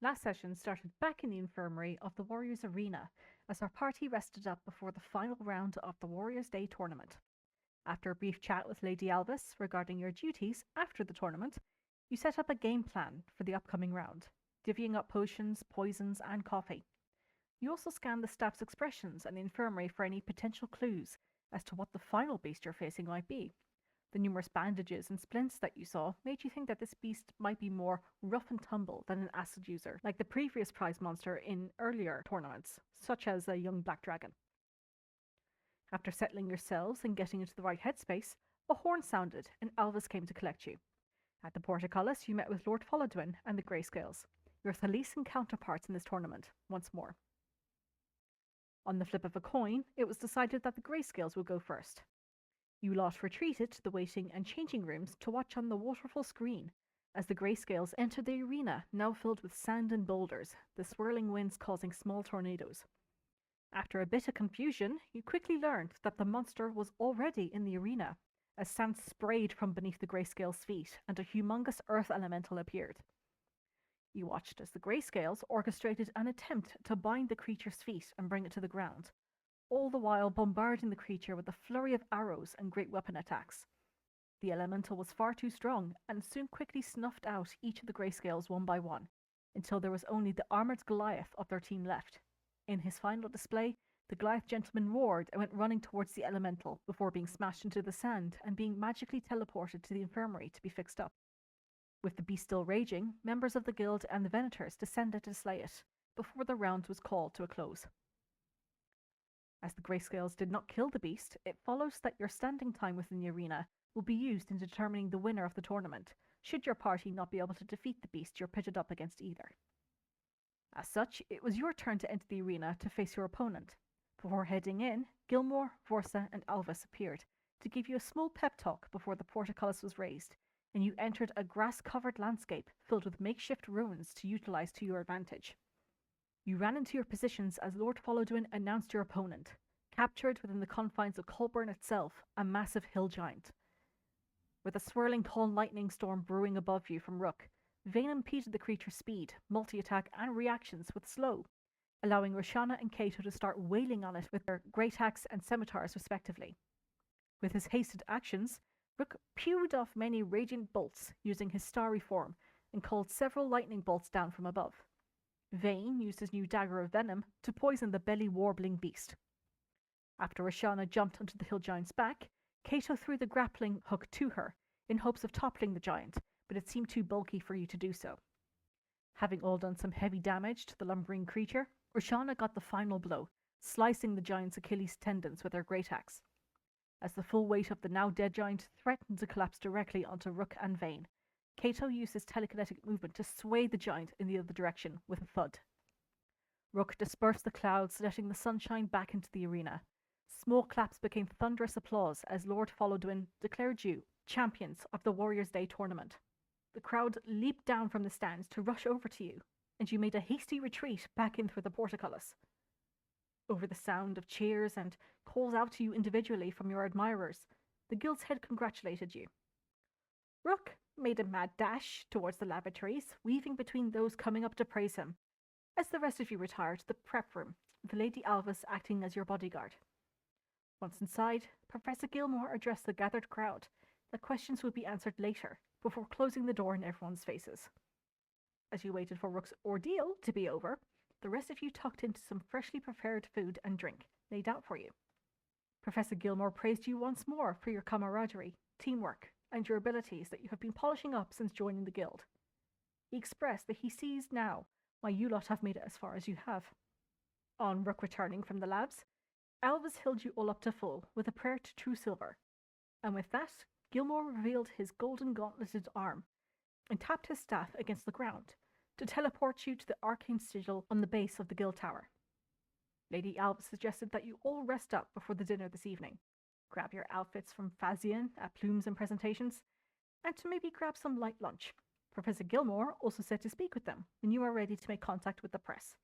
Last session started back in the infirmary of the Warriors Arena as our party rested up before the final round of the Warriors Day tournament. After a brief chat with Lady Albus regarding your duties after the tournament, you set up a game plan for the upcoming round, divvying up potions, poisons, and coffee. You also scanned the staff's expressions and the infirmary for any potential clues as to what the final beast you're facing might be. The numerous bandages and splints that you saw made you think that this beast might be more rough and tumble than an acid user, like the previous prize monster in earlier tournaments, such as a young black dragon. After settling yourselves and getting into the right headspace, a horn sounded and Alvis came to collect you. At the portcullis, you met with Lord Folloduin and the Greyscales, your Thalisan counterparts in this tournament, once more. On the flip of a coin, it was decided that the Greyscales would go first. You lot retreated to the waiting and changing rooms to watch on the waterfall screen as the Greyscales entered the arena, now filled with sand and boulders, the swirling winds causing small tornadoes. After a bit of confusion, you quickly learned that the monster was already in the arena, as sand sprayed from beneath the Greyscales' feet and a humongous earth elemental appeared. You watched as the Greyscales orchestrated an attempt to bind the creature's feet and bring it to the ground, all the while bombarding the creature with a flurry of arrows and great weapon attacks. The elemental was far too strong and soon quickly snuffed out each of the Greyscales one by one, until there was only the armoured Goliath of their team left. In his final display, the Goliath gentleman roared and went running towards the elemental before being smashed into the sand and being magically teleported to the infirmary to be fixed up. With the beast still raging, members of the guild and the Venators descended to slay it, before the round was called to a close. As the Greyscales did not kill the beast, it follows that your standing time within the arena will be used in determining the winner of the tournament, should your party not be able to defeat the beast you're pitted up against either. As such, it was your turn to enter the arena to face your opponent. Before heading in, Gilmore, Vorsa, and Alvis appeared to give you a small pep talk before the portcullis was raised, and you entered a grass-covered landscape filled with makeshift ruins to utilize to your advantage. You ran into your positions as Lord Folloduin announced your opponent, captured within the confines of Colburn itself, a massive hill giant. With a swirling tall lightning storm brewing above you from Rook, Vayne impeded the creature's speed, multi-attack, and reactions with slow, allowing Roshana and Kato to start wailing on it with their great axe and scimitars respectively. With his hasted actions, Rook pewed off many radiant bolts using his starry form and called several lightning bolts down from above. Vayne used his new dagger of venom to poison the belly-warbling beast. After Roshana jumped onto the hill giant's back, Kato threw the grappling hook to her in hopes of toppling the giant, but it seemed too bulky for you to do so. Having all done some heavy damage to the lumbering creature, Roshana got the final blow, slicing the giant's Achilles tendons with her great axe. As the full weight of the now dead giant threatened to collapse directly onto Rook and Vayne, Kato used his telekinetic movement to sway the giant in the other direction with a thud. Rook dispersed the clouds, letting the sunshine back into the arena. Small claps became thunderous applause as Lord Folloduin declared you champions of the Warriors' Day tournament. The crowd leaped down from the stands to rush over to you, and you made a hasty retreat back in through the portcullis. Over the sound of cheers and calls out to you individually from your admirers, the guild's head congratulated you. Rook made a mad dash towards the lavatories, weaving between those coming up to praise him, as the rest of you retired to the prep room, with Lady Albus acting as your bodyguard. Once inside, Professor Gilmore addressed the gathered crowd that questions would be answered later, before closing the door in everyone's faces. As you waited for Rook's ordeal to be over, the rest of you tucked into some freshly prepared food and drink laid out for you. Professor Gilmore praised you once more for your camaraderie, teamwork, and your abilities that you have been polishing up since joining the guild. He expressed that he sees now why you lot have made it as far as you have. On Rook returning from the labs, Alvis held you all up to full with a prayer to True Silver, and with that, Gilmore revealed his golden gauntleted arm and tapped his staff against the ground to teleport you to the arcane sigil on the base of the guild tower. Lady Albus suggested that you all rest up before the dinner this evening, grab your outfits from Fazian at Plumes and Presentations, and to maybe grab some light lunch. Professor Gilmore also said to speak with them when you are ready to make contact with the press.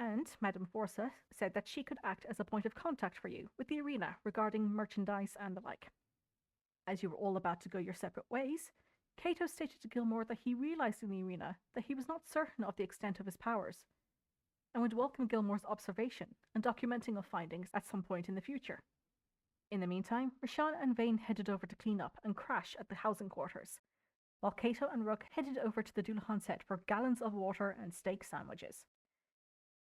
And Madame Vorsa said that she could act as a point of contact for you with the arena regarding merchandise and the like. As you were all about to go your separate ways, Kato stated to Gilmore that he realized in the arena that he was not certain of the extent of his powers, and would welcome Gilmore's observation and documenting of findings at some point in the future. In the meantime, Roshana and Vayne headed over to clean up and crash at the housing quarters, while Kato and Rook headed over to the Dullahan set for gallons of water and steak sandwiches.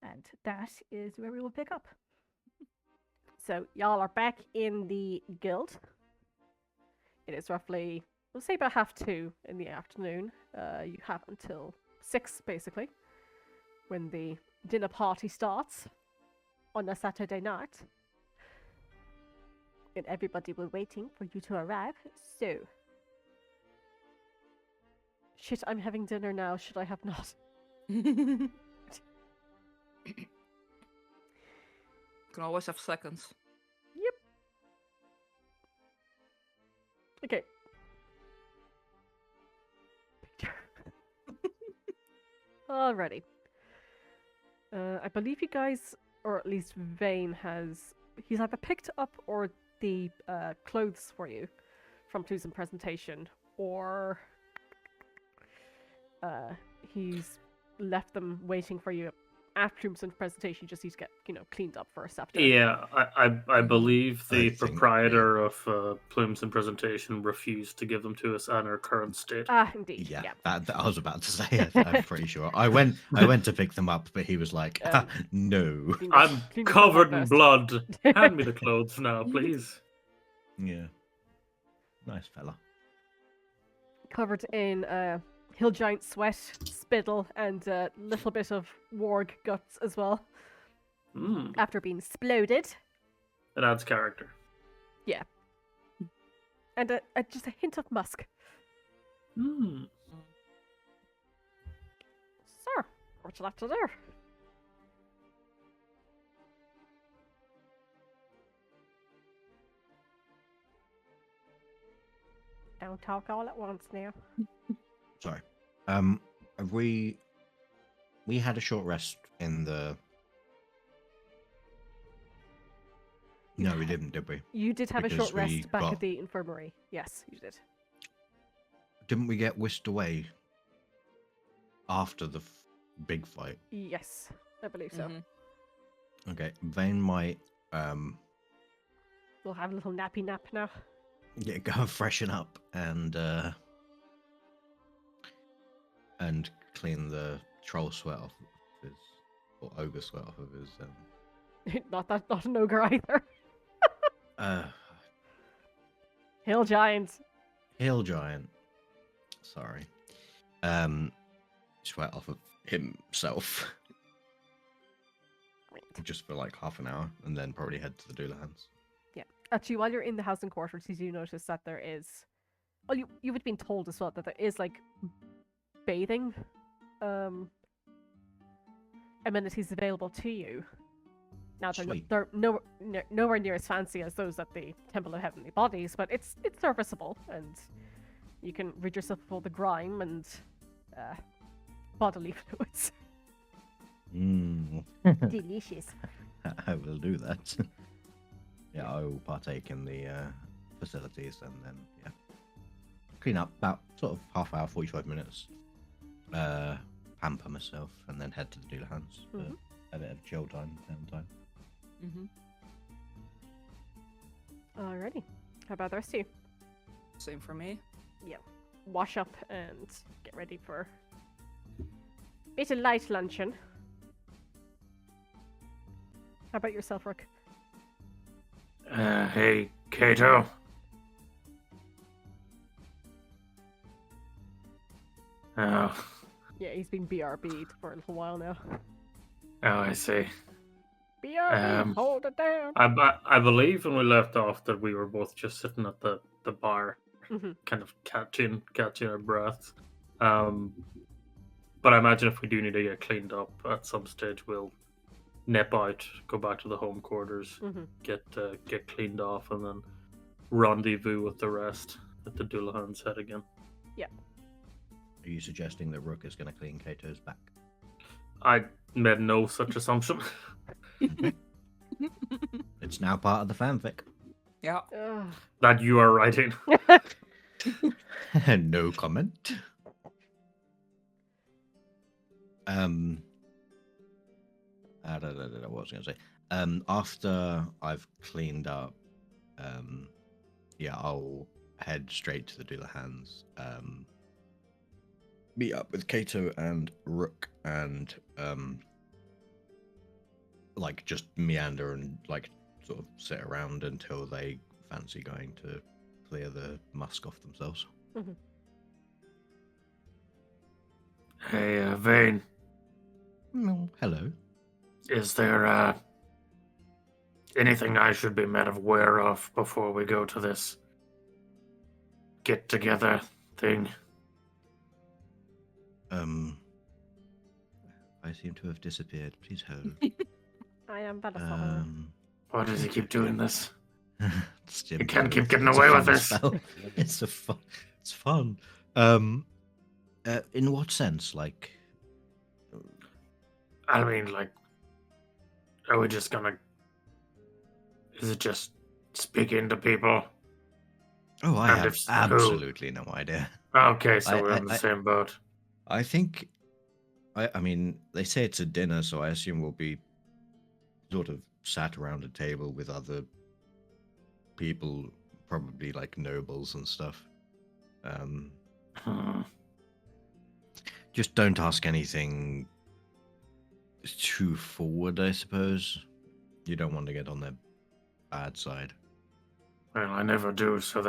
And that is where we will pick up. So, y'all are back in the guild. It is roughly, we'll say about 2:30 in the afternoon. You have until 6, basically, when the dinner party starts on a Saturday night. And everybody was waiting for you to arrive, so... Shit, I'm having dinner now, should I have not? Can always have seconds. Yep. Okay. Alrighty. I believe you guys, or at least Vayne he's either picked up or the clothes for you from Plume's presentation, or he's left them waiting for you after Plume's presentation. You just need to get, cleaned up first after. Yeah, I believe the proprietor of Plume's presentation refused to give them to us in our current state. Ah, indeed. Yeah, Yeah. that I was about to say. I'm pretty sure. I went to pick them up, but he was like, "No." I'm covered in blood. Hand me the clothes now, please. Yeah. Nice fella. Covered in hill giant sweat, spittle, and a little bit of warg guts as well. After being exploded. It adds character. Yeah. And just a hint of musk. Sir, what you like to do? Don't talk all at once now. Sorry. We had a short rest in the. No, we didn't, did we? You did have a Because short rest we back got- at the infirmary. Yes, you did. Didn't we get whisked away after the big fight? Yes, I believe so. Okay, Vayne might We'll have a little nappy nap now. go and freshen up and clean the troll sweat off of his, or ogre sweat off of his. Not an ogre either. Hill giant. Hill giant. Sorry. Sweat off of himself. Just for like half an hour, and then probably head to the Dullahans. Yeah. Actually, while you're in the housing quarters, you do notice that there is... Well, you would have been told as well that there is, like, bathing amenities available to you. Now, they're nowhere near as fancy as those at the Temple of Heavenly Bodies, but it's serviceable, and you can rid yourself of all the grime and bodily fluids. Delicious. I will do that. Yeah, I will partake in the facilities and then, clean up about sort of half hour, 45 minutes. Pamper myself and then head to the Dullahans for a bit of chill time, downtime. Alrighty. How about the rest of you? Same for me. Yeah. Wash up and get ready for a bit of light luncheon. How about yourself, Rook? Hey, Kato. Oh, Yeah, he's been BRB'd for a little while now. I see. BRB, hold it down. I believe when we left off that we were both just sitting at the bar, kind of catching our breaths. But I imagine if we do need to get cleaned up at some stage, we'll nip out, go back to the home quarters, get cleaned off, and then rendezvous with the rest at the Dullahan's head again. Yeah. Are you suggesting that Rook is going to clean Kato's back? I made no such assumption. It's now part of the fanfic. Yeah. Ugh. That you are writing. No comment. What was I going to say? After I've cleaned up, yeah, I'll head straight to the Doulahan's. Meet up with Kato and Rook and like just meander and like sort of sit around until they fancy going to clear the musk off themselves. Hey, Vayne, Hello. is there anything I should be made aware of before we go to this get-together thing? I seem to have disappeared. Please hold. I am better follower. Why does he keep doing this? It's You can't keep getting it's a away with fun this. spell. It's fun. In what sense? Like, I mean, like, are we just gonna... Is it just speaking to people? oh, I And have if so, who? absolutely no idea. Okay, so I- we're in the same boat. I think, I mean, they say it's a dinner, so I assume we'll be sort of sat around a table with other people, probably like nobles and stuff. Hmm. Just don't ask anything too forward, I suppose. You don't want to get on their bad side. Well, I never do, so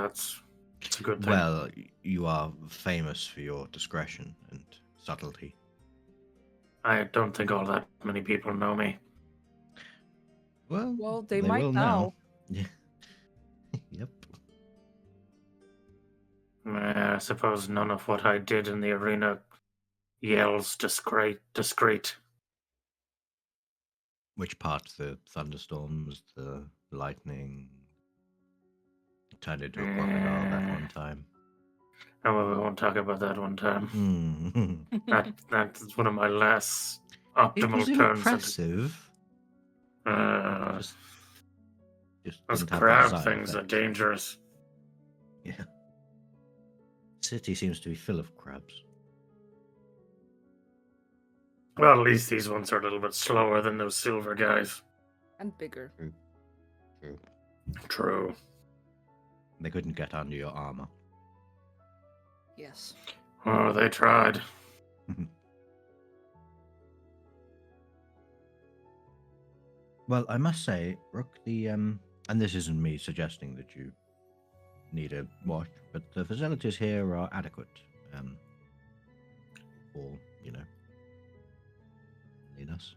it's a good thing. Well, you are famous for your discretion and subtlety. I don't think all that many people know me. Well, they will might now. Yeah. Yep. I suppose none of what I did in the arena yells discreet. Which part? The thunderstorms, the lightning, turned into a crocodile that one time. Oh, well, we won't talk about that one time. Mm. That's one of my less It optimal was turns. impressive. Just those didn't have that crab side things are effect. dangerous. Yeah. City seems to be full of crabs. Well, at least these ones are a little bit slower than those silver guys. And bigger. True. True. They couldn't get under your armor. Yes. Oh, they tried. Well, I must say, Rook, and this isn't me suggesting that you need a watch, but the facilities here are adequate. For, cleanliness.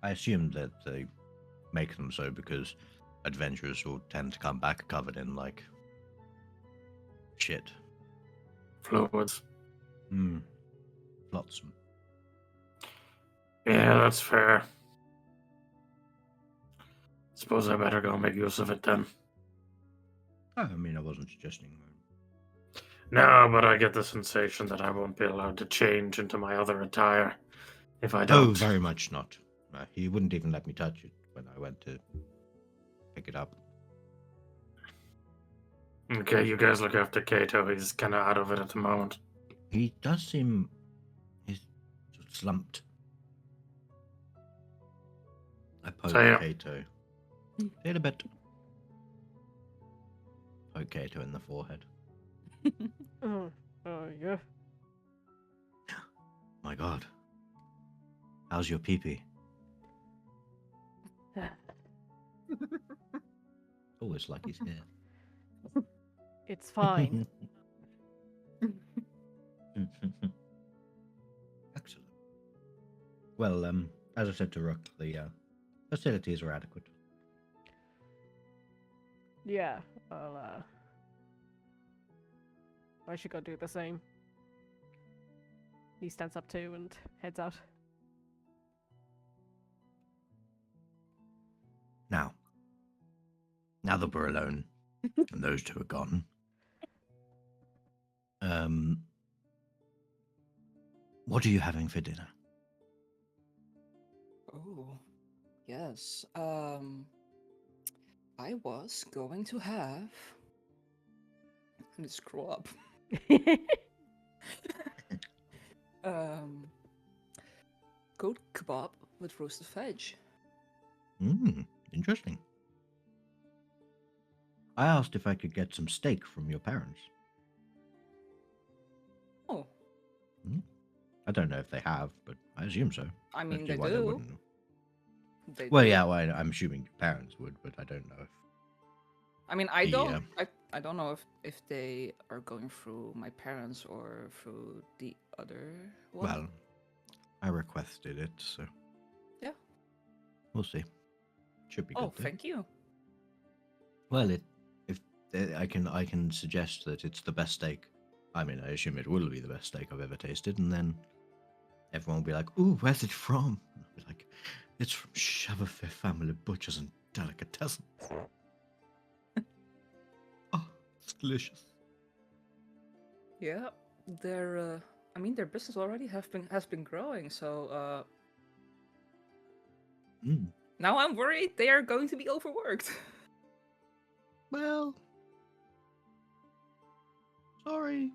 I assume that they make them so because adventurers will tend to come back covered in, like, shit. Fluids. Flotsam. Yeah, that's fair. Suppose I better go make use of it then. Oh, I mean, I wasn't suggesting. No, but I get the sensation that I won't be allowed to change into my other attire if I Oh, don't. very much not. He wouldn't even let me touch it when I went to pick it up. Okay, you guys look after Kato. He's kind of out of it at the moment. He does seem... he's slumped. I poke Kato. Say it a bit. Poke Kato in the forehead. Oh, yeah. My God. How's your pee-pee? Always like his hair. It's fine. Excellent. Well, as I said to Rook, the facilities are adequate. Yeah, I should go do the same. He stands up too and heads out. Now that we're alone, and those two are gone, what are you having for dinner? Oh, yes. I was going to have I need to scroll up. Goat kebab with roasted veg. Interesting. I asked if I could get some steak from your parents. Oh, I don't know if they have, but I assume so. I Don't mean, see they why do. wouldn't. They Well, do. yeah, well, I'm assuming your parents would, but I don't know if. I mean, I the, don't. I don't know if they are going through my parents or through the other one. Well, I requested it, so. Yeah. We'll see. Should be good. Oh, though. thank you. Well, if I can suggest that it's the best steak. I mean, I assume it will be the best steak I've ever tasted, and then everyone will be like, "Ooh, where's it from?" And I'll be like, "It's from Shavafir Family Butchers and Delicatessens." Oh, it's delicious. Yeah, their I mean, their business already has been growing. So now I'm worried they are going to be overworked. Well, sorry.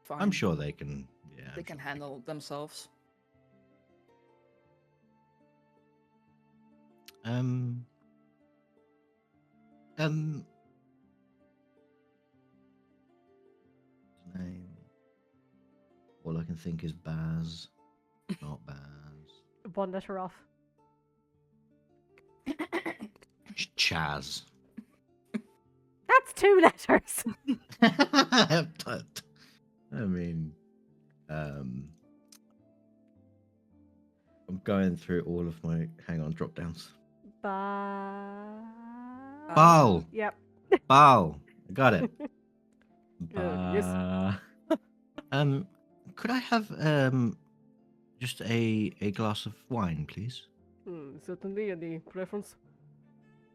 Fine. I'm sure they can. Yeah, they can handle themselves. His name. All I can think is Baz. Not Baz. One letter off. Chaz. That's 2 letters. I mean, I'm going through all of my drop downs. Bal. Yep. Bal. I got it. Yes. Could I have just a glass of wine, please? Certainly. Any preference?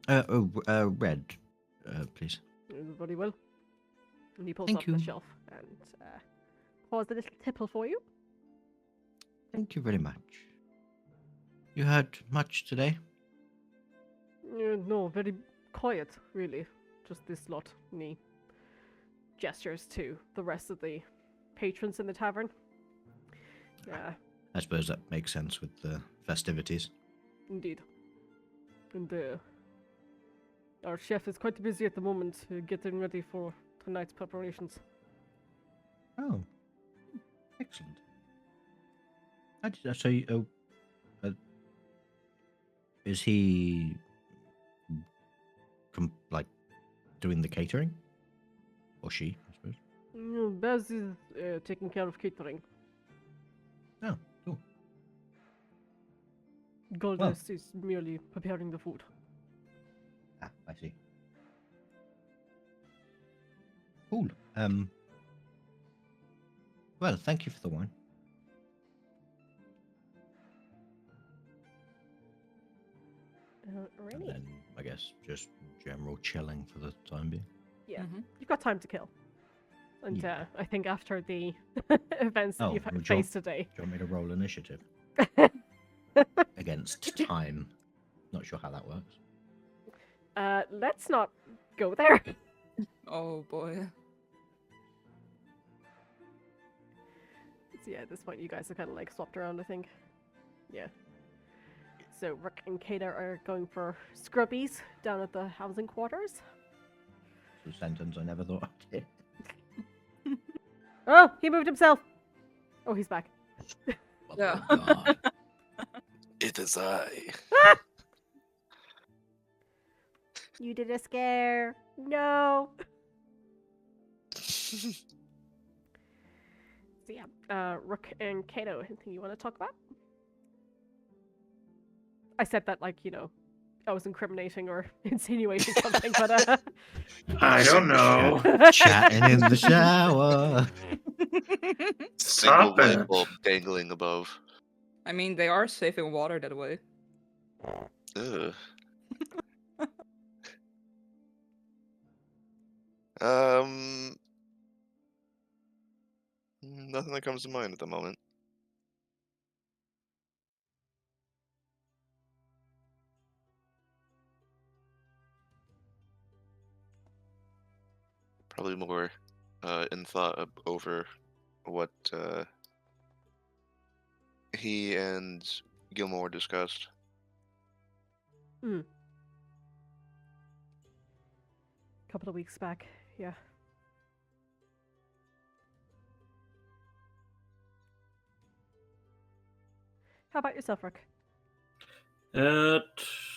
Red, please. Very well. And he pulls Thank up you. the shelf and pours a little tipple for you. Thank you very much. You heard much today? No, very quiet, really. Just this lot. And he gestures to the rest of the patrons in the tavern. Yeah, I suppose that makes sense with the festivities. indeed. And our chef is quite busy at the moment, getting ready for tonight's preparations. Oh, excellent. So, is he like doing the catering, or she? I suppose. Baz is taking care of catering. Oh, cool. Goldust is merely preparing the food. Ah, I see. Cool. Well, thank you for the wine. Really? And then, I guess, just general chilling for the time being. Yeah, you've got time to kill. And Yeah. I think after the events that Oh, you've well, faced today. Do you want me to roll initiative? Against time. Not sure how that works. Let's not go there. Oh boy. So yeah, at this point you guys are kind of like swapped around, I think. Yeah. So Rook and Kato are going for scrubbies down at the housing quarters. It's a sentence I never thought I'd hear. Oh, he moved himself. Oh, he's back. Yeah. Oh, God. It is I. You did a scare. No. So yeah, Rook and Kato, anything you want to talk about? I said that like, I was incriminating or insinuating something, but I don't know. Chatting in the shower. Single Stop it. light bulb dangling above. I mean, they are saving water that way. Ugh. Nothing that comes to mind at the moment. probably more in thought over what he and Gilmore discussed. Couple of weeks back, yeah. How about yourself, Rook?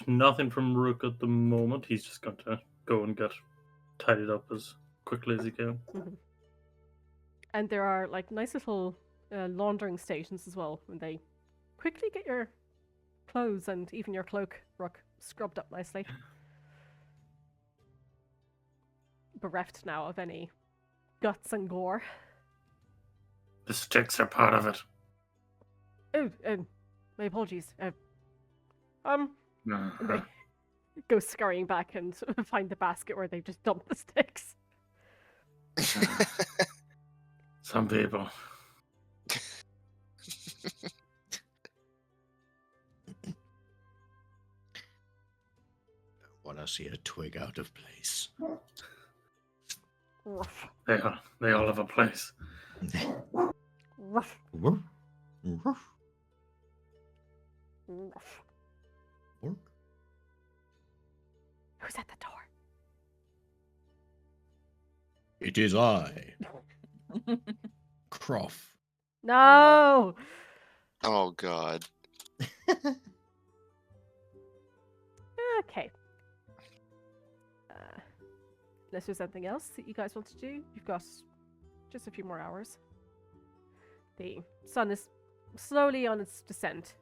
Nothing from Rook at the moment. He's just going to go and get tidied up as quickly as he can. And there are like nice little laundering stations as well, when they quickly get your clothes and even your cloak, Rook, scrubbed up nicely. Bereft now of any guts and gore. The sticks are part of it. Oh, my apologies. They Uh-huh. go scurrying back and find the basket where they've just dumped the sticks. Some people. Want to see a twig out of place? Ruff, They all have a place. ruff, Woof, woof, ruff. woof. Who's at the door? It is I, Croft. No! Oh God. Okay. Unless there's anything else that you guys want to do, you've got just a few more hours. The sun is slowly on its descent.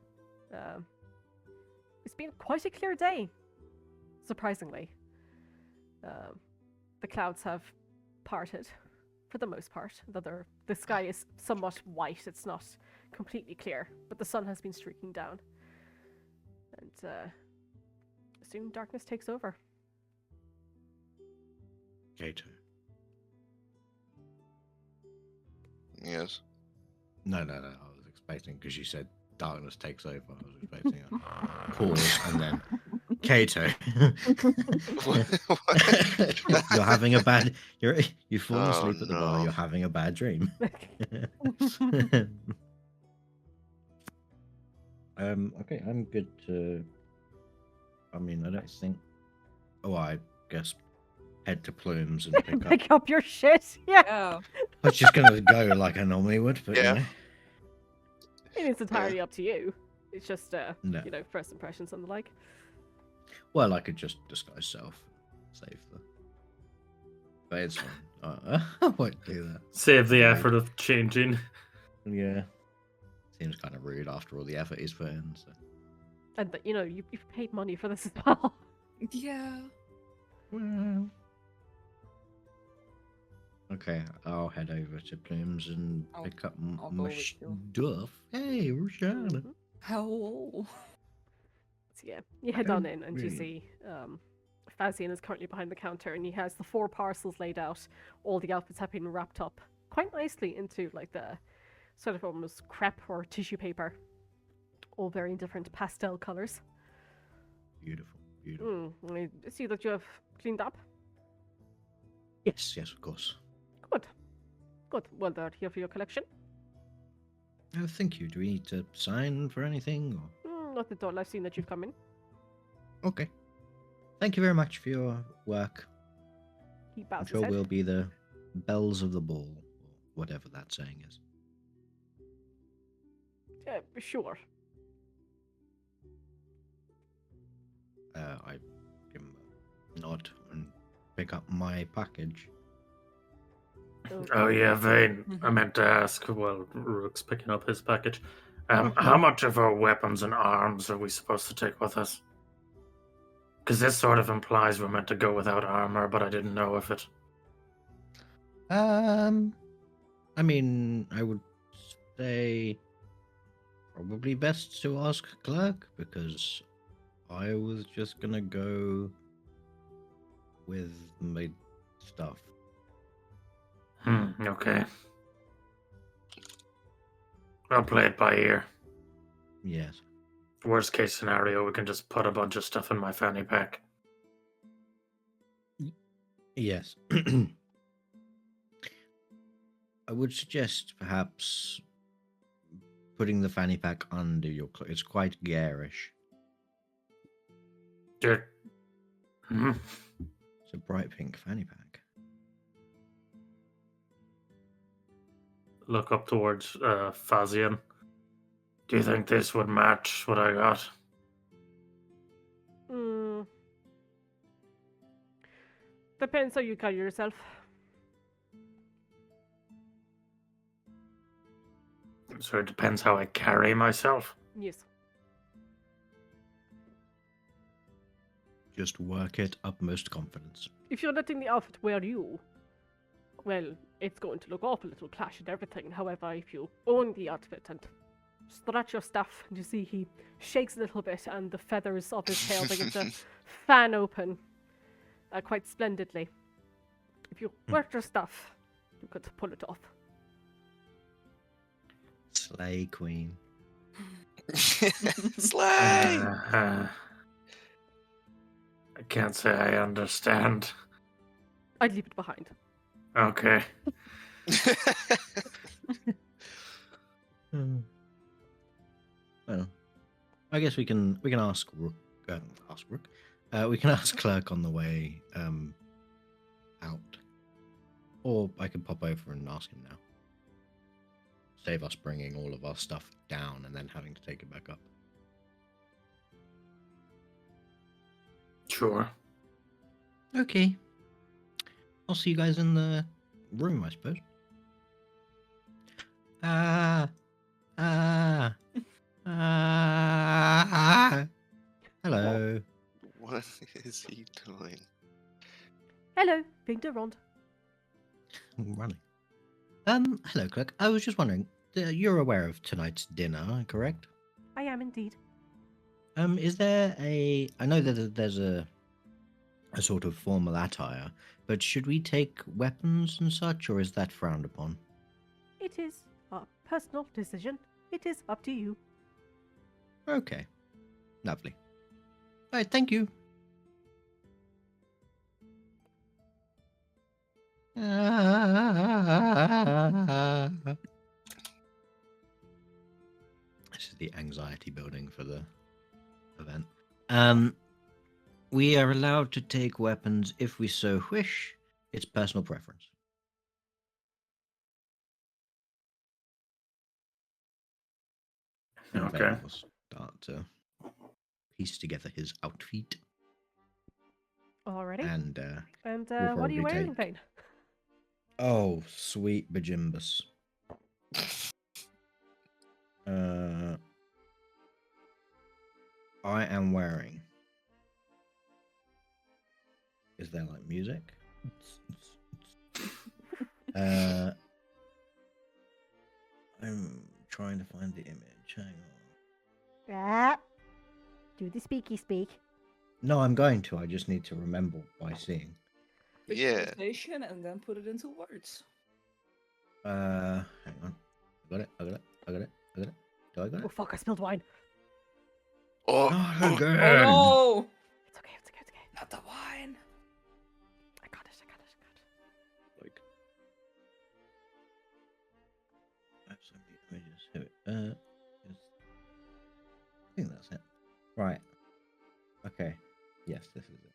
It's been quite a clear day, surprisingly. The clouds have parted, for the most part. Though the sky is somewhat white, it's not completely clear, but the sun has been streaking down. And soon darkness takes over. Kato. Yes. No. I was expecting, because you said darkness takes over. I was expecting a pause and then Kato. You're having a bad. You've fallen Oh, asleep at the bar. no. You're having a bad dream. Okay, I'm good to. I mean, I don't think. Oh, I guess head to Plumes and pick up. Pick up your shit. Yeah. Yeah. I was just gonna go like I normally would, but Yeah. you know. It's entirely up to you. It's just No. first impressions and the like. Well, I could just disguise self, save the. But it's fine. I won't do that. Save the Rude. effort of changing. Yeah. Seems kind of rude after all the effort he's put in. So. And that you've paid money for this as well. Yeah. Well. Okay, I'll head over to Plumes and I'll- pick up I'll go my with you. stuff. Hey, Roshana. Mhm. How? So yeah, you head on don't in and you really- see Fazian is currently behind the counter and he has the 4 parcels laid out. All the outfits have been wrapped up quite nicely into like the sort of almost crepe or tissue paper. All very different pastel colours. Beautiful, beautiful. I see that you have cleaned up. Yes, of course. Good. Well, they're here for your collection. Thank you. Do we need to sign for anything? Or... Not at all. I've seen that you've come in. Okay. Thank you very much for your work. He I'm bows his sure head. we'll be the bells of the ball, or whatever that saying is. Sure. I give him a nod and pick up my package. Oh yeah, Vayne. I Mhm. meant to ask while Rook's picking up his package. How much of our weapons and arms are we supposed to take with us? Because this sort of implies we're meant to go without armor, but I didn't know if it. I mean, I would say probably best to ask Clerk, because I was just gonna go with my stuff. Okay. I'll play it by ear. Yes. Worst case scenario, we can just put a bunch of stuff in my fanny pack. Yes. I would suggest perhaps putting the fanny pack under your cloak. It's quite garish. Hmm. It's a bright pink fanny pack. Look up towards Fazian. Do you think this would match what I got? Depends how you carry yourself. So it depends how I carry myself. Yes. Just work it utmost confidence. If you're letting the outfit wear you, well, it's going to look awful. It'll clash and everything. However, if you own the outfit and stretch your stuff, and you see he shakes a little bit and the feathers of his tail begin to fan open quite splendidly. If you work your stuff, you could pull it off. Slay queen. Slay! I can't say I understand. I'd leave it behind. Okay. Well, I guess we can ask Rook. We can ask Clerk on the way out, or I can pop over and ask him now. Save us bringing all of our stuff down and then having to take it back up. Sure. Okay. I'll see you guys in the room, I suppose. Hello. What is he doing? Hello, being Durand. I'm running. Hello, Clerk. I was just wondering, you're aware of tonight's dinner, correct? I am indeed. Is there a... I know that there's a sort of formal attire, but should we take weapons and such, or is that frowned upon? It is a personal decision. It is up to you. Okay. Lovely. All right, thank you. This is the anxiety building for the event. We are allowed to take weapons if we so wish. It's personal preference. And Okay. Vayne will start to piece together his outfit. Alrighty. And And we'll what are you probably wearing, take- Vayne? oh, sweet bejimbus. I am wearing. Is there like music? I'm trying to find the image. Hang on. Ah, do the speaky speak. No, I'm going to. I just need to remember by seeing. Yeah. Visualization and then put it into words. Hang on. I got it. Do I got Oh it? fuck, I spilled wine. Oh, Not again. Oh no! It's okay, it's okay, it's okay. Not the wine. I got it. Like, I have so many images. Here it- I think that's it. Right. Okay. Yes, this is it.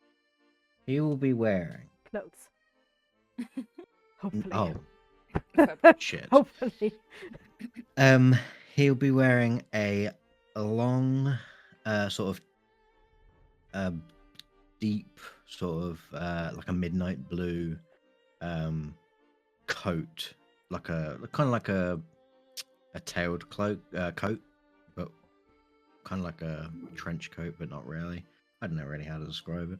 He will be wearing. Clothes. Hopefully. Oh, shit. Hopefully. He'll be wearing a long, sort of, deep, sort of, like a midnight blue, coat, like a kind of like a tailed coat, but kind of like a trench coat, but not really. I don't know really how to describe it.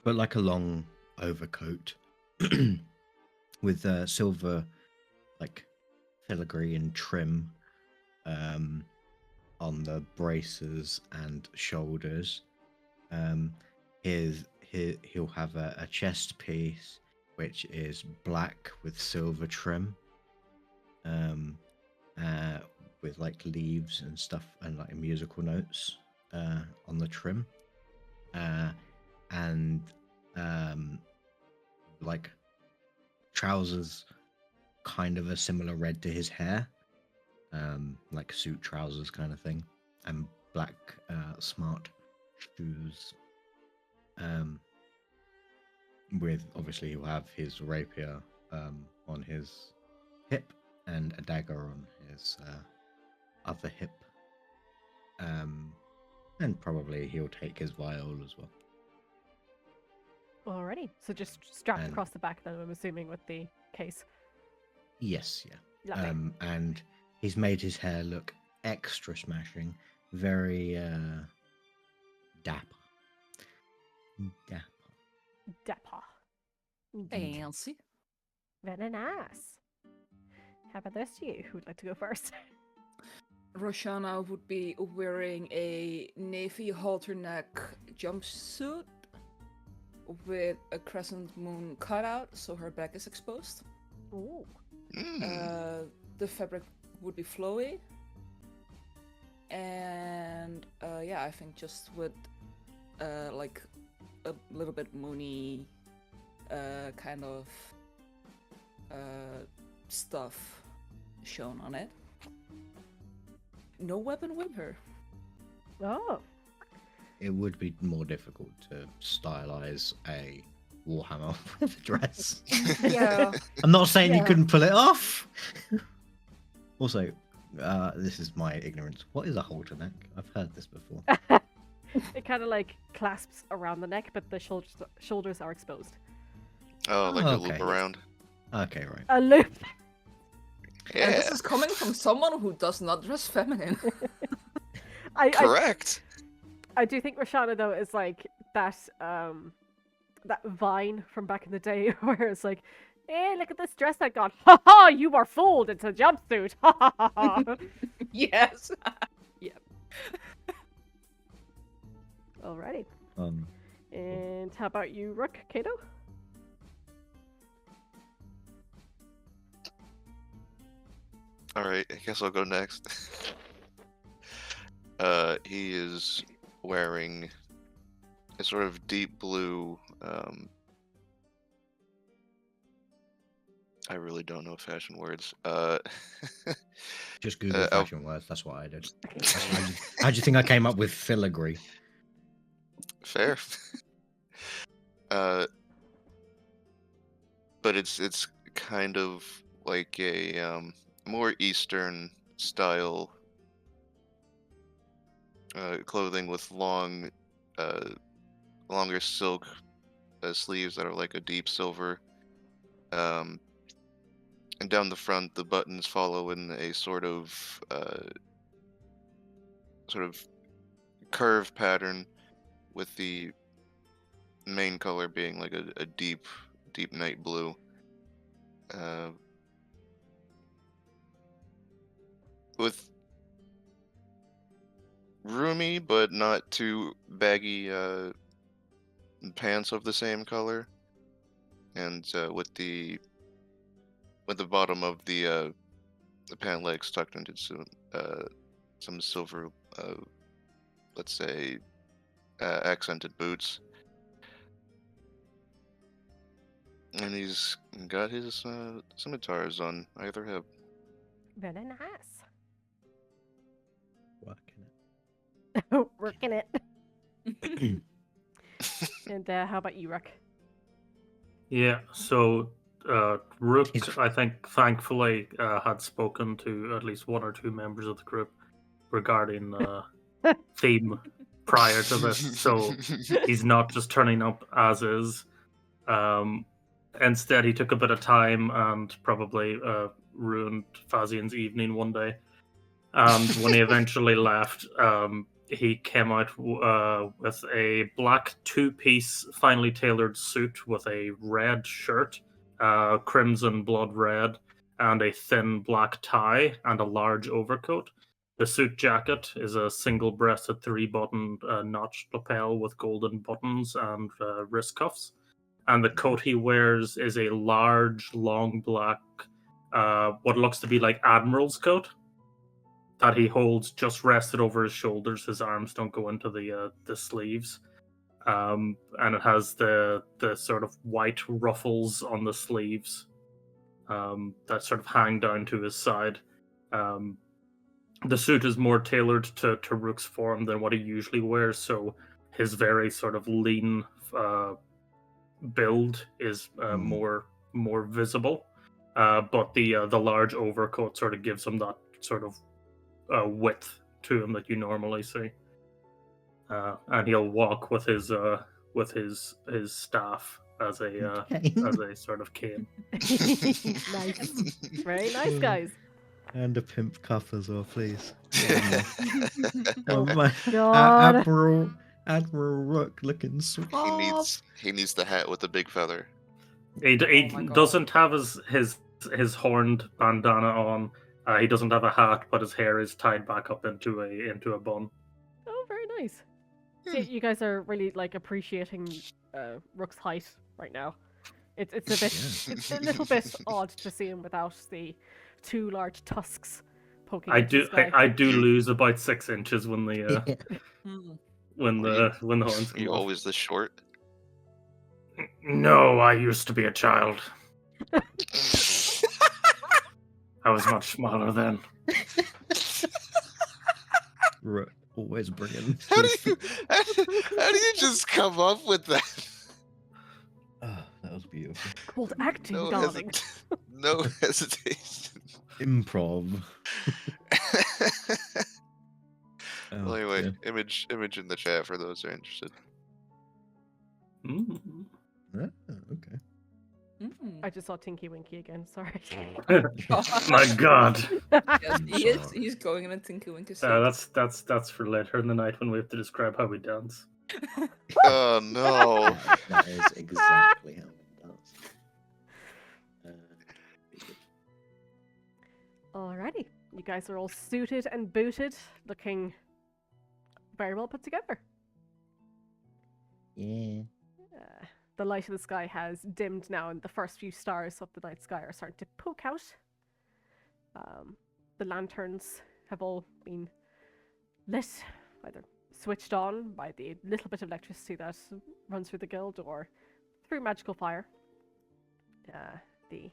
But like a long overcoat with silver, like filigree and trim on the braces and shoulders. He'll have a chest piece which is black with silver trim, with like leaves and stuff and like musical notes on the trim, and like trousers, kind of a similar red to his hair, like suit trousers kind of thing, and black smart shoes. With obviously he'll have his rapier on his hip and a dagger on his other hip. And probably he'll take his viol as well. Alrighty. So just strapped And- across the back then, I'm assuming, with the case. Yes, yeah. Lovely. And he's made his hair look extra smashing, very dapper. Dapper. Dapper. Indeed. Fancy. Very nice. How about this to you? Who would like to go first? Roshana would be wearing a navy halter neck jumpsuit with a crescent moon cutout, so her back is exposed. Ooh. The fabric would be flowy, and yeah, I think just with like a little bit moony kind of stuff shown on it. No weapon with her. Oh. It would be more difficult to stylize a warhammer with a dress. Yeah. I'm not saying you Yeah. couldn't pull it off. Also, this is my ignorance. What is a halter neck? I've heard this before. It kind of like clasps around the neck, but the shoulders are exposed. Oh, like a Okay. loop around. Okay, right. A loop. Yeah, And this is coming from someone who does not dress feminine. I correct. I do think Roshana though is like that that Vine from back in the day where it's like, hey, look at this dress I got. Ha ha, you are fooled. It's a jumpsuit. Ha ha ha ha. Yes. Alrighty. Um, And how about you, Rook? Kato? All right, I guess I'll go next. He is wearing a sort of deep blue. I really don't know fashion words. just Google oh. fashion words. That's what I did. How do you think I came up with filigree? Fair. But it's kind of like a more Eastern style clothing with longer silk sleeves that are like a deep silver. And down the front, the buttons follow in a sort of curve pattern, with the main color being like a deep night blue. With roomy but not too baggy pants of the same color, and with the bottom of the pant legs tucked into some silver, let's say, accented boots. And he's got his scimitars on either hip. Very nice. Working Working it. And how about you, Rook? Yeah, so Rook, He's- I think, thankfully, had spoken to at least one or two members of the group regarding theme prior to this, so he's not just turning up as is. Instead, he took a bit of time and probably ruined Fazian's evening one day. And when he eventually left, he came out with a black two-piece, finely tailored suit with a red shirt, crimson blood red, and a thin black tie and a large overcoat. The suit jacket is a single-breasted, three-buttoned notched lapel with golden buttons and wrist cuffs. And the coat he wears is a large, long black, what looks to be like Admiral's coat that he holds just rested over his shoulders. His arms don't go into the sleeves. And it has the sort of white ruffles on the sleeves that sort of hang down to his side. The suit is more tailored to Rook's form than what he usually wears, so his very sort of lean build is more visible. But the large overcoat sort of gives him that sort of width to him that you normally see. And he'll walk with his staff as a sort of cane. Nice. Very nice, guys. And a pimp cuff as well, please. Oh my God. Admiral Rook looking sweet. He needs the hat with the big feather. He my God. doesn't have his horned bandana on. He doesn't have a hat, but his hair is tied back up into a bun. Oh, very nice. So you guys are really like appreciating Rook's height right now. It's a bit it's a little bit odd to see him without the two large tusks poking. I do lose about 6 inches when the when the horns come You off. always this short? No, I used to be a child. I was much smaller then. Rook always bringing. How do you just come up with that? Oh, that was beautiful. Called acting, No, darling. no hesitation. Improv. Well, anyway, image in the chat for those who are interested. Okay. I just saw Tinky Winky again. Sorry. My God. Yes, he's going in a Tinky Winky suit. That's for later in the night when we have to describe how we dance. Oh no! That is exactly how it does. Alrighty, you guys are all suited and booted, looking very well put together. Yeah. The light of the sky has dimmed now, and the first few stars of the night sky are starting to poke out. The lanterns have all been lit, either switched on by the little bit of electricity that runs through the guild or through magical fire. The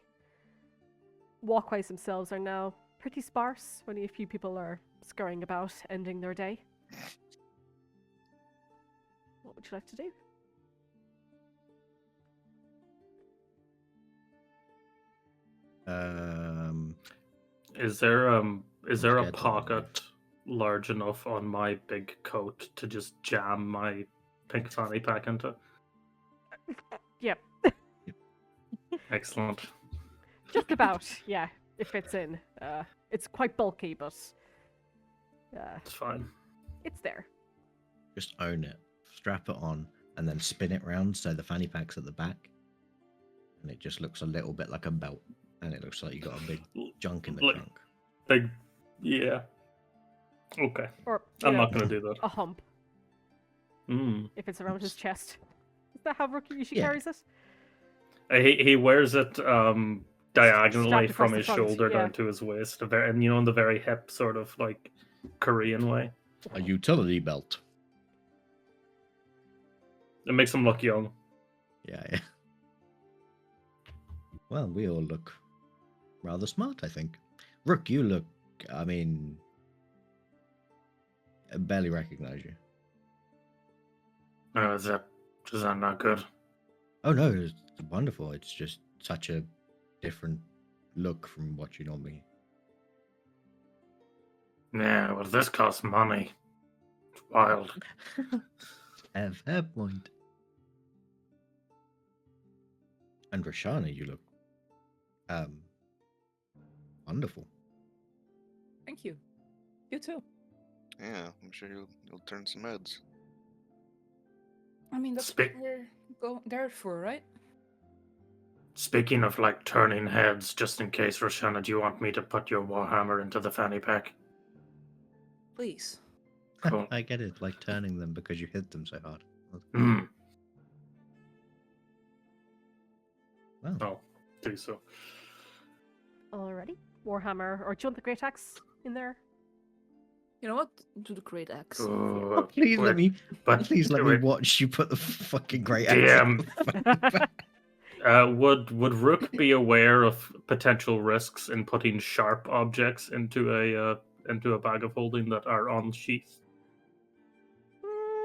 walkways themselves are now pretty sparse. Only a few people are scurrying about, ending their day. What would you like to do? Is there a Schedule. pocket large enough on my big coat to just jam my pink fanny pack into? Yep. Excellent. Just about, yeah. It fits in. It's quite bulky, but It's fine. it's there. Just own it. Strap it on and then spin it round so the fanny pack's at the back. And it just looks a little bit like a belt. And it looks like you got a big junk in the Like- trunk. Big, yeah. Okay, Or I'm you know, not gonna do that. a hump if it's around his chest. Is that how Rook usually Yeah. carries it? He wears it diagonally Strapped from across the his front, shoulder yeah. down to his waist, and in the very hip, sort of like Korean way. A utility belt. It makes him look young. Yeah. Well, we all look rather smart, I think. Rook, you look, I mean, I barely recognize you. Oh, is that not good? Oh no, it's wonderful. It's just such a different look from what you normally. Yeah, well, this costs money. It's wild. Fair point. And Roshana, you look wonderful. Thank you. You too. Yeah, I'm sure you'll turn some heads. I mean, that's Speak- what we're there for, right? Speaking of like turning heads, just in case, Roshana, do you want me to put your warhammer into the fanny pack? Please. Cool. I get it, like turning them because you hit them so hard. Mm. Well, I'll do so. Alrighty. Warhammer, or do you want the Great Axe in there? You know what? Do the great axe. please let me. But Please let me wait, watch you put the fucking great. DM. Would Rook be aware of potential risks in putting sharp objects into a bag of holding that are unsheathed?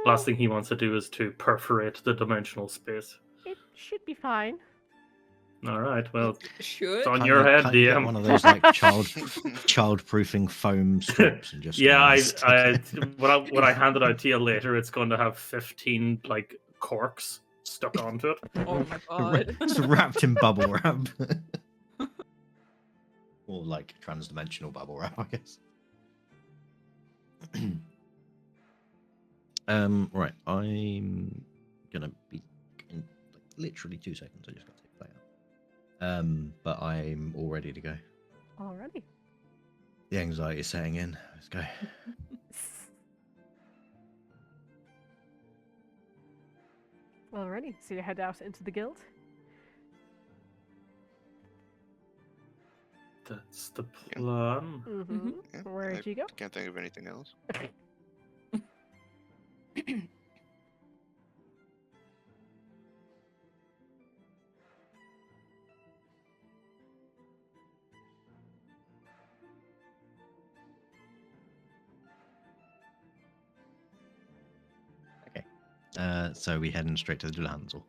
Last thing he wants to do is to perforate the dimensional space. It should be fine. All right, well, Should? it's on Can't your you- head, can't you get DM. one of those like child-proofing foam strips and just Yeah, stick it. when I hand it out to you later, it's going to have 15 like corks stuck onto it. Oh my god. It's wrapped in bubble wrap. Or like trans-dimensional bubble wrap, I guess. Right, I'm gonna be in like, literally 2 seconds. I just got to take play out. But I'm all ready to go. Alrighty. The anxiety is setting in. Let's go. Alrighty, so you head out into the guild. That's the plan. Mm-hmm. Yeah, Where I did you go? Can't think of anything else. Okay. So we heading straight to the Dulahansel.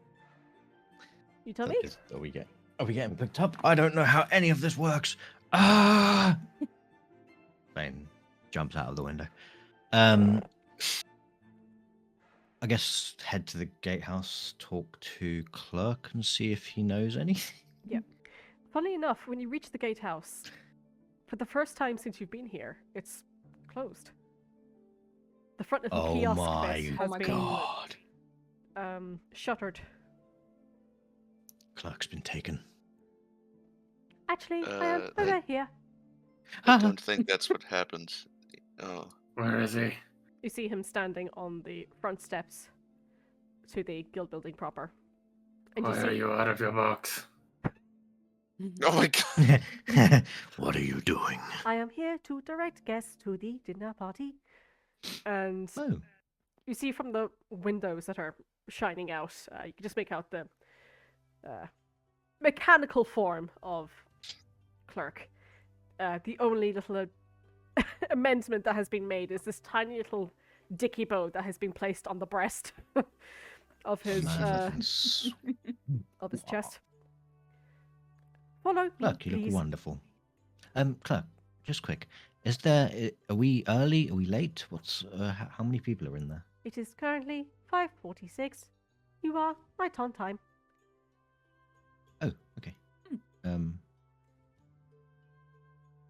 You tell me. Are we getting picked up? I don't know how any of this works. Ah! Vayne jumps out of the window. I guess head to the gatehouse, talk to clerk, and see if he knows anything. Funnily enough, when you reach the gatehouse, for the first time since you've been here, it's closed. The front little Oh kiosk my bit Oh has my been God! shuttered. Clerk's been taken. Actually, I am Uh, over here. I don't think that's what happens. Oh, Where is he? You see him standing on the front steps to the guild building proper. And Why are you out of your box? oh my god! What are you doing? I am here to direct guests to the dinner party. And Oh, you see from the windows that are shining out, you can just make out the mechanical form of clerk. The only little amendment that has been made is this tiny little dicky bow that has been placed on the breast of his of his chest. Follow me, Clerk, you look please. wonderful. Clerk, just quick. Is there? Are we early? Are we late? What's? How many people are in there? It is currently 5:46. You are right on time. Oh, okay.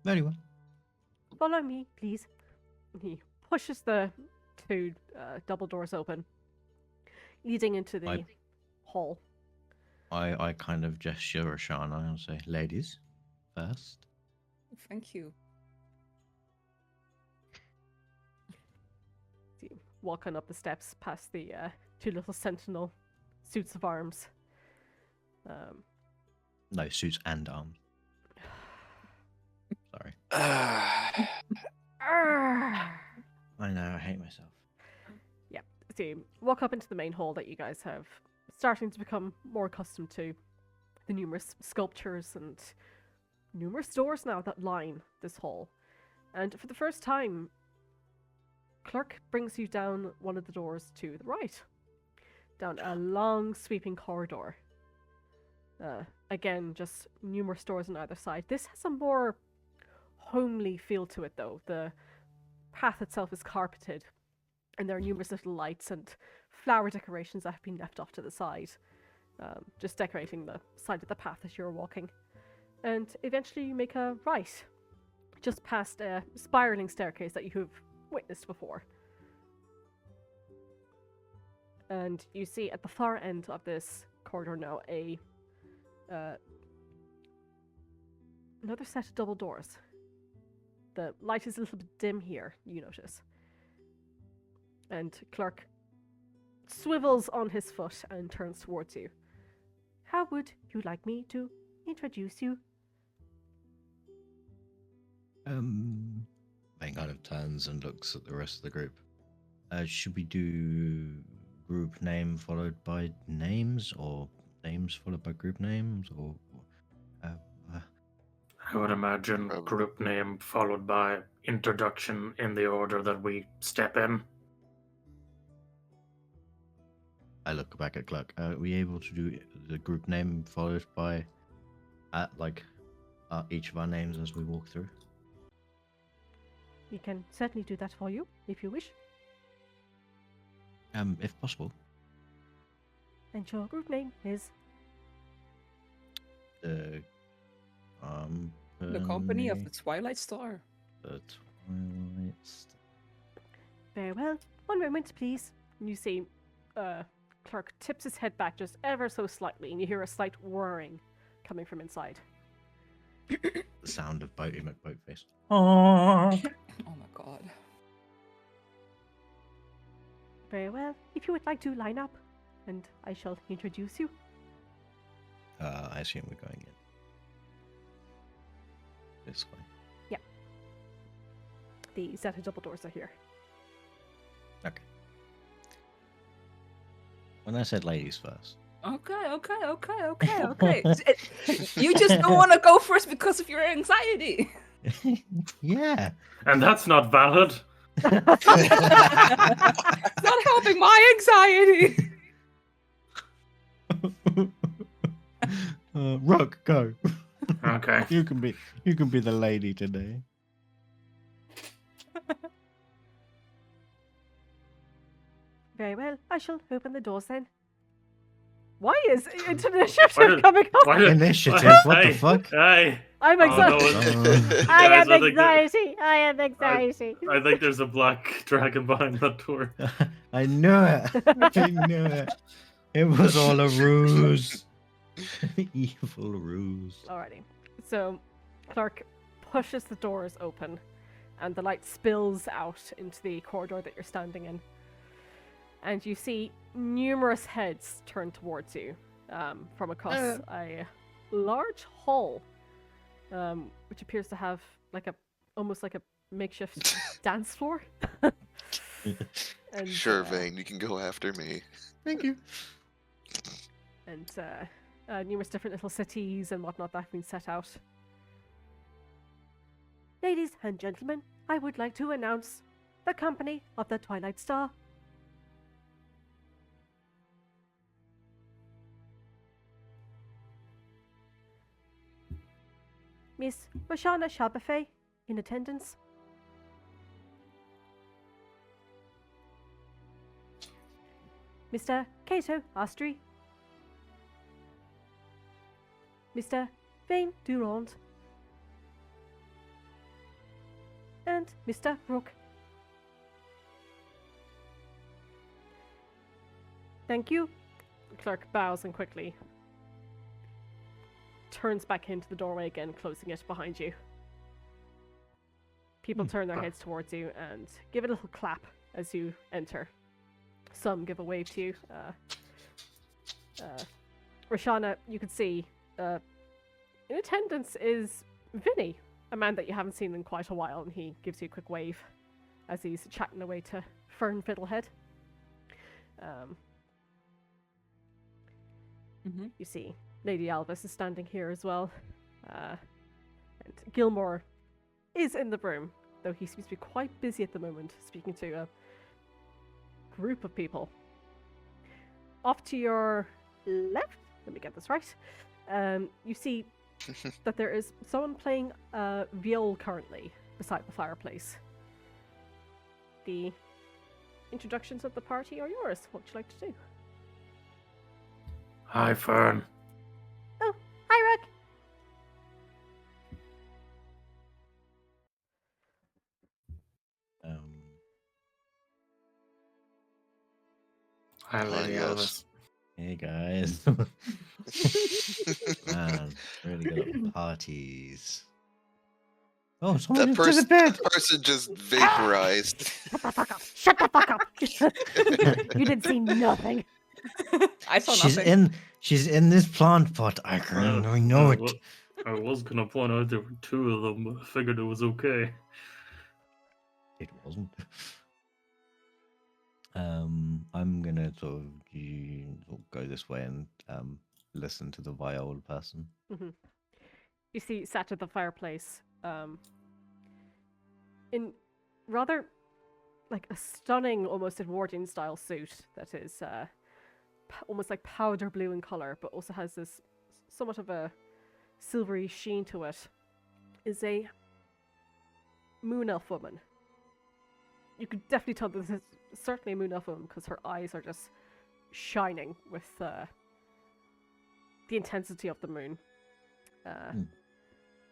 Very well. Follow me, please. He pushes the two double doors open, leading into the hall. I kind of gesture Roshana and say, "Ladies, first." Thank you. So you walk on up the steps past the two little sentinel suits of arms. No, suits and arms. Sorry. I know, I hate myself. So you walk up into the main hall that you guys have starting to become more accustomed to. The numerous sculptures and numerous doors now that line this hall. And for the first time, Clerk brings you down one of the doors to the right. Down a long sweeping corridor. Again, just numerous doors on either side. This has a more homely feel to it though. The path itself is carpeted. And there are numerous little lights and flower decorations that have been left off to the side, just decorating the side of the path as you're walking. And eventually you make a right, just past a spiraling staircase that you have witnessed before. And you see at the far end of this corridor now another set of double doors. The light is a little bit dim here, you notice. And Clerk swivels on his foot and turns towards you. How would you like me to introduce you? Vayne kind of turns and looks at the rest of the group. Should we do group name followed by names, or names followed by group names, or I would imagine Probably. group name followed by introduction in the order that we step in. I look back at Clark. Are we able to do the group name followed by each of our names as we walk through? We can certainly do that for you, if you wish. If possible. And your group name is... The company of the Twilight Star. The Twilight Star. Very well. One moment, please. And you see Clark tips his head back just ever so slightly, and you hear a slight whirring coming from inside. The sound of Boaty McBoatface. Oh, Oh my god. Very well. If you would like to line up, and I shall introduce you. I assume we're going in this way. The set of double doors are here. Okay. When I said ladies first. Okay. You just don't want to go first because of your anxiety. Yeah. and that's not valid. It's not helping my anxiety. Rook, go. Okay. You can be the lady today. Very well. I shall open the doors then. Why is initiative Why did- coming up? why did- Initiative, what the Hey, fuck? Hey, I'm Oh, excited. no, I Guys, am I think that- anxiety. I am anxiety. I think there's a black dragon behind that door. I knew it. I knew it. It was all a ruse. Evil ruse. Alrighty. So Clark pushes the doors open, and the light spills out into the corridor that you're standing in. And you see numerous heads turn towards you from across a large hall, which appears to have almost like a makeshift dance floor. And, Sure, Vayne, you can go after me. Thank you. And numerous different little cities and whatnot that have been set out. Ladies and gentlemen, I would like to announce the company of the Twilight Star. Miss Roshana Shabafay in attendance. Mr. Kato Astri. Mr. Vayne Durand. And Mr. Rook. Thank you. Clark bows and quickly turns back into the doorway again, closing it behind you. People turn their heads towards you and give a little clap as you enter. Some give a wave to you. Roshana, you can see in attendance is Vinny, a man that you haven't seen in quite a while, and he gives you a quick wave as he's chatting away to Fern Fiddlehead. You see Lady Albus is standing here as well. And Gilmore is in the room, though he seems to be quite busy at the moment, speaking to a group of people. Off to your left, let me get this right, you see that there is someone playing viol currently beside the fireplace. The introductions of the party are yours. What would you like to do? Hi, Fern. Oh, hi, Rook. Hi, Lady yes. Elvis. Hey guys. Man, really good at parties. Oh, someone That just disappeared. person just vaporized. Shut the fuck up. You didn't see nothing. I saw nothing. She's in this plant pot. I know it. I was gonna point out there were two of them, but I figured it was okay. It wasn't. I'm gonna sort of go this way and listen to the viol person. You see, sat at the fireplace, in rather like a stunning, almost Edwardian style suit that is almost like powder blue in color, but also has this somewhat of a silvery sheen to it, is a moon elf woman. You could definitely tell this is certainly a moon elf woman because her eyes are just shining with the intensity of the moon.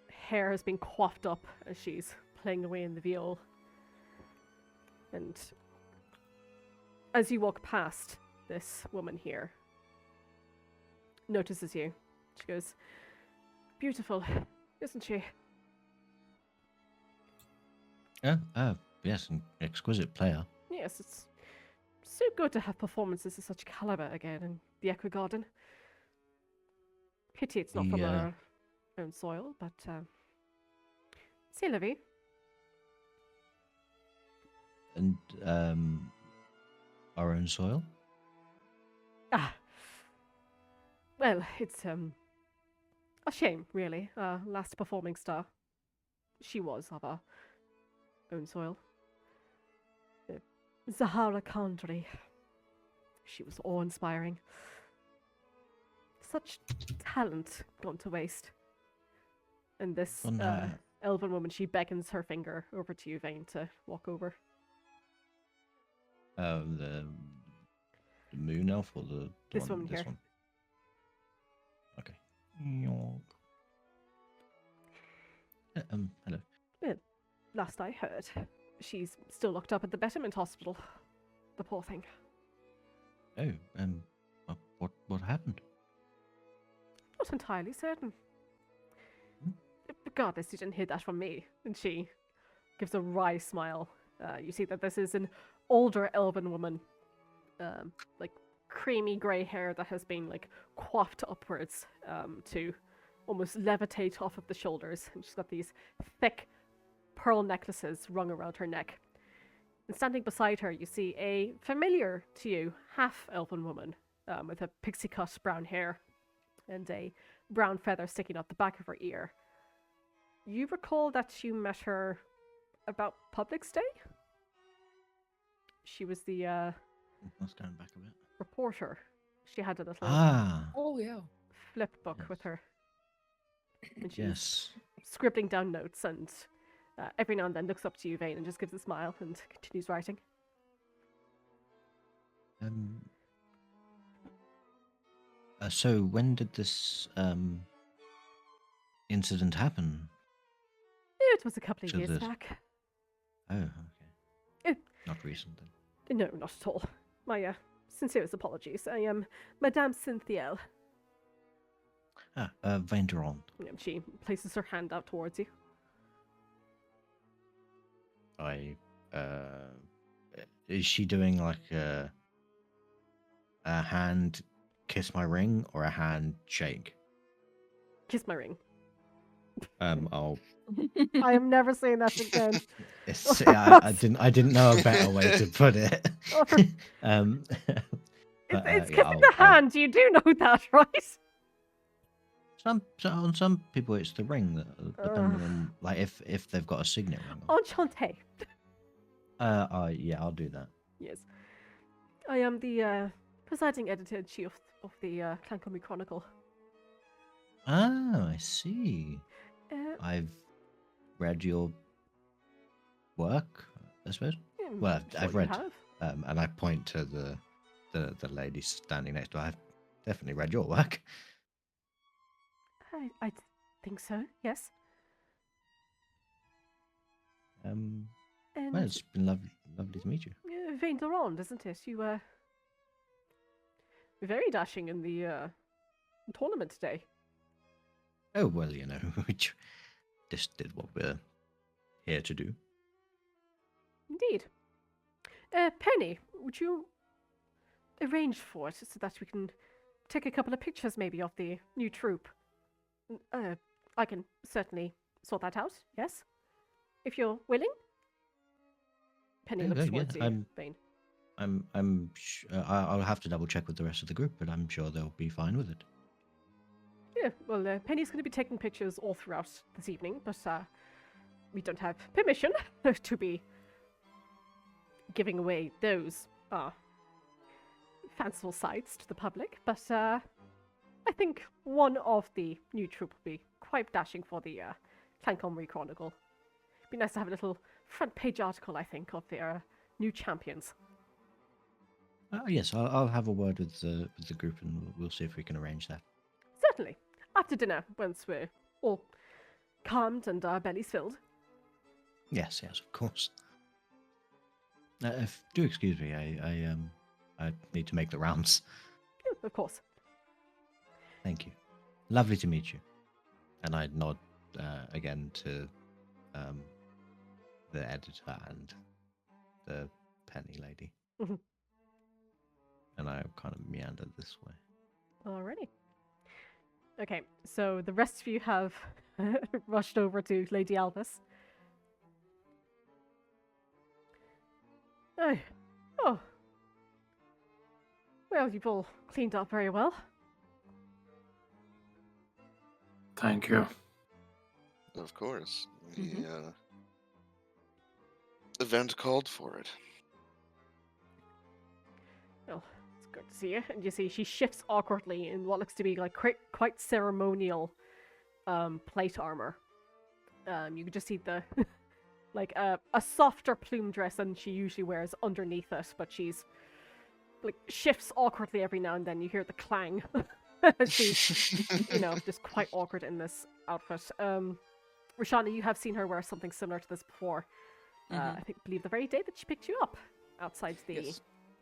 Hair has been coiffed up as she's playing away in the viol. And as you walk past this woman here, notices you. She goes, "Beautiful, isn't she?" Yes, an exquisite player. Yes, it's so good to have performances of such caliber again in the Echo Garden. Pity it's not from our own soil, but c'est la vie. And our own soil? Well, it's a shame, really. Last performing star. She was of our own soil. Zahara Kandri. She was awe-inspiring. Such talent gone to waste. And this elven woman, she beckons her finger over to you, Vayne, to walk over. The moon elf or this woman here. One? Okay. Hello. Well, last I heard, she's still locked up at the Betterment Hospital. The poor thing. Oh, what happened? Not entirely certain. Regardless, you didn't hear that from me. And she gives a wry smile. You see that this is an older elven woman. Like creamy grey hair that has been like coiffed upwards to almost levitate off of the shoulders. And she's got these thick pearl necklaces rung around her neck. And standing beside her, you see a familiar to you half-elven woman with a pixie-cut brown hair and a brown feather sticking out the back of her ear. You recall that you met her about Public's Day? She was the I'll stand back a bit. reporter. She had a little Oh, yeah. flip book Yes. with her. And she's Yes. scribbling down notes and every now and then looks up to you, Vayne, and just gives a smile and continues writing. So when did this incident happen? It was a couple of So years this- back. Oh, okay. Eh. Not recent then. No, not at all. My sincerest apologies. I am Madame Cynthiel. Vayne Durand. She places her hand out towards you. Is she doing like a hand kiss my ring or a hand shake? Kiss my ring. I'll. I am never saying that again. I didn't know a better way to put it. Oh, for- But, it's yeah, kissing the hand. You do know that, right? on some people it's the ring that depending on like if they've got a signet ring on. Enchanted. Yeah, I'll do that. Yes. I am the presiding editor-in-chief of the Clancamrye Chronicle. Oh, I see. Uh, I've read your work, I suppose. Well, I'm sure I've you read, have. and I point to the lady standing next to her. I've definitely read your work. I think so, yes. And And well, it's been lovely to meet you. Vayne Durand, isn't it? You were very dashing in the tournament today. Oh well, we just did what we're here to do. Indeed. Penny, would you arrange for it so that we can take a couple of pictures maybe of the new troupe? I can certainly sort that out, yes? If you're willing? Penny Oh, looks yeah, towards you, I'm- Vayne. I'll have to double check with the rest of the group, but I'm sure they'll be fine with it. Yeah, well, Penny's going to be taking pictures all throughout this evening, but we don't have permission to be giving away those fanciful sites to the public. But I think one of the new troop will be quite dashing for the Clancamrye Chronicle. Be nice to have a little front page article, I think, of their new champions. Yes, I'll have a word with the group, and we'll see if we can arrange that. Certainly. After dinner, once we're all calmed and our bellies filled. Yes, of course. Do excuse me, I need to make the rounds. Yeah, of course. Thank you. Lovely to meet you. And I nod again to the editor and the penny lady. Mhm. And I kind of meander this way. Alrighty. Okay, so the rest of you have rushed over to Lady Albus. Oh. Well, you've all cleaned up very well. Thank you. Of course. The event called for it. Well, it's good to see you. And you see she shifts awkwardly in what looks to be like quite ceremonial plate armor. You can just see the like a softer plume dress than she usually wears underneath it, but she's like shifts awkwardly every now and then. You hear the clang. She's just quite awkward in this outfit. Roshana, you have seen her wear something similar to this before. I believe the very day that she picked you up outside the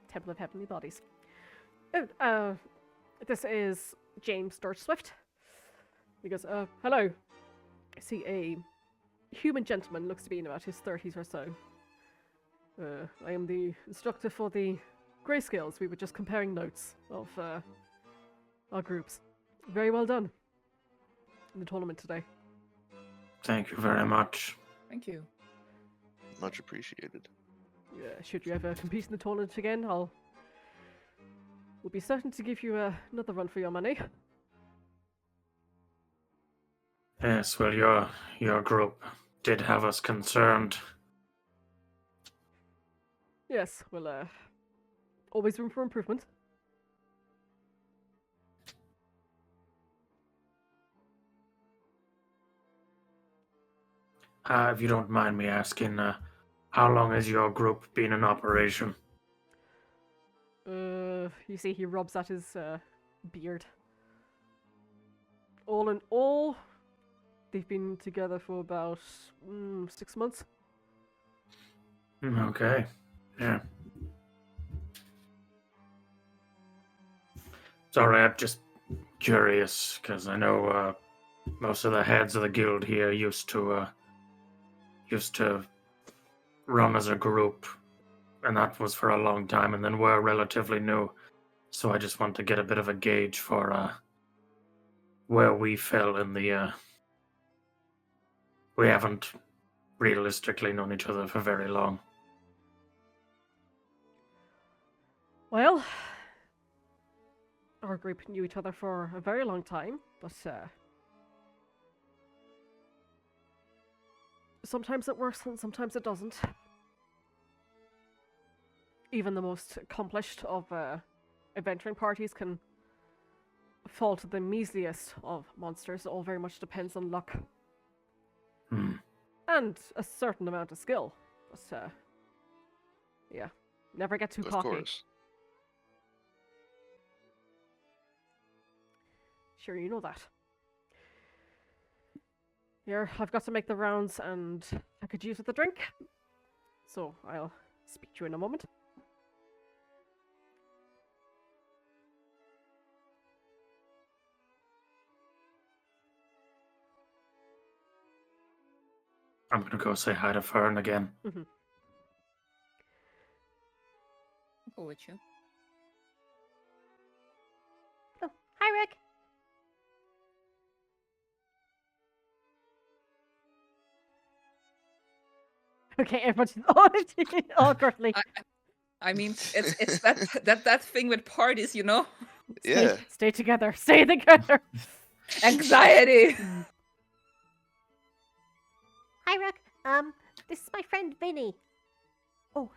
Temple of Heavenly Bodies. This is James George Swift. He goes, hello. I see a human gentleman, looks to be in about his 30s or so. I am the instructor for the Grayscales. We were just comparing notes of our groups. Very well done in the tournament today. Thank you very much. Thank you. Much appreciated. Should you ever compete in the tournament again, we'll be certain to give you another run for your money. Yes, well, your group did have us concerned. Yes, well, always room for improvement. If you don't mind me asking, how long has your group been in operation? You see he rubs at his beard. All in all, they've been together for about 6 months. Okay, yeah. Sorry, I'm just curious, because I know most of the heads of the guild here used to run as a group, and that was for a long time, and then we're relatively new. So I just want to get a bit of a gauge for where we fell in the... We haven't realistically known each other for very long. Well, our group knew each other for a very long time, but sometimes it works and sometimes it doesn't. Even the most accomplished of adventuring parties can fall to the measliest of monsters. It all very much depends on luck. And a certain amount of skill. But, yeah, never get too cocky. Of course. Sure, you know that. Here, I've got to make the rounds and I could use with a drink. So I'll speak to you in a moment. I'm gonna go say hi to Fern again. Mm-hmm. I'll go with you. Oh, hi, Rick. Okay, everyone's awkwardly. I mean, it's that thing with parties, you know. Yeah. Stay together. Stay together. Anxiety! Hi, Rook. This is my friend Vayne. Oh,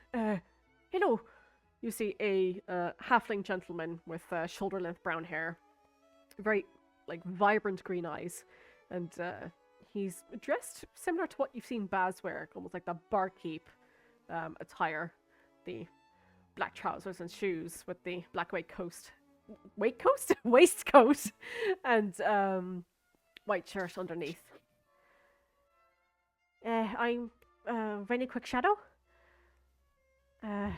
hello. You see a halfling gentleman with shoulder-length brown hair, very vibrant green eyes, and he's dressed similar to what you've seen Baz wear, almost like the barkeep attire, the black trousers and shoes with the black waistcoat, and white shirt underneath. I'm Vayne Quickshadow.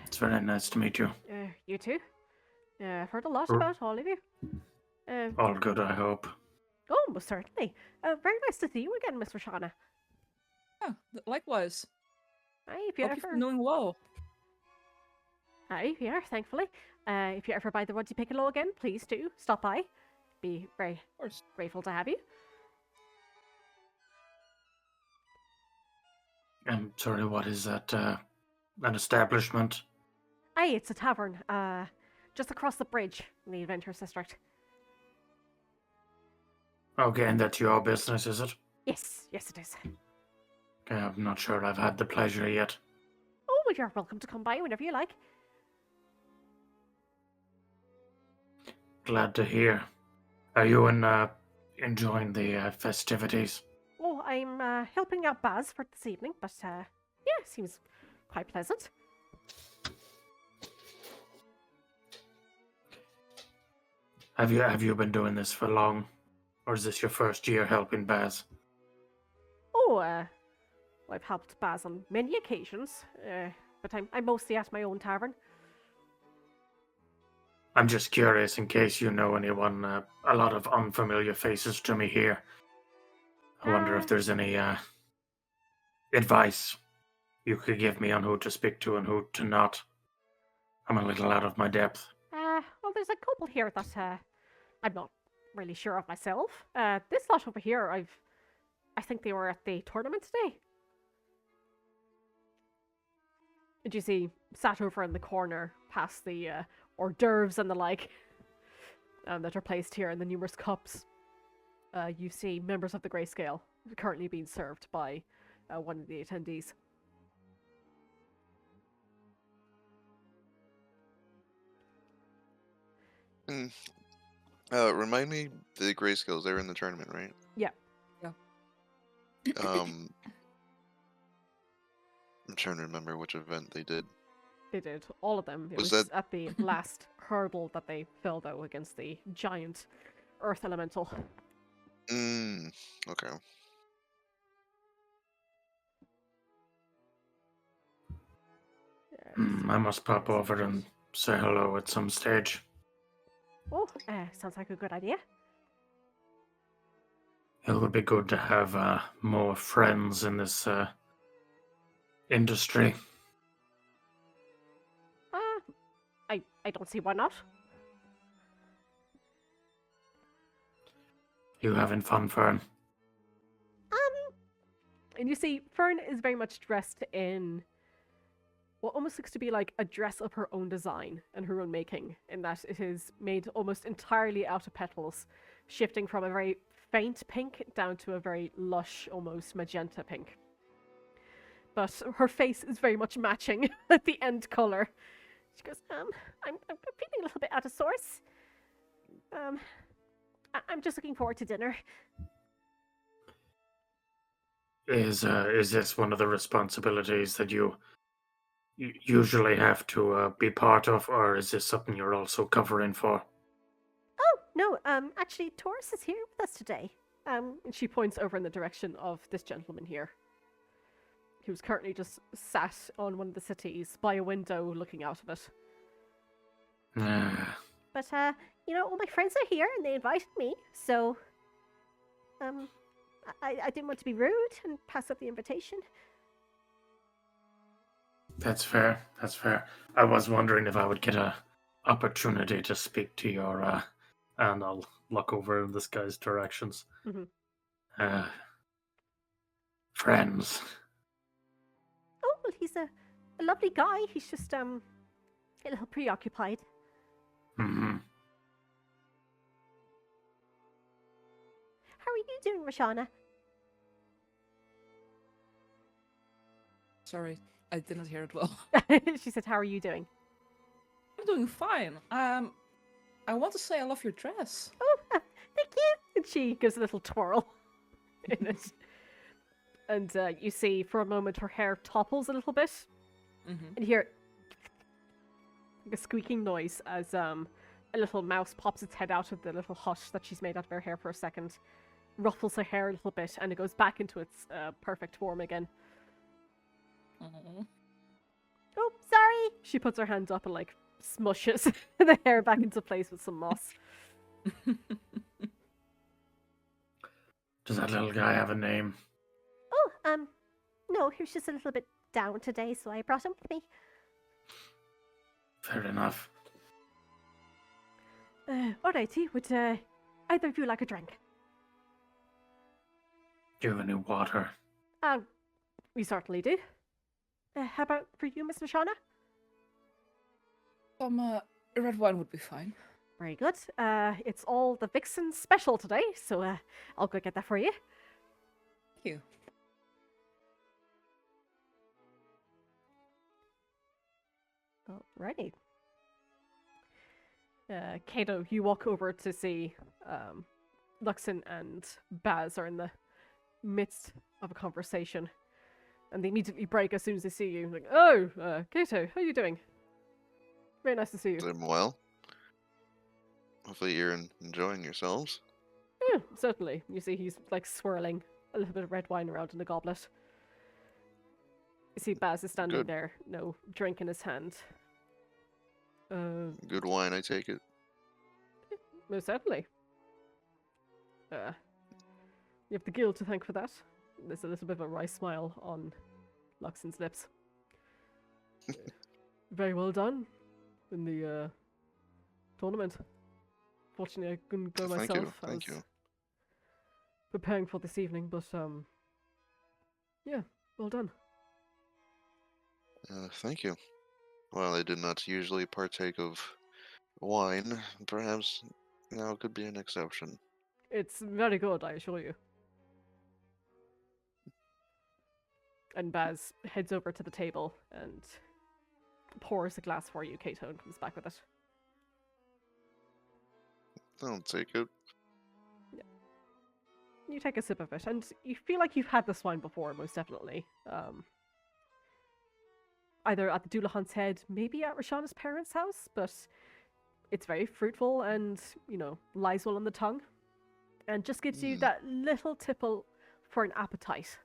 It's very nice to meet you. You too. I've heard a lot Sure. about all of you. All good, I hope. Oh, most certainly. Very nice to see you again, Miss Roshana. Yeah, likewise. Aye, if you Hope you've ever, been doing well. aye, yeah, thankfully. If you're ever by the Ruddy Piccolo again, please do stop by. Be very Of course. grateful to have you. I'm sorry, what is that? An establishment? Aye, it's a tavern. Just across the bridge in the Adventurers District. Okay, and that's your business, is it? Yes, yes, it is. Okay, I'm not sure I've had the pleasure yet. Oh, well, you're welcome to come by whenever you like. Glad to hear. Are you enjoying the festivities? Oh, I'm helping out Baz for this evening, but yeah, seems quite pleasant. Have you been doing this for long? Or is this your first year helping Baz? Oh, I've helped Baz on many occasions, but I'm mostly at my own tavern. I'm just curious in case you know anyone, a lot of unfamiliar faces to me here. I wonder if there's any advice you could give me on who to speak to and who to not. I'm a little out of my depth. Well, there's a couple here that I'm not really sure of myself. This lot over here, I think they were at the tournament today. Did you see, sat over in the corner past the hors d'oeuvres and the like that are placed here in the numerous cups? You see members of the Grayscale currently being served by one of the attendees. Remind me, the Grayscales, they were in the tournament, right? Yeah. I'm trying to remember which event they did. They did, all of them. It Was was that- at the last hurdle that they fell, though, against the giant earth elemental. Okay. I must pop over and say hello at some stage. Oh, sounds like a good idea. It would be good to have more friends in this industry. I don't see why not. You having fun, Fern? And you see, Fern is very much dressed in what almost looks to be like a dress of her own design and her own making, in that it is made almost entirely out of petals, shifting from a very faint pink down to a very lush, almost magenta pink. But her face is very much matching at the end color. She goes, I'm feeling a little bit out of sorts. I'm just looking forward to dinner. Is this one of the responsibilities that you usually have to be part of, or is this something you're also covering for? Oh, no, actually, Taurus is here with us today. And she points over in the direction of this gentleman here, who's currently just sat on one of the settees by a window looking out of it. But, all my friends are here and they invited me, so, I didn't want to be rude and pass up the invitation. That's fair. That's fair. I was wondering if I would get a opportunity to speak to your And I'll look over in this guy's directions. Friends. Oh, well, he's a lovely guy. He's just, a little preoccupied. Mm-hmm. you doing, Roshana? Sorry, I did not hear it well. She said, how are you doing? I'm doing fine. I want to say I love your dress. Oh, thank you. And she gives a little twirl in it. And you see, for a moment, her hair topples a little bit. Mm-hmm. And you hear like a squeaking noise as a little mouse pops its head out of the little hut that she's made out of her hair for a second, ruffles her hair a little bit, and it goes back into its perfect form again. Aww. Oh, sorry. She puts her hand up and like smushes the hair back into place with some moss. Does that little guy have a name? Oh, no, he was just a little bit down today, so I brought him with me. Fair enough. Alrighty, would either of you like a drink? Do you have any water? We certainly do. How about for you, Miss Roshana? Some red wine would be fine. Very good. It's all the Vixen special today, so I'll go get that for you. Thank you. Alrighty. Kato, you walk over to see Luxon and Baz are in the midst of a conversation. And they immediately break as soon as they see you. Like, oh, Kato, how are you doing? Very nice to see you. Doing well. Hopefully you're enjoying yourselves. Yeah, certainly. You see he's like swirling a little bit of red wine around in a goblet. You see Baz is standing Good. there, no drink in his hand. Good wine, I take it. Most certainly. You have the guild to thank for that. There's a little bit of a wry smile on Luxon's lips. Very well done in the tournament. Fortunately, I couldn't go Thank myself. you, I thank was you. preparing for this evening, but yeah, well done. Thank you. Well, I did not usually partake of wine. Perhaps now could be an exception. It's very good, I assure you. And Baz heads over to the table and pours a glass for you, Kato, and comes back with it. I'll take it. You take a sip of it, and you feel like you've had this wine before, most definitely. Either at the Doulahan's Head, maybe at Roshana's parents' house, but it's very fruitful and, you know, lies well on the tongue. And just gives you that little tipple for an appetite.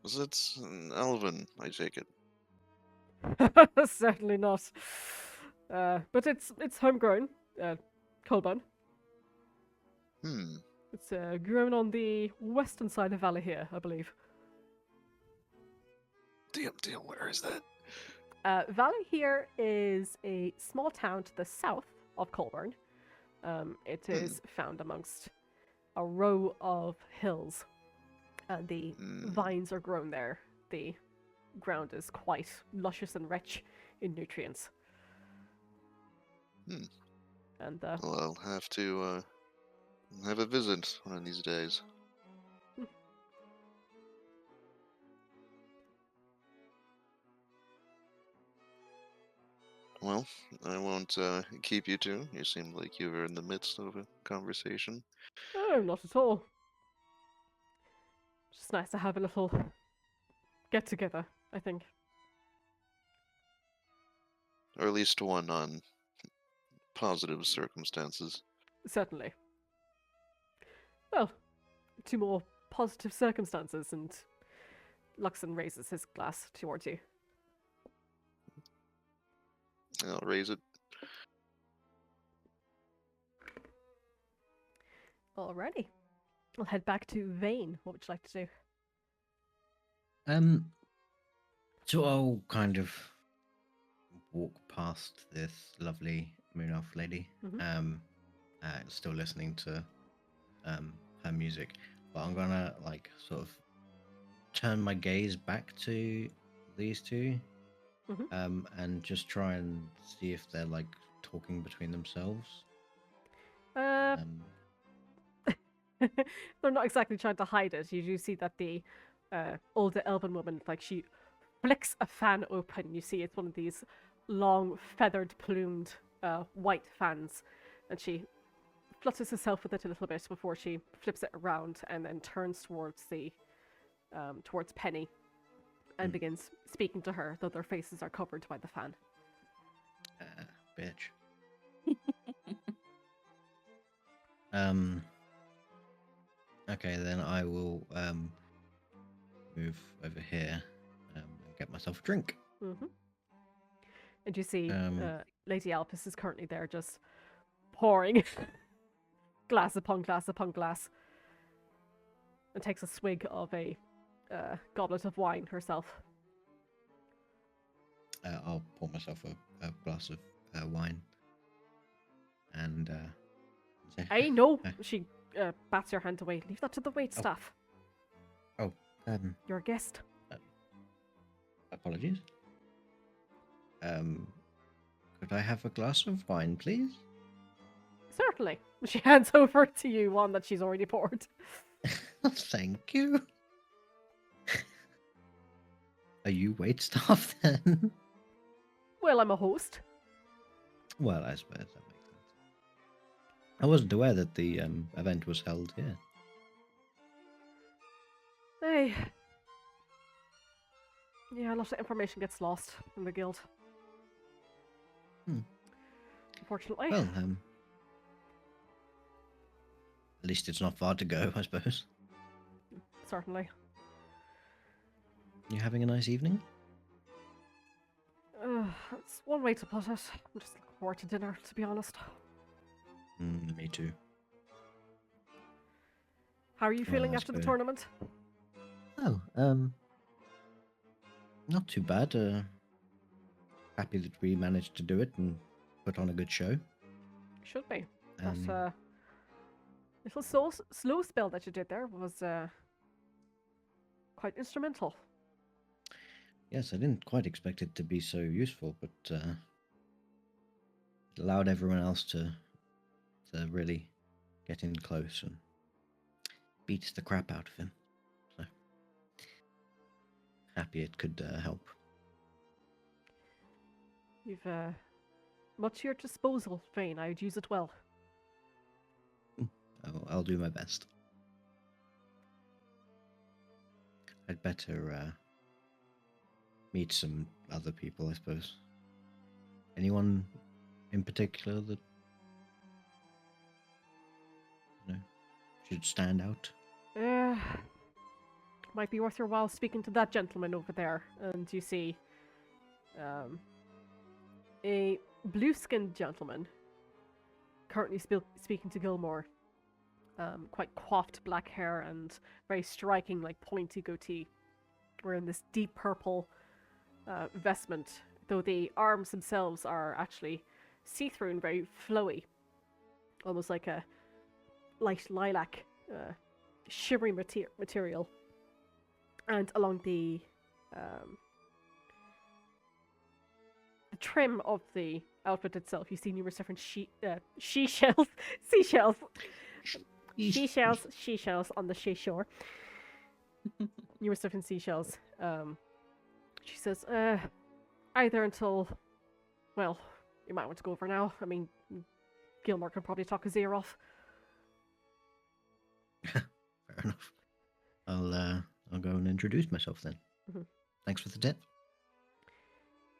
Was it an elven, I take it? Certainly not. But it's homegrown, Colburn. It's grown on the western side of Valley here, I believe. Damn, where is that? Valley here is a small town to the south of Colburn. It is found amongst a row of hills. The vines are grown there. The ground is quite luscious and rich in nutrients. And Well, I'll have to have a visit one of these days. Well, I won't keep you two. You seem like you were in the midst of a conversation. oh, not at all. Just nice to have a little get together, I think. Or at least one on positive circumstances. Certainly. Well, two more positive circumstances, and Luxon raises his glass towards you. I'll raise it. Alrighty. We'll head back to Vayne. What would you like to do? So I'll kind of walk past this lovely moon elf lady. Still listening to her music, but I'm gonna like sort of turn my gaze back to these two, and just try and see if they're like talking between themselves. Um, They're not exactly trying to hide it. You do see that the older elven woman, like, she flicks a fan open. You see it's one of these long, feathered, plumed white fans. And she flutters herself with it a little bit before she flips it around and then turns towards towards Penny and begins speaking to her, though their faces are covered by the fan. Bitch. Okay, then I will move over here and get myself a drink. Mm-hmm. And you see Um, Lady Alpis is currently there just pouring glass upon glass upon glass and takes a swig of a goblet of wine herself. I'll pour myself a glass of wine and say, I know. She bats her hand away. Leave that to the wait staff. You're a guest. Apologies. Could I have a glass of wine, please? Certainly. She hands over to you one that she's already poured. Thank you. Are you waitstaff then? Well, I'm a host. Well, I suppose that makes sense. I wasn't aware that the event was held here. Hey. Yeah, a lot of information gets lost in the guild. Unfortunately. Well, at least it's not far to go, I suppose. Certainly. You having a nice evening? That's one way to put it. I'm just looking forward to dinner, to be honest. Me too. How are you feeling that's after the fair. tournament? Oh, not too bad. Happy that we managed to do it and put on a good show. Should be. Um, That little slow spell that you did there was quite instrumental. Yes, I didn't quite expect it to be so useful, but it allowed everyone else to really get in close and beat the crap out of him. So happy it could help. You've much at your disposal, Vayne. I would use it well. I'll do my best. I'd better meet some other people, I suppose. Anyone in particular that should stand out? Might be worth your while speaking to that gentleman over there. And you see a blue-skinned gentleman currently speaking to Gilmore. Quite coiffed black hair and very striking, like, pointy goatee. Wearing this deep purple vestment, though the arms themselves are actually see-through and very flowy. Almost like a light lilac, shimmery material. And along the trim of the outfit itself, you see numerous different seashells on the seashore. Numerous different seashells. She says, either until, well, you might want to go over now. I mean, Gilmore can probably talk his ear off. Fair enough. I'll go and introduce myself then. Mm-hmm. Thanks for the tip.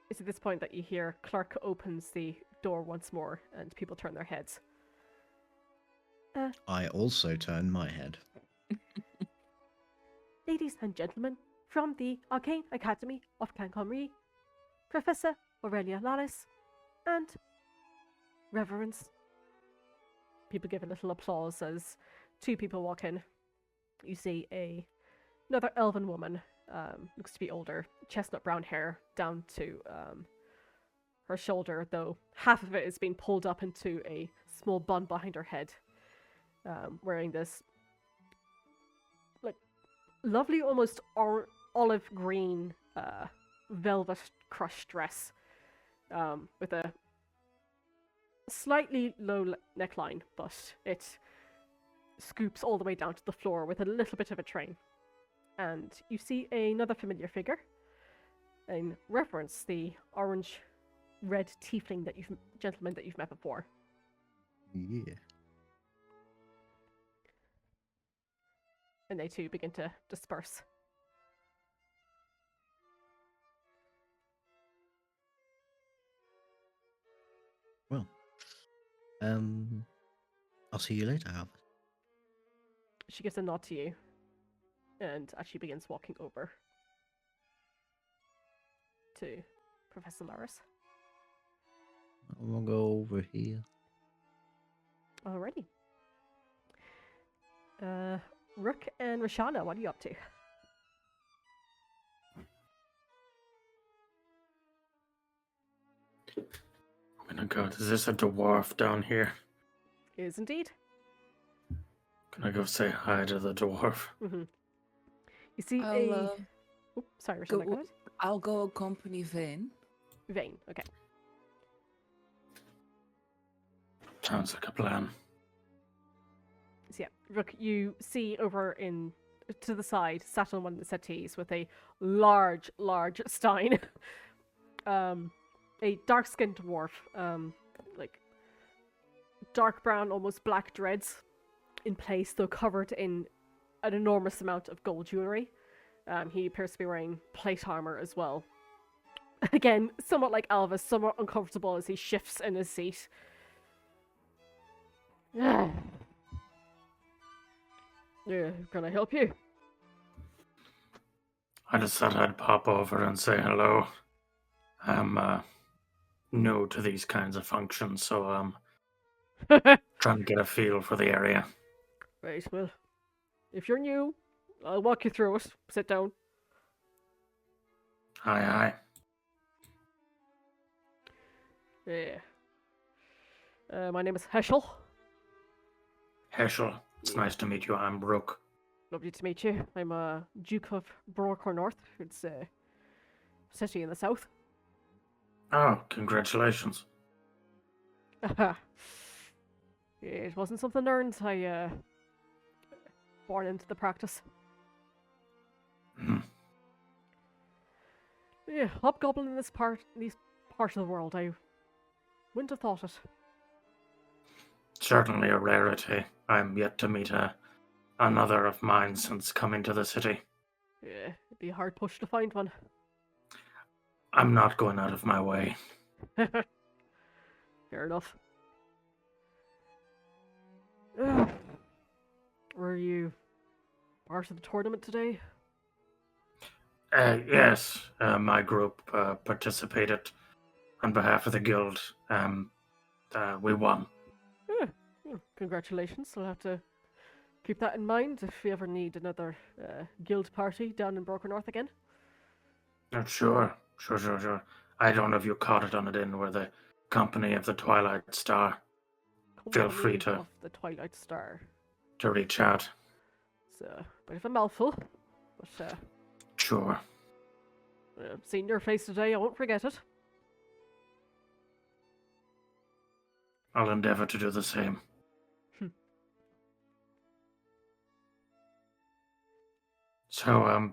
It's at this point that you hear Clark opens the door once more and people turn their heads. I also turn my head. Ladies and gentlemen, from the Arcane Academy of Clancamrye, Professor Aurelia Lallis and Reverence. People give a little applause as two people walk in. You see another elven woman, looks to be older, chestnut brown hair down to her shoulder, though half of it is being pulled up into a small bun behind her head, wearing this like lovely, almost olive green velvet crush dress with a slightly low neckline, but it scoops all the way down to the floor with a little bit of a train. And you see another familiar figure, in reference the orange-red tiefling gentleman that you've met before. Yeah. And they too begin to disperse. Well, I'll see you later, Albert. She gives a nod to you, and as she begins walking over to Professor Laris. I'm gonna go over here. Alrighty. Rook and Roshana, what are you up to? Oh my god, is this a dwarf down here? Is indeed. Can I go say hi to the dwarf? Mm-hmm. You see I'll, Oops, sorry, Roshana, go ahead. I'll go accompany Vayne. Vayne, okay. Sounds like a plan. So yeah, Rook, you see over to the side, sat on one of the settees with a large stein. A dark-skinned dwarf, like dark brown, almost black dreads in place, though covered in an enormous amount of gold jewelry. He appears to be wearing plate armor as well. Again, somewhat like Elvis, somewhat uncomfortable as he shifts in his seat. Yeah, can I help you? I just thought I'd pop over and say hello. I'm new to these kinds of functions, so trying to get a feel for the area. Right, well, if you're new, I'll walk you through it. Sit down. Aye. Yeah. My name is Hitctrl. Hitctrl, it's nice to meet you. I'm Rook. Lovely to meet you. I'm a Duke of Broker North. It's a city in the south. Oh, congratulations. It wasn't something earned. I born into the practice. Hmm. Yeah, hobgoblin in these parts of the world. I wouldn't have thought it. Certainly a rarity. I'm yet to meet another of mine since coming to the city. Yeah, it'd be a hard push to find one. I'm not going out of my way. Fair enough. Were you part of the tournament today? Yes, my group participated on behalf of the guild. We won. Congratulations. I'll have to keep that in mind if we ever need another guild party down in Broker North again. Sure. I don't know if you caught it on it in where the company of the Twilight Star. Feel free to of the Twilight Star. To reach out. It's a bit of a mouthful, but Sure. seeing your face today, I won't forget it. I'll endeavor to do the same. So,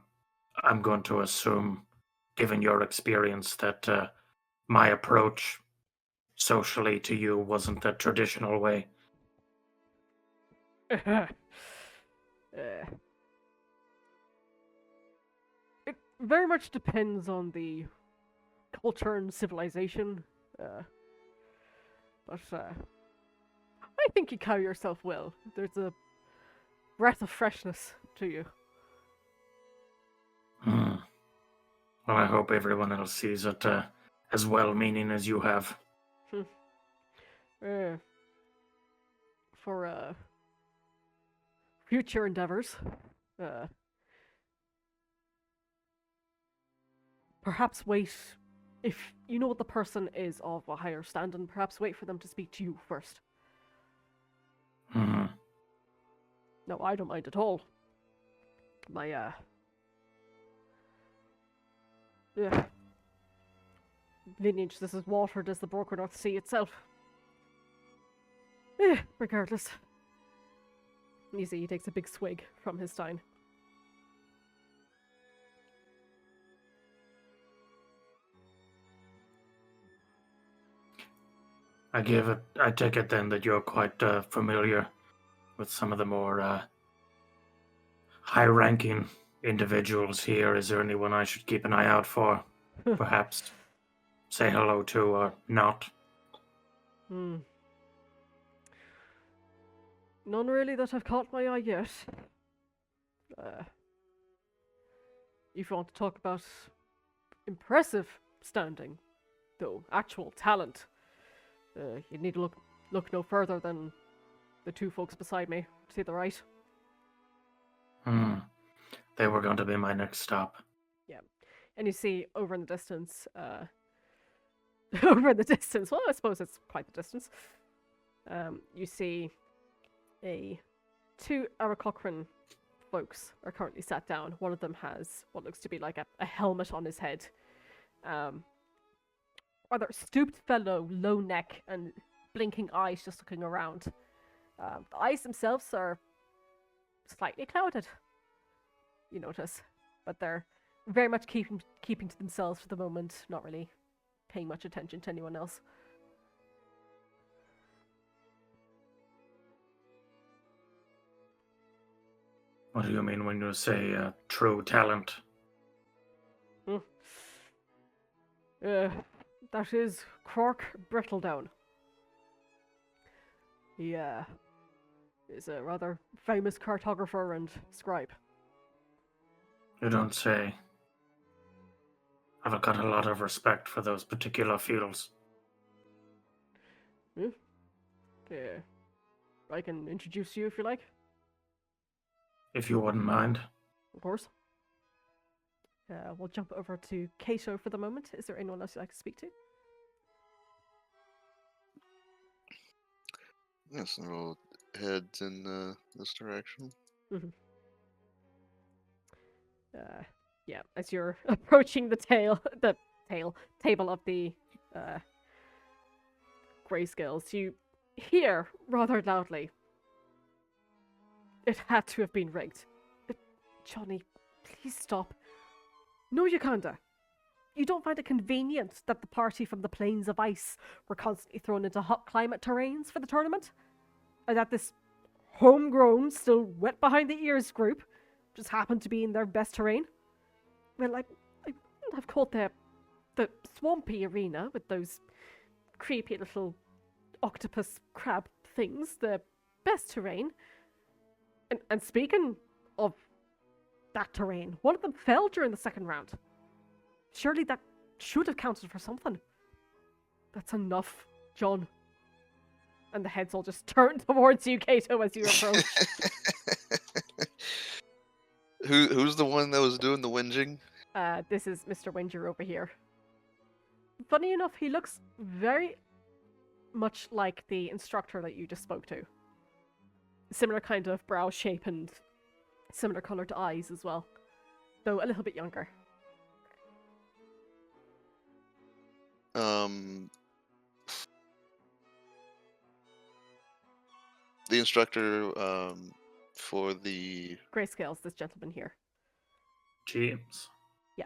I'm going to assume, given your experience, that my approach socially to you wasn't the traditional way. It very much depends on the culture and civilization, but I think you carry yourself well. There's a breath of freshness to you. Well, I hope everyone else sees it as well-meaning as you have. For future endeavors, perhaps wait. If you know what the person is of a higher standing, perhaps wait for them to speak to you first. Mm-hmm. No, I don't mind at all. My lineage, this is watered as the Broker North Sea itself. Regardless. You see, he takes a big swig from his stein. I take it then that you're quite familiar with some of the more high-ranking individuals here. Is there anyone I should keep an eye out for? Perhaps say hello to or not? None really that have caught my eye yet. If you want to talk about impressive standing, though, actual talent, you need to look no further than the two folks beside me, to the right. They were going to be my next stop. Yeah. And you see over in the distance, well, I suppose it's quite the distance. You see two Aarakocran folks are currently sat down. One of them has what looks to be like a helmet on his head. Rather stooped fellow, low neck, and blinking eyes just looking around. The eyes themselves are slightly clouded, you notice, but they're very much keeping to themselves for the moment, not really paying much attention to anyone else. What do you mean when you say true talent? That is Cork Brittledown. He is a rather famous cartographer and scribe. You don't say. I've got a lot of respect for those particular fields. I can introduce you if you like. If you wouldn't mind. Of course. We'll jump over to Kato for the moment. Is there anyone else you'd like to speak to? Yes, and we'll head in this direction. Yeah, as you're approaching the table of the grayscales, you hear rather loudly, "It had to have been rigged. Johnny, please stop. No, Yakanda. You don't find it convenient that the party from the Plains of Ice were constantly thrown into hot climate terrains for the tournament? And that this homegrown, still wet behind the ears group just happened to be in their best terrain? Well, I wouldn't have called the swampy arena with those creepy little octopus crab things the best terrain. And speaking of that terrain, one of them fell during the second round. Surely that should have counted for something. That's enough, John." And the heads all just turn towards you, Kato, as you approach. Who's the one that was doing the whinging? This is Mr. Winger over here. Funny enough, he looks very much like the instructor that you just spoke to. Similar kind of brow shape and similar coloured eyes as well, though a little bit younger. The instructor for the Grayscales, this gentleman here. James. Yeah.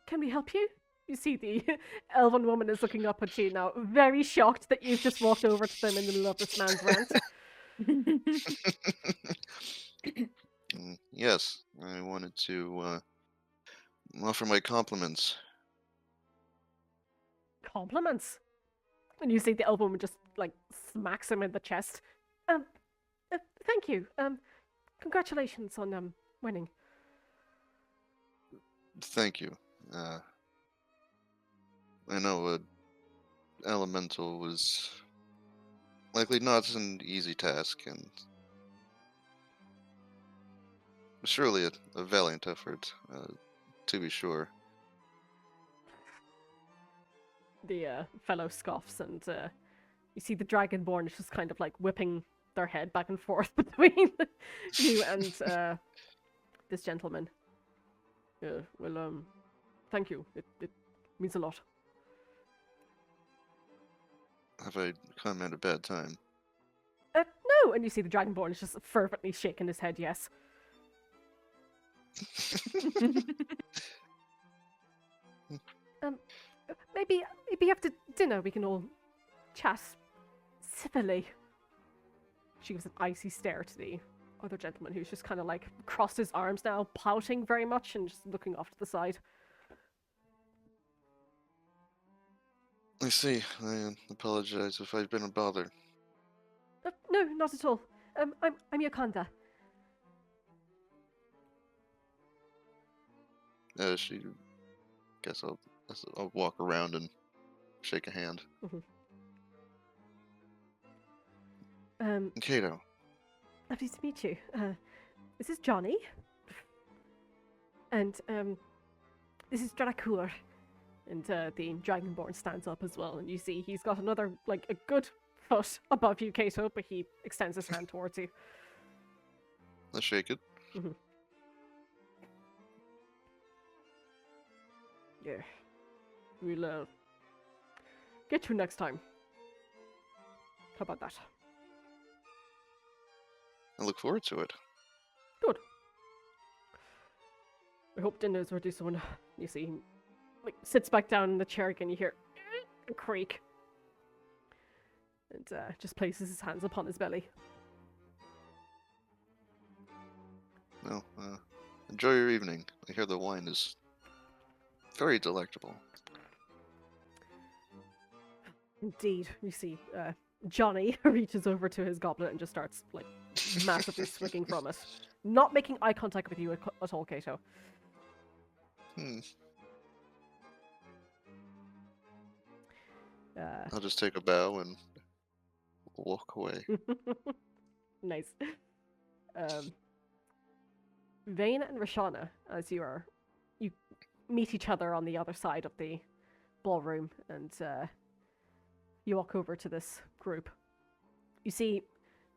Can we help you? You see the elven woman is looking up at you now, very shocked that you've just walked over to them in the middle of this man's rant. Yes, I wanted to offer my compliments. Compliments? And you see the elven woman just, like, smacks him in the chest. Thank you. Congratulations on, winning. Thank you. I know elemental was likely not an easy task, and surely a valiant effort, to be sure. The fellow scoffs, and you see the Dragonborn is just kind of like whipping their head back and forth between you and this gentleman. Yeah, well, thank you. It means a lot. Have I come at a bad time? No, and you see the Dragonborn is just fervently shaking his head, yes. Maybe after dinner we can all chat civilly. She gives an icy stare to the other gentleman who's just kind of like crossed his arms now, pouting very much and just looking off to the side. I see. I apologize if I've been a bother. No, not at all. I'm Yokanda. Guess I'll walk around and shake a hand. Kato. Lovely to meet you. This is Johnny. And this is Dracula. And the Dragonborn stands up as well, and you see he's got another, like, a good foot above you, Kato, but he extends his hand towards you. Let's shake it. Yeah. We'll get you next time. How about that? I look forward to it. Good. I hope dinner's ready soon. You see him, like, sits back down in the chair again. You hear a creak. And just places his hands upon his belly. No, enjoy your evening. I hear the wine is very delectable. Indeed. You see Johnny reaches over to his goblet and just starts, like, massively swigging from it. Not making eye contact with you at all, Kato. I'll just take a bow and walk away. Nice. Vayne and Roshana, as you meet each other on the other side of the ballroom, and you walk over to this group. You see,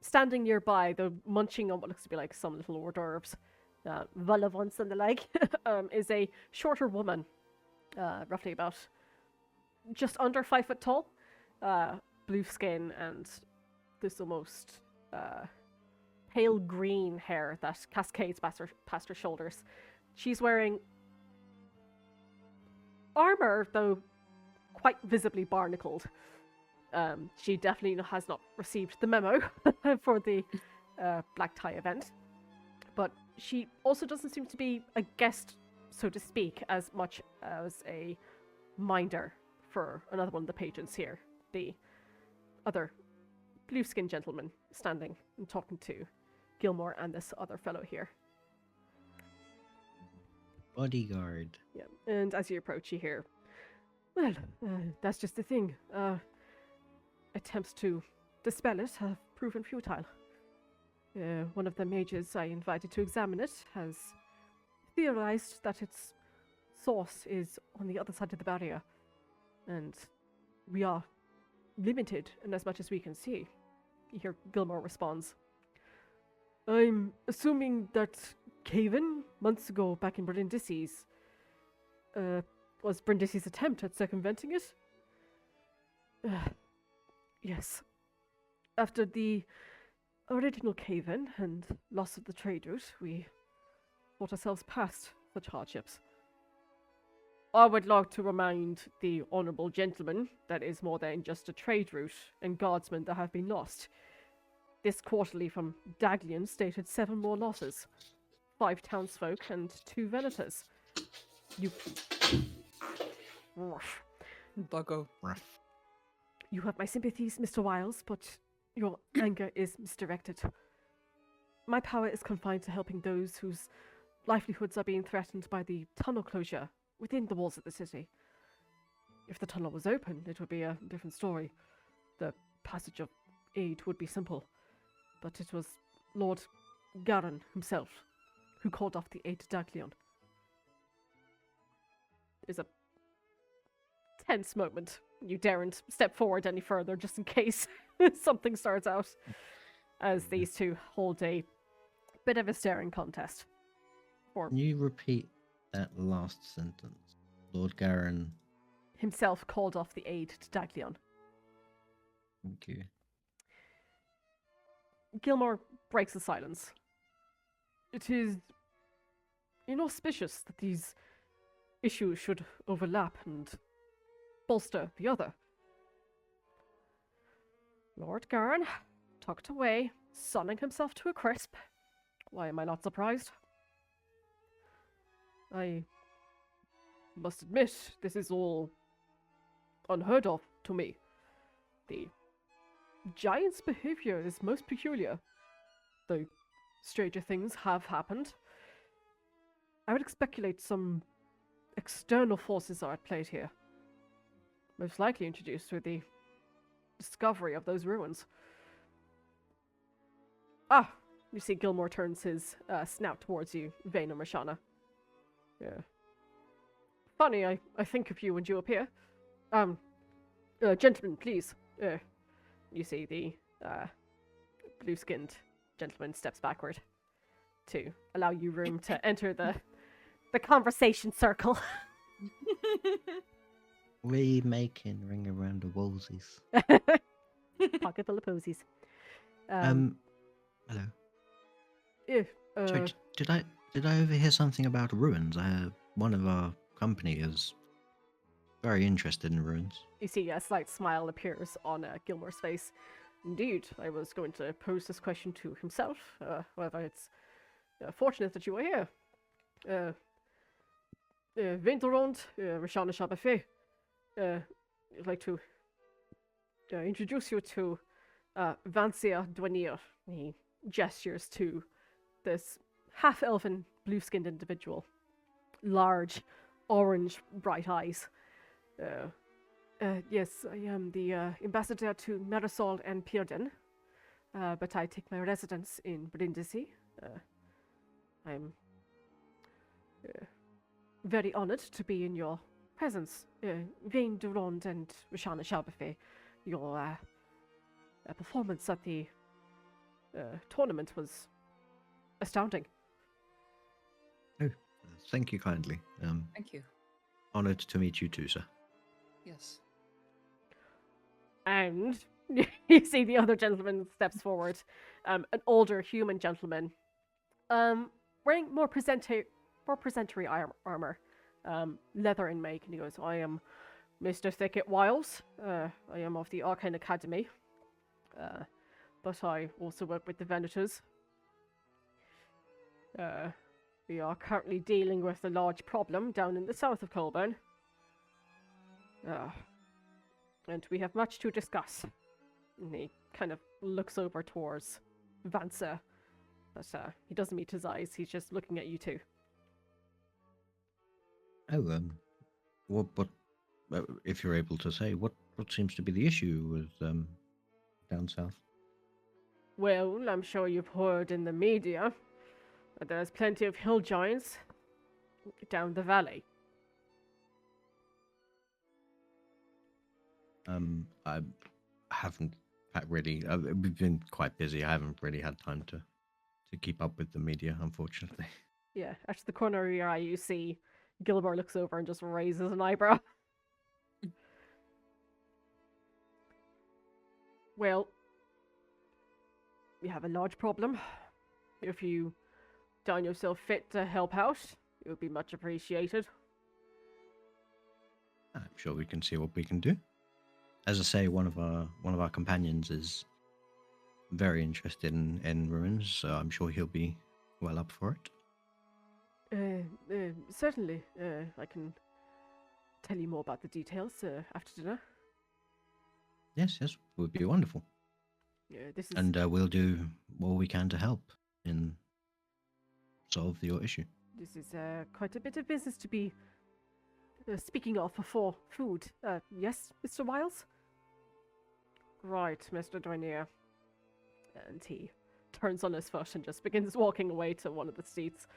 standing nearby, though munching on what looks to be like some little hors d'oeuvres, vol au vents and the like, is a shorter woman, roughly about just under 5 foot tall, blue skin and this almost pale green hair that cascades past her shoulders. She's wearing armor, though quite visibly barnacled. She definitely has not received the memo for the black tie event, but she also doesn't seem to be a guest, so to speak, as much as a minder for another one of the patrons here, the other blue-skinned gentleman standing and talking to Gilmore and this other fellow here. Bodyguard. Yeah, and as you approach, you hear, well, that's just the thing. Attempts to dispel it have proven futile. One of the mages I invited to examine it has theorized that its source is on the other side of the barrier, and we are limited in as much as we can see. You hear Gilmore responds, I'm assuming that Caven, months ago back in Brindisi's, was Brindisi's attempt at circumventing it? Yes. After the original cave-in and loss of the trade route, we fought ourselves past such hardships. I would like to remind the honourable gentleman that is more than just a trade route and guardsmen that have been lost. This quarterly from Daglian stated 7 more losses. 5 townsfolk and 2 venators. Doggo. You have my sympathies, Mr. Wiles, but your anger is misdirected. My power is confined to helping those whose livelihoods are being threatened by the tunnel closure within the walls of the city. If the tunnel was open, it would be a different story. The passage of aid would be simple. But it was Lord Garin himself who called off the aid to Daglion. There's a tense moment. You daren't step forward any further just in case something starts out, as these two hold a bit of a staring contest. Can you repeat that last sentence? Lord Garen. himself called off the aid to Daglion. Thank you. Gilmore breaks the silence. It is inauspicious that these issues should overlap and bolster the other. Lord Garen, tucked away, sunning himself to a crisp. Why am I not surprised? I must admit, this is all unheard of to me. The giant's behavior is most peculiar, though stranger things have happened. I would speculate some external forces are at play here, most likely introduced through the discovery of those ruins. Ah, you see Gilmore turns his snout towards you, Vayne and Roshana. Yeah. Funny, I think of you when you appear. Gentlemen, please. You see the blue-skinned gentleman steps backward to allow you room to enter the conversation circle. We making ring around the wallsies. Pocket full of posies. Hello. If, Sorry, did I overhear something about ruins? One of our company is very interested in ruins. you see a slight smile appears on Gilmore's face. Indeed, I was going to pose this question to himself. However, it's fortunate that you are here. Vayne, Roshana Shabafé. I'd like to introduce you to Vancia Dwanier. He gestures to this half-elven, blue-skinned individual. Large, orange, bright eyes. Yes, I am the ambassador to Marisol and Pyrden, but I take my residence in Brindisi. I'm very honored to be in your presence. Vayne Durand and Roshana Shabafé, your performance at the tournament was astounding. Oh, thank you kindly. Thank you. Honored to meet you too, sir. Yes. And you see the other gentleman steps forward, an older human gentleman, wearing more presentary armor, leather in make, and he goes, "I am Mr. Thicket Wiles. I am of the Arcane Academy, but I also work with the Venators. We are currently dealing with a large problem down in the south of Colburn. And we have much to discuss." And he kind of looks over towards Vansa, but he doesn't meet his eyes. He's just looking at you two. Oh, what if you're able to say, what seems to be the issue with down south? Well, I'm sure you've heard in the media that there's plenty of hill giants down the valley. I haven't really. We've been quite busy. I haven't really had time to keep up with the media, unfortunately. Yeah, at the corner of your eye, you see Gilmore looks over and just raises an eyebrow. Well, we have a large problem. If you find yourself fit to help out, it would be much appreciated. I'm sure we can see what we can do. As I say, one of our companions is very interested in ruins, so I'm sure he'll be well up for it. Certainly. I can tell you more about the details after dinner. Yes, would be wonderful. This is... And we'll do all we can to help in solve your issue. This is quite a bit of business to be speaking of before food. Yes, Mr. Wiles? Right, Mr. Dwanier. And he turns on his foot and just begins walking away to one of the seats.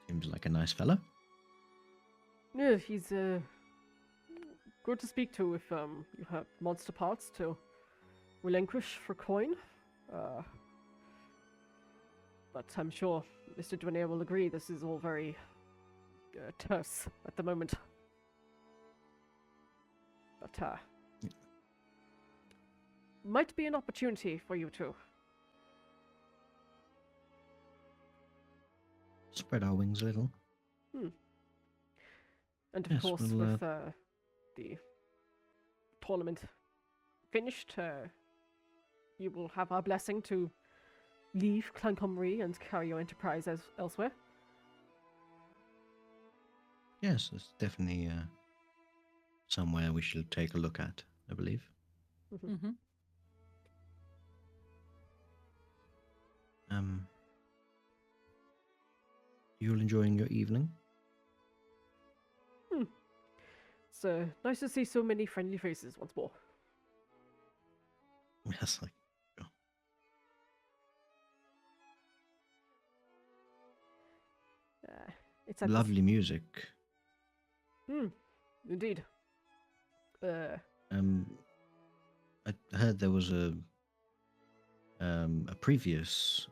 Seems like a nice fellow. Yeah, he's good to speak to if you have monster parts to relinquish for coin. But I'm sure Mr. Dwayne will agree this is all very terse at the moment. But might be an opportunity for you two. Spread our wings a little. And of Yes, course, we'll, with the tournament finished, you will have our blessing to leave Clancamrye and carry your enterprise elsewhere. Yes, it's definitely somewhere we should take a look at, I believe. Mm-hmm. You all enjoying your evening? It's nice to see so many friendly faces once more. Yes, like, oh, It's at lovely music. Indeed. I heard there was a previous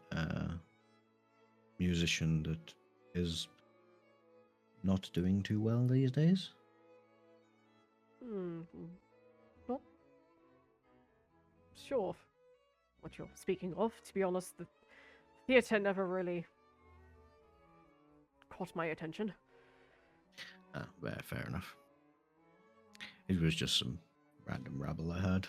musician that is not doing too well these days. Not sure what you're speaking of. To be honest, the theatre never really caught my attention. Well, fair enough. It was just some random rabble I heard.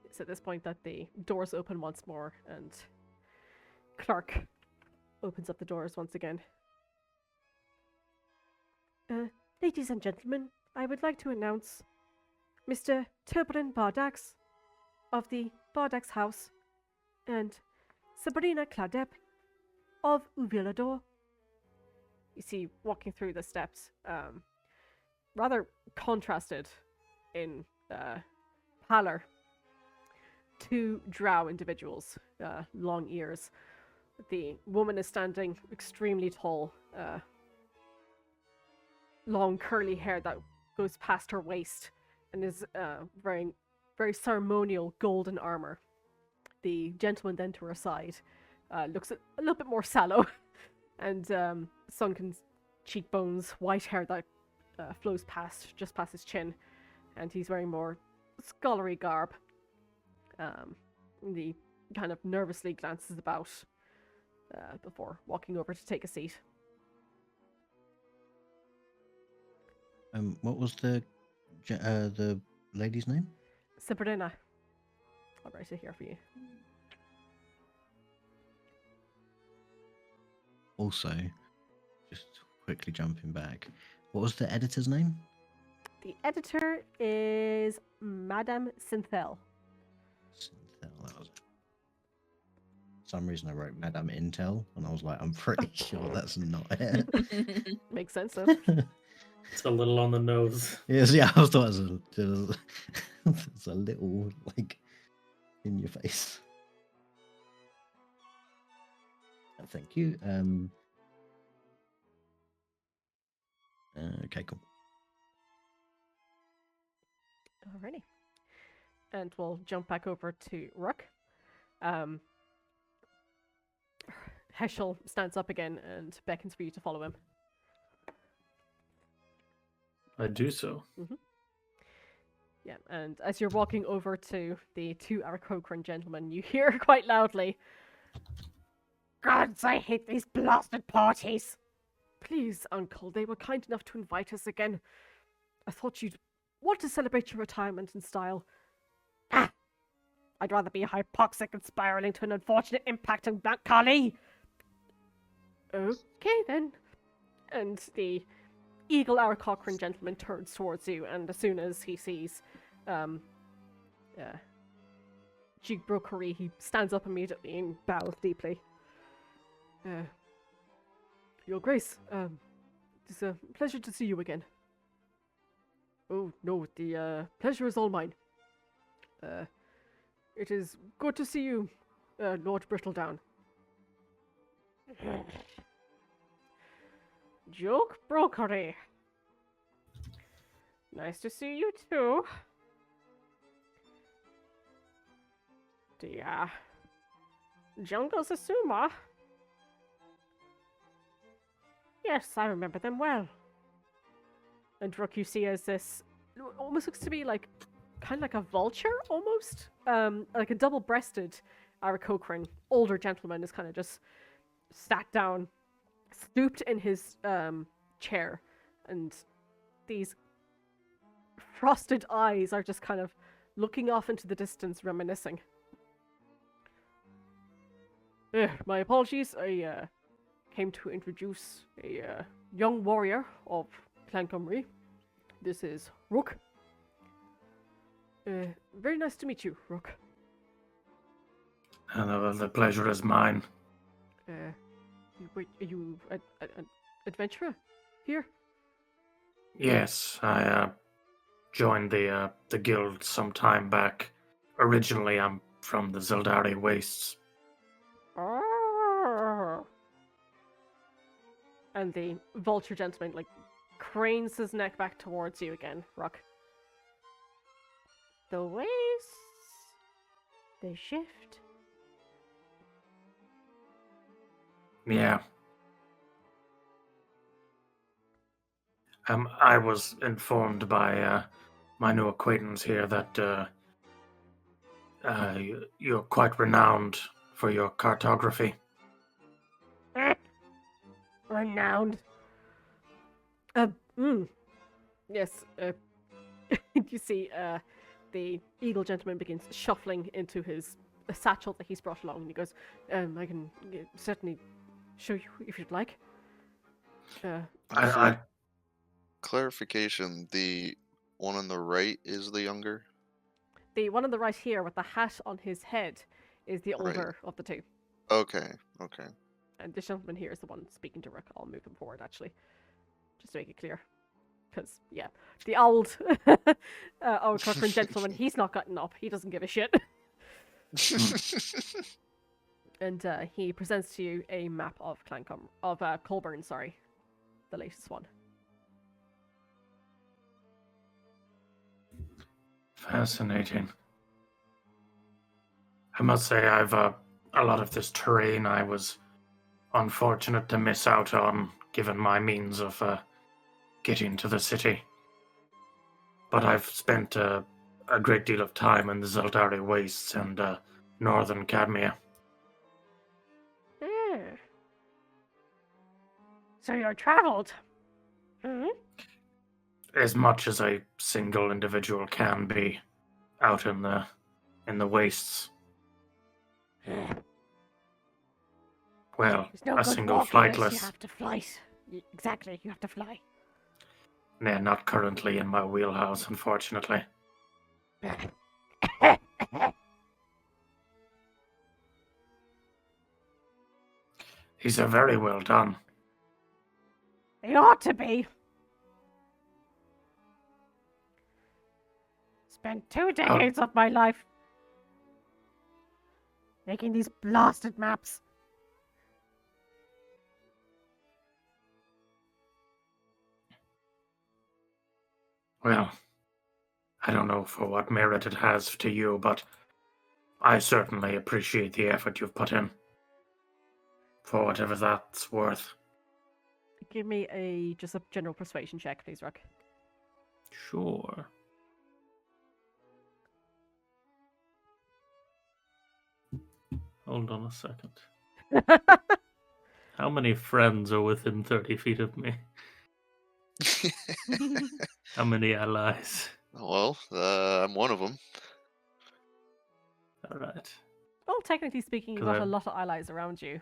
It's at this point that the doors open once more, and Clark opens up the doors once again. Ladies and gentlemen, I would like to announce Mr. Turbulent Bardax of the Bardax House and Sabrina Cladep of Uvilador. You see, walking through the steps, rather contrasted in pallor, two drow individuals, long ears. The woman is standing extremely tall, long curly hair that goes past her waist, and is wearing very ceremonial golden armor. The gentleman then to her side looks a little bit more sallow, and sunken cheekbones, white hair that flows just past his chin, and he's wearing more scholarly garb. He kind of nervously glances about before walking over to take a seat. What was the lady's name? Sabrina. I'll write it here for you. Also, just quickly jumping back, what was the editor's name? The editor is Madame Synthel. That was it. For some reason I wrote Madame Intel, and I was like, I'm pretty sure that's not it. Makes sense, though. It's a little on the nose. Yes, yeah, I thought it was it's a little, like, in your face. Thank you. Okay, cool. Alrighty. And we'll jump back over to Rook. Heschel stands up again and beckons for you to follow him. I do so. Yeah, and as you're walking over to the two Aarakocran gentlemen, you hear quite loudly, Gods, I hate these blasted parties. "Please, Uncle, they were kind enough to invite us again. I thought you'd want to celebrate your retirement in style." Ah, I'd rather be hypoxic and spiraling to an unfortunate impact on Blanc Kali. Okay, then. And the eagle Aarakocran gentleman turns towards you, and as soon as he sees Jigbrokery, he stands up immediately and bows deeply. Your Grace, it's a pleasure to see you again. Oh, no, the pleasure is all mine. It is good to see you, Lord Brittledown. Jigbrokery. Nice to see you too. Jungle's a sumo. Yes, I remember them well. And Rook, you see as this almost looks to be like kind of like a vulture, almost like a double-breasted Aarakocran older gentleman is kind of just sat down, stooped in his chair, and these frosted eyes are just kind of looking off into the distance, reminiscing. My apologies. I came to introduce a young warrior of Clancamrye. This is Rook. Very nice to meet you, Rook. The pleasure is mine. Wait, are you an adventurer here? Yes, I joined the guild some time back. Originally, I'm from the Zildari Wastes. And the vulture gentleman like cranes his neck back towards you again, Rook. The wastes, they shift. Yeah. I was informed by my new acquaintance here that you're quite renowned for your cartography. Renowned. Yes, you see, the eagle gentleman begins shuffling into his satchel that he's brought along, and he goes, I can certainly show you if you'd like. I Clarification, the one on the right is the younger? The one on the right here with the hat on his head is the Right. older of the two. Okay. And this gentleman here is the one speaking to Rook. I'll move him forward, actually, just to make it clear. Because, yeah, the old Cochrane gentleman, he's not gotten up. He doesn't give a shit. And he presents to you a map of Colburn, sorry. The latest one. Fascinating. I must say, I've a lot of this terrain I was unfortunate to miss out on, given my means of getting to the city. But I've spent a great deal of time in the Zildari Wastes and northern Cadmia. So you're traveled. Mm-hmm. As much as a single individual can be out in the wastes. Well, There's no a good single walking unless flightless. You have to flight. Exactly, you have to fly. Nah, not currently in my wheelhouse, unfortunately. These are very well done. They ought to be. Spent 2 decades of my life making these blasted maps. Well, I don't know for what merit it has to you, but I certainly appreciate the effort you've put in. For whatever that's worth. Give me just a general persuasion check, please, Rook. Sure. Hold on a second. How many friends are within 30 feet of me? How many allies? Well, I'm one of them. Alright. Well, technically speaking, you've 'Cause got a I'm- lot of allies around you.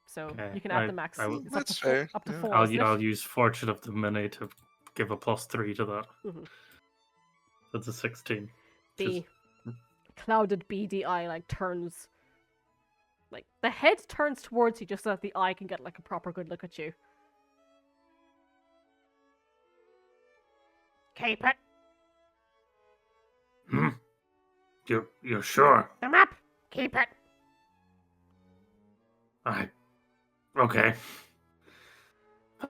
So Okay, you can add I- the max. I will- It's That's up to fair, Up to yeah. 4, isn't it? I'll use Fortune of the Many to give a +3 to that. Mhm. That's a 16. The clouded beady eye like turns, like the head turns towards you just so that the eye can get like a proper good look at you. Keep it. You're sure? The map. Keep it. Okay.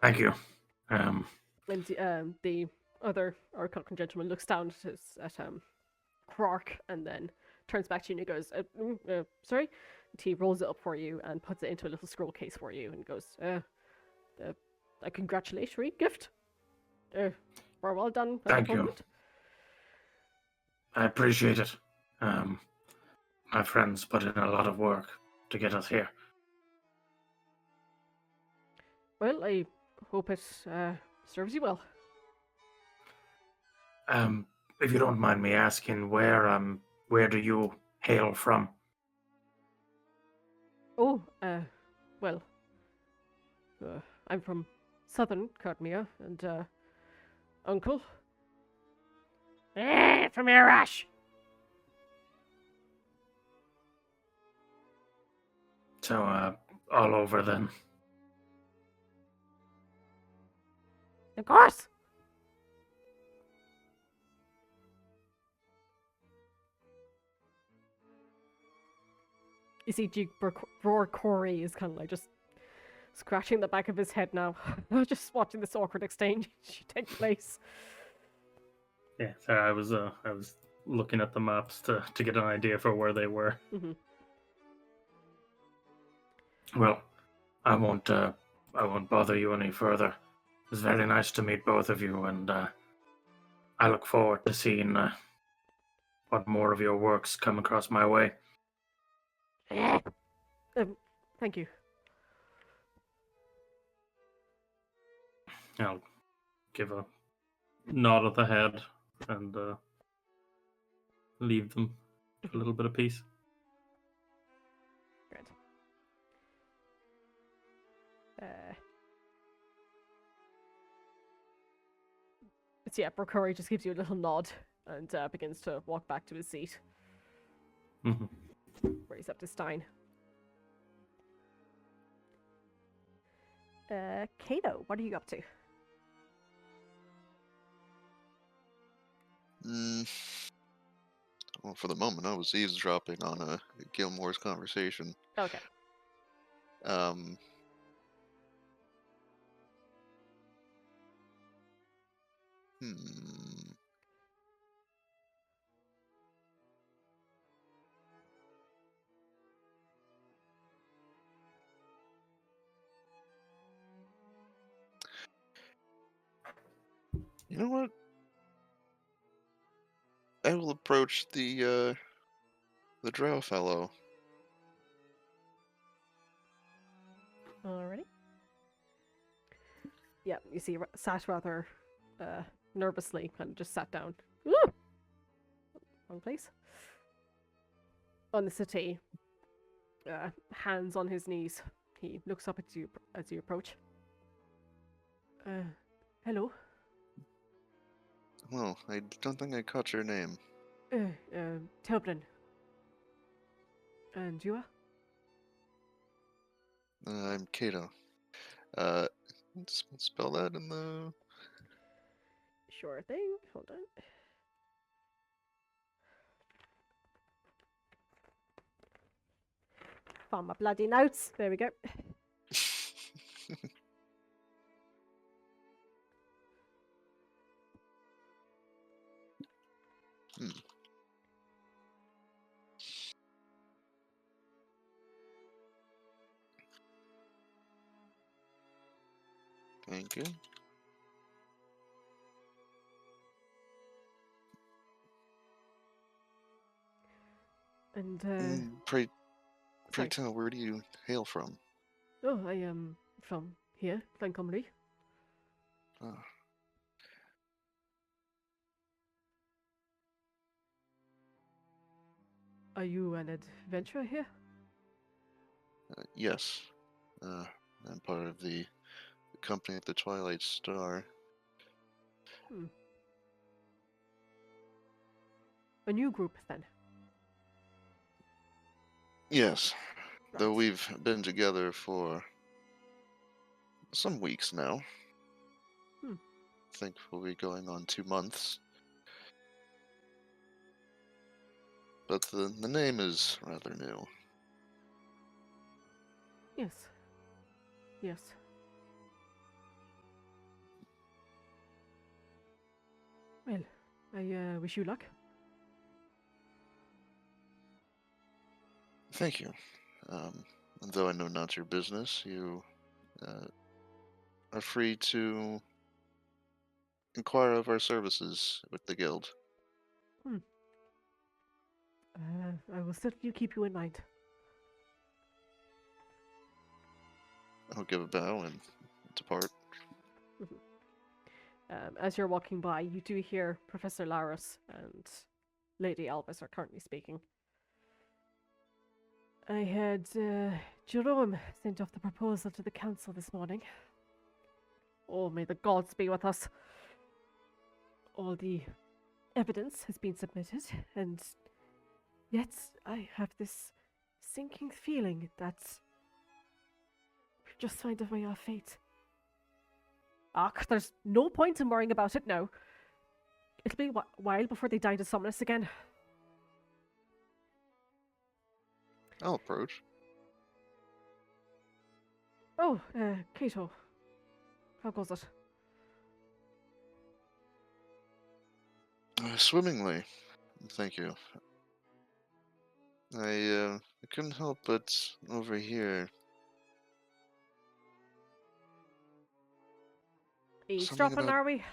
Thank you. And the other Arcocran gentleman looks down at Quark and then turns back to you and he goes, sorry, he rolls it up for you and puts it into a little scroll case for you and goes, a congratulatory gift. We're well done. Thank you. I appreciate it. My friends put in a lot of work to get us here. Well, I hope it serves you well. If you don't mind me asking, where do you hail from? Oh, well, I'm from southern Kalamrye, and uncle. From Arash. So, all over then. Of course. You see, Corey is kind of like just scratching the back of his head now, just watching this awkward exchange take place. Yeah, so I was looking at the maps to get an idea for where they were. Mm-hmm. Well, I won't bother you any further. It was very nice to meet both of you, and I look forward to seeing what more of your works come across my way. Thank you. I'll give a nod of the head and leave them a little bit of peace. Good. So yeah, Corey just gives you a little nod and begins to walk back to his seat. Mm-hmm. Where he's up to Stein. Kato, what are you up to? Well, for the moment, I was eavesdropping on Gilmore's conversation. Okay. You know what? I will approach the drow fellow. Alrighty. Yeah, you see, sat rather nervously, kind of just sat down. Ooh! Wrong place. On the settee, hands on his knees. He looks up at you as you approach. Hello. Well, I don't think I caught your name. Telblin. And you are? I'm Kato. Spell that in the... Sure thing. Hold on. Found my bloody notes. There we go. Thank you. And Pray sorry. tell, where do you hail from? Oh, I am from here, Clancamrye. Ah. Are you an adventurer here? Yes. I'm part of the company at the Twilight Star. A new group, then? Yes. Right. Though we've been together for some weeks now. I think we'll be going on 2 months. But the name is rather new. Yes. Yes. Well, I wish you luck. Thank you. Though I know not your business, you are free to inquire of our services with the guild. I will certainly keep you in mind. I'll give a bow and depart. As you're walking by, you do hear Professor Laris and Lady Albus are currently speaking. I had Jerome sent off the proposal to the council this morning. Oh, may the gods be with us. All the evidence has been submitted, and yet I have this sinking feeling that we've just signed away our fate. Ach, there's no point in worrying about it now. It'll be a while before they die to summon us again. I'll approach. Oh, Kato. How goes it? Swimmingly, thank you. I couldn't help but overhear Eavesdropping, about- are we?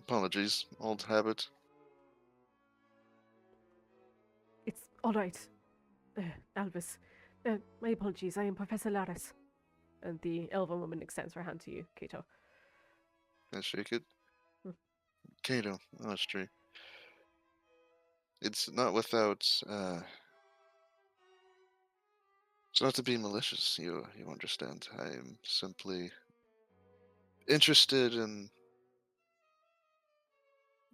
apologies, old habit. It's all right. Albus, my apologies. I am Professor Laris. And the elven woman extends her hand to you, Kato. Can I shake it? Kato, Austria. It's not without, it's not to be malicious, you understand. I am simply interested in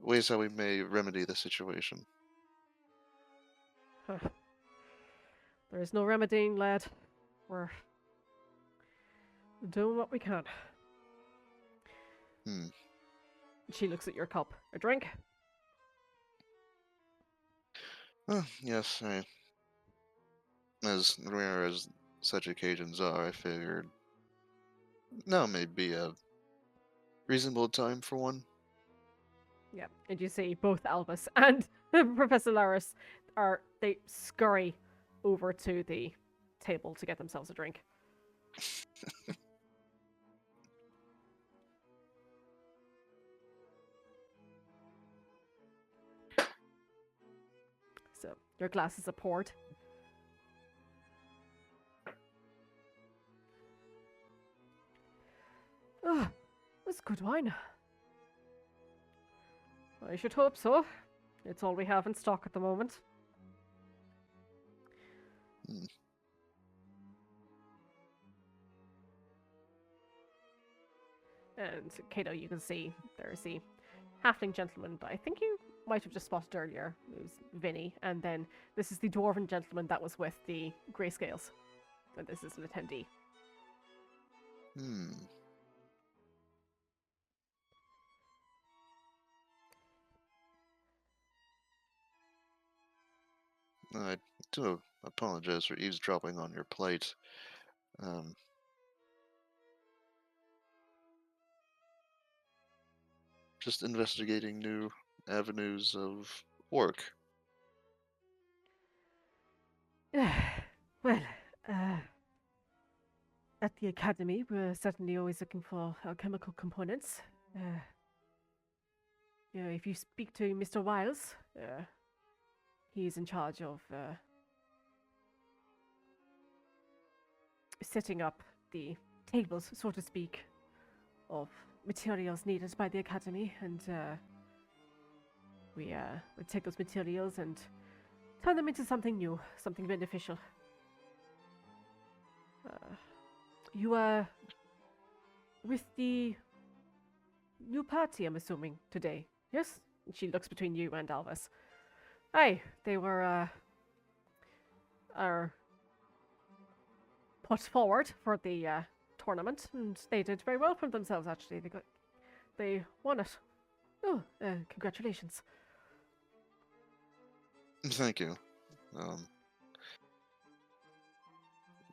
ways how we may remedy the situation. Huh. There is no remedying, lad. We're doing what we can. She looks at your cup. A drink? Yes, as rare as such occasions are, I figured now may be a reasonable time for one. Yeah. And you see both Albus and Professor Laris they scurry over to the table to get themselves a drink. So your glasses are poured. Ah, that's good wine. I should hope so. It's all we have in stock at the moment. And Kato, you can see there's the halfling gentleman, but I think you might have just spotted earlier. It was Vayne, and then this is the dwarven gentleman that was with the grayscales. And this is an attendee. I do apologize for eavesdropping on your plight. Just investigating new avenues of work. Well, at the academy, we're certainly always looking for alchemical components. If you speak to Mr. Wiles, he's in charge of setting up the tables, so to speak, of materials needed by the academy, and we take those materials and turn them into something new, something beneficial. You are with the new party, I'm assuming, today, yes? And she looks between you and Albus. Aye, they were are put forward for the tournament, and they did very well for themselves. Actually, they won it. Oh, congratulations! Thank you.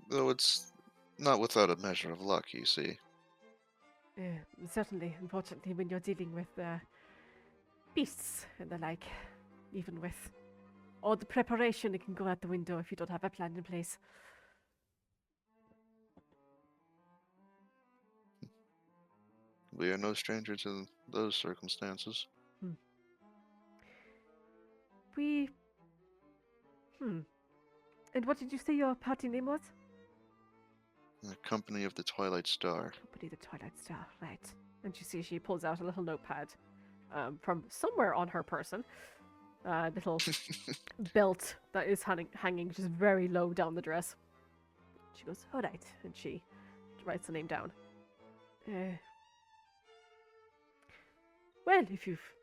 Though it's not without a measure of luck, you see. Certainly, unfortunately, when you're dealing with beasts and the like, even with All the preparation it can go out the window if you don't have a plan in place. We are no stranger to those circumstances. We... And what did you say your party name was? The Company of the Twilight Star. Company the Twilight Star, right. And you see she pulls out a little notepad from somewhere on her person. Little belt that is hanging just very low down the dress. She goes, all right, and she writes the name down. Well, if you've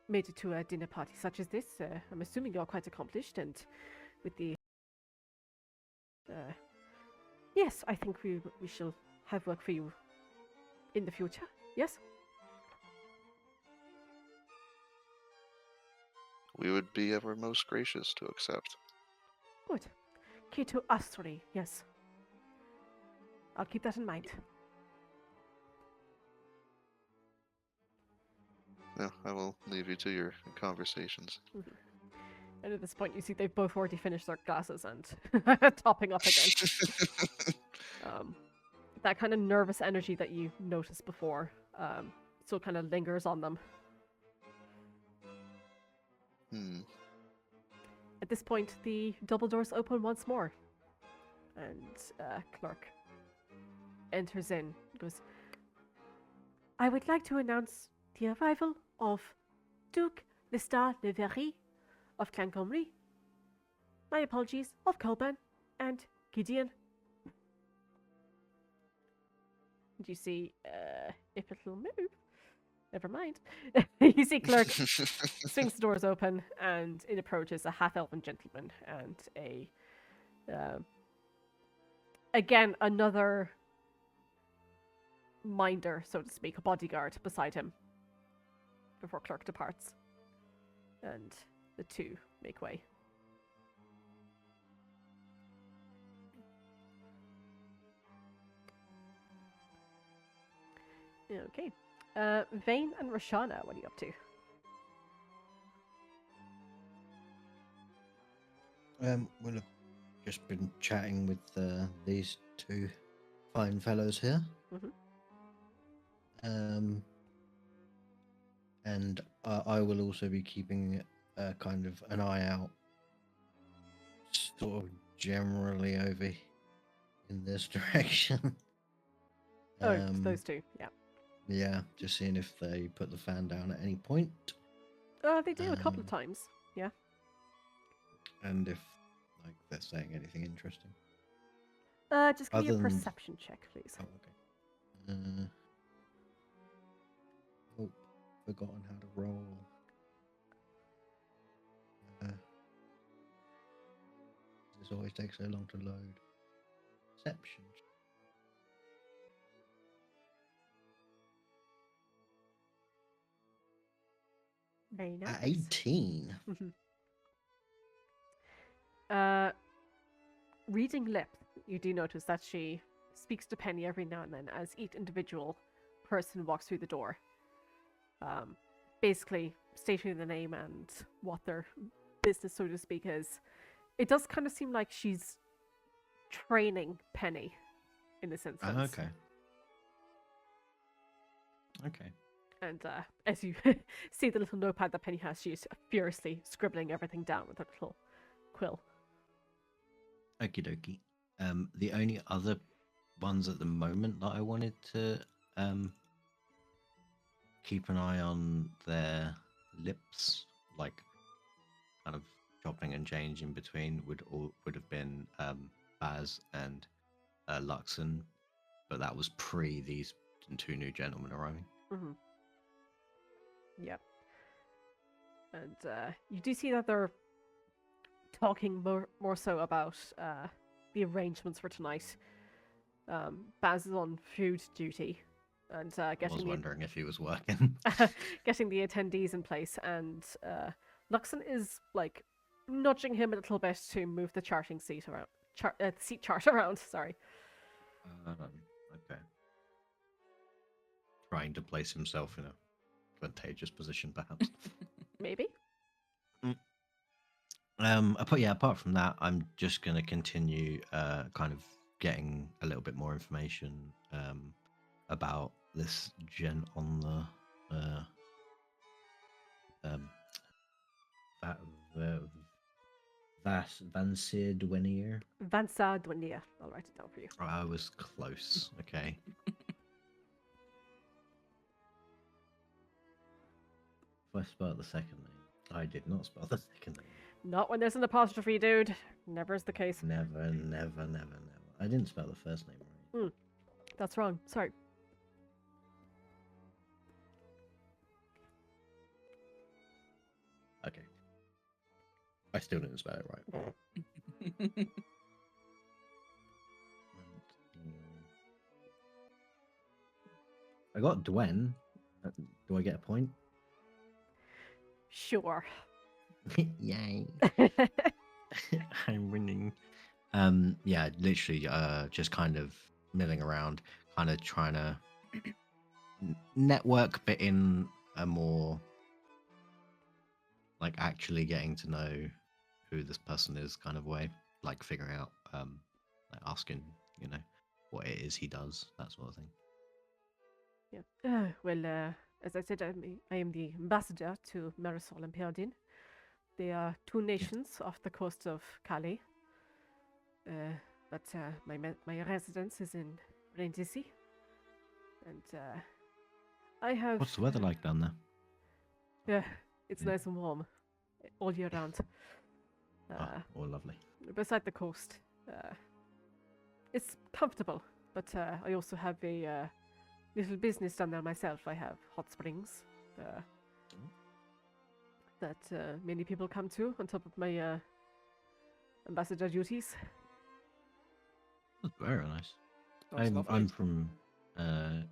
made it to a dinner party such as this, I'm assuming you're quite accomplished, and with the... yes, I think we shall have work for you in the future, yes? We would be ever most gracious to accept. Good. Kato Astori, yes. I'll keep that in mind. No, I will leave you to your conversations. And at this point, you see they've both already finished their glasses and topping up again. That kind of nervous energy that you noticed before still kind of lingers on them. At this point, the double doors open once more. And clerk enters in. Goes, I would like to announce the arrival of Duke Listar de Verry of Clancamrye. My apologies, of Colban and Gideon. And you see, if it'll move, never mind. You see clerk swings the doors open and it approaches a half-elven gentleman and a, again, another minder, so to speak, a bodyguard beside him before clerk departs. And the two make way. Okay. Vayne and Roshana, what are you up to? Well, I've just been chatting with these two fine fellows here. And I will also be keeping kind of an eye out, sort of generally over in this direction. Just those two, yeah. Yeah, just seeing if they put the fan down at any point. They do a couple of times, yeah. And if like they're saying anything interesting. Just give me a perception check, please. Oh, okay. Oh, forgotten how to roll. This always takes so long to load. Perception. Very nice. At 18. Reading lips, you do notice that she speaks to Penny every now and then as each individual person walks through the door. Basically stating the name and what their business, so to speak, is. It does kind of seem like she's training Penny in this instance. Okay. Okay. And as you see the little notepad that Penny has, she's furiously scribbling everything down with her little quill. Okie dokie. The only other ones at the moment that I wanted to keep an eye on their lips, like kind of chopping and changing between, would have been Baz and Luxon, but that was pre these two new gentlemen arriving. Yep. And you do see that they're talking more so about the arrangements for tonight. Baz is on food duty and getting I was wondering if he was working. getting the attendees in place, and Luxon is like nudging him a little bit to move the charting seat around, seat chart around. Sorry. Okay. Trying to place himself in a advantageous position, perhaps. Maybe. Apart from that, I'm just going to continue kind of getting a little bit more information about this gen on the Vansid Wenier. Vansa Dwenia. I'll write it down for you. I was close. Okay. If I spell the second name, I did not spell the second name. Not when there's an apostrophe, dude. Never is the case. Never. I didn't spell the first name right. That's wrong. Sorry. Okay. I still didn't spell it right. I got Dwen. Do I get a point? Sure. Yay. I'm winning. Yeah, literally just kind of milling around, kind of trying to network, but in a more like actually getting to know who this person is kind of way, like figuring out like asking, what it is he does, that sort of thing. Yeah. Well, as I said, I am the ambassador to Marisol and Perdin. They are two nations off the coast of Calais. But my residence is in Brindisi. And I have... What's the weather like down there? Yeah, it's nice and warm all year round. Lovely. Beside the coast. It's comfortable, but I also have a little business down there myself. I have hot springs that many people come to on top of my ambassador duties. That's very nice. That's lovely. I'm from I'm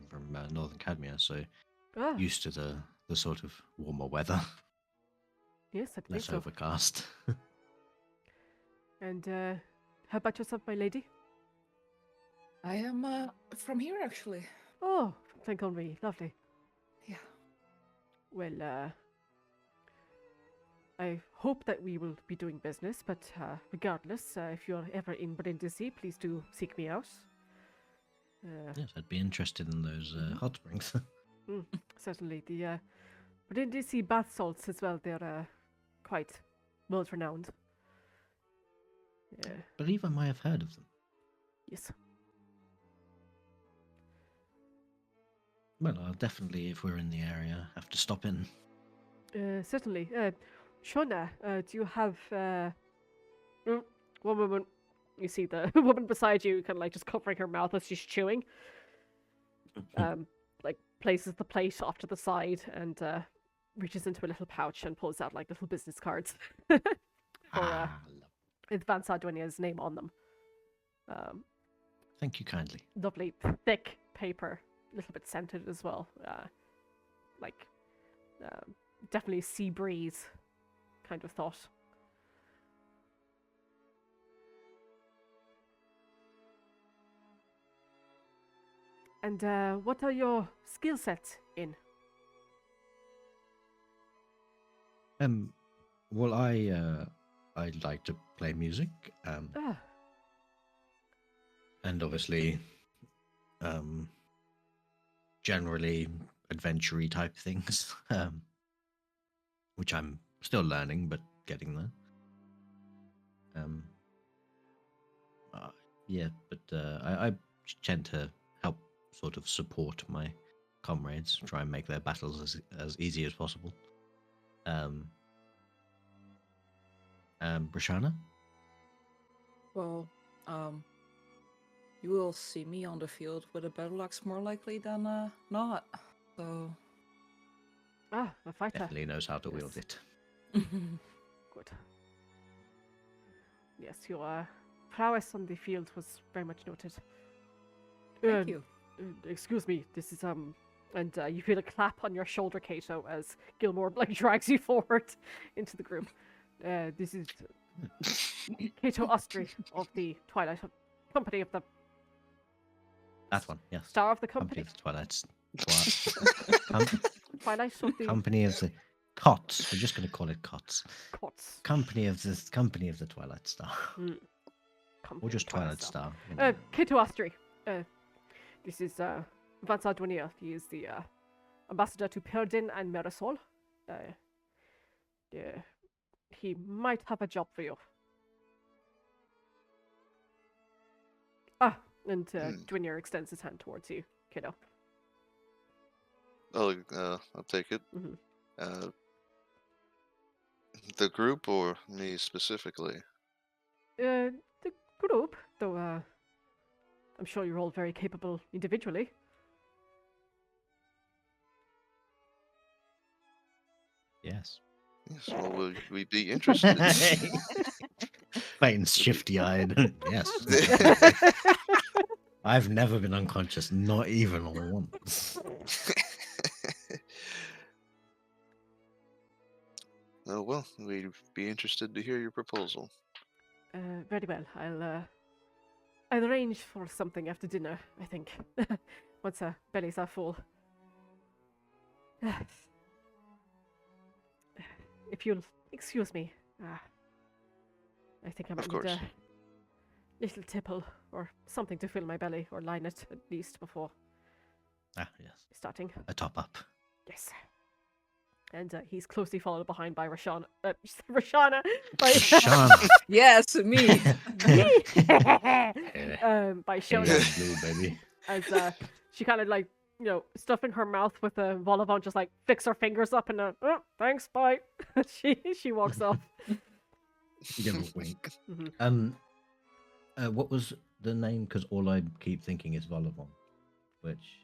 from Northern Cadmia, so used to the sort of warmer weather. Yes, I think Less so. overcast. And how about yourself, my lady? I am from here, actually. Oh, from Clancamrye. Lovely. Yeah. Well, I hope that we will be doing business, but regardless, if you're ever in Brindisi, please do seek me out. Yes, I'd be interested in those hot springs. Certainly. The Brindisi bath salts as well, they're quite world renowned. I believe I might have heard of them. Yes. Well, I'll definitely, if we're in the area, have to stop in. Certainly. Shona, do you have one moment? You see the woman beside you, kind of like just covering her mouth as she's chewing. Like places the plate off to the side and reaches into a little pouch and pulls out like little business cards for with Van Sardonia's name on them. Thank you kindly. Lovely thick paper, a little bit scented as well. Definitely sea breeze kind of thought. And what are your skill sets in? Well, I like to play music. And obviously, generally adventure-y type things, which I'm still learning, but getting there. I tend to help sort of support my comrades, try and make their battles as easy as possible. Roshana? Well, you will see me on the field with a battle axe more likely than not. So A fighter. Definitely knows how to wield it. Good. Yes, your prowess on the field was very much noted. Thank you. Excuse me, this is and you feel a clap on your shoulder, Kato, as Gilmore drags you forward into the group. This is Kato Ostry of the Twilight Company of the... That one, yes. Star of the Company? Company of the Twilight. Twilight of the... Company of the... COTS. We're just going to call it COTS. Cots. Company of the Twilight Star. Or just Twilight Star. you know. Kato Astri. This is Vance Adwania. He is the ambassador to Perdin and Marisol. He might have a job for you. And Dwinier extends his hand towards you, Kato. I'll take it. The group or me specifically? The group, though I'm sure you're all very capable individually. Yes. Yes, well, would we be interested? Vayne's shifty-eyed. Yes. I've never been unconscious, not even once. Oh, well, we'd be interested to hear your proposal. Very well. I'll arrange for something after dinner, I think. Once our bellies are full. If you'll excuse me, I think I might need a little tipple or something to fill my belly, or line it at least before Yes. starting. A top up. Yes. And he's closely followed behind by Roshana. Roshana! By Roshana. Yes, me. by Shona. Blue, baby. As she kind of like, stuffing her mouth with a vol au vent, just like flicks her fingers up and oh, thanks, bye. she walks off. You give a wink. Mhm. What was the name? Because all I keep thinking is vol au vent, which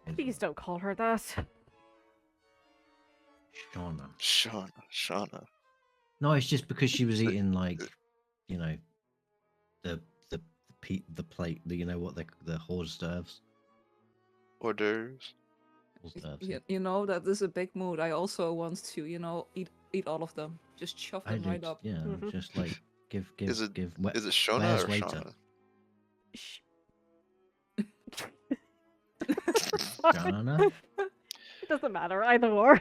is Please don't call her that. Shauna. Shauna. No, it's just because she was eating like, the plate. The hors d'oeuvres. Hors d'oeuvres. Hors d'oeuvres. That is a big mood. I also want to, eat all of them. Just shove them right up. Yeah, Mhm. just like give. Is it give. Is it Shauna where's or waiter? Shauna? Shh. Shauna? It doesn't matter, either or.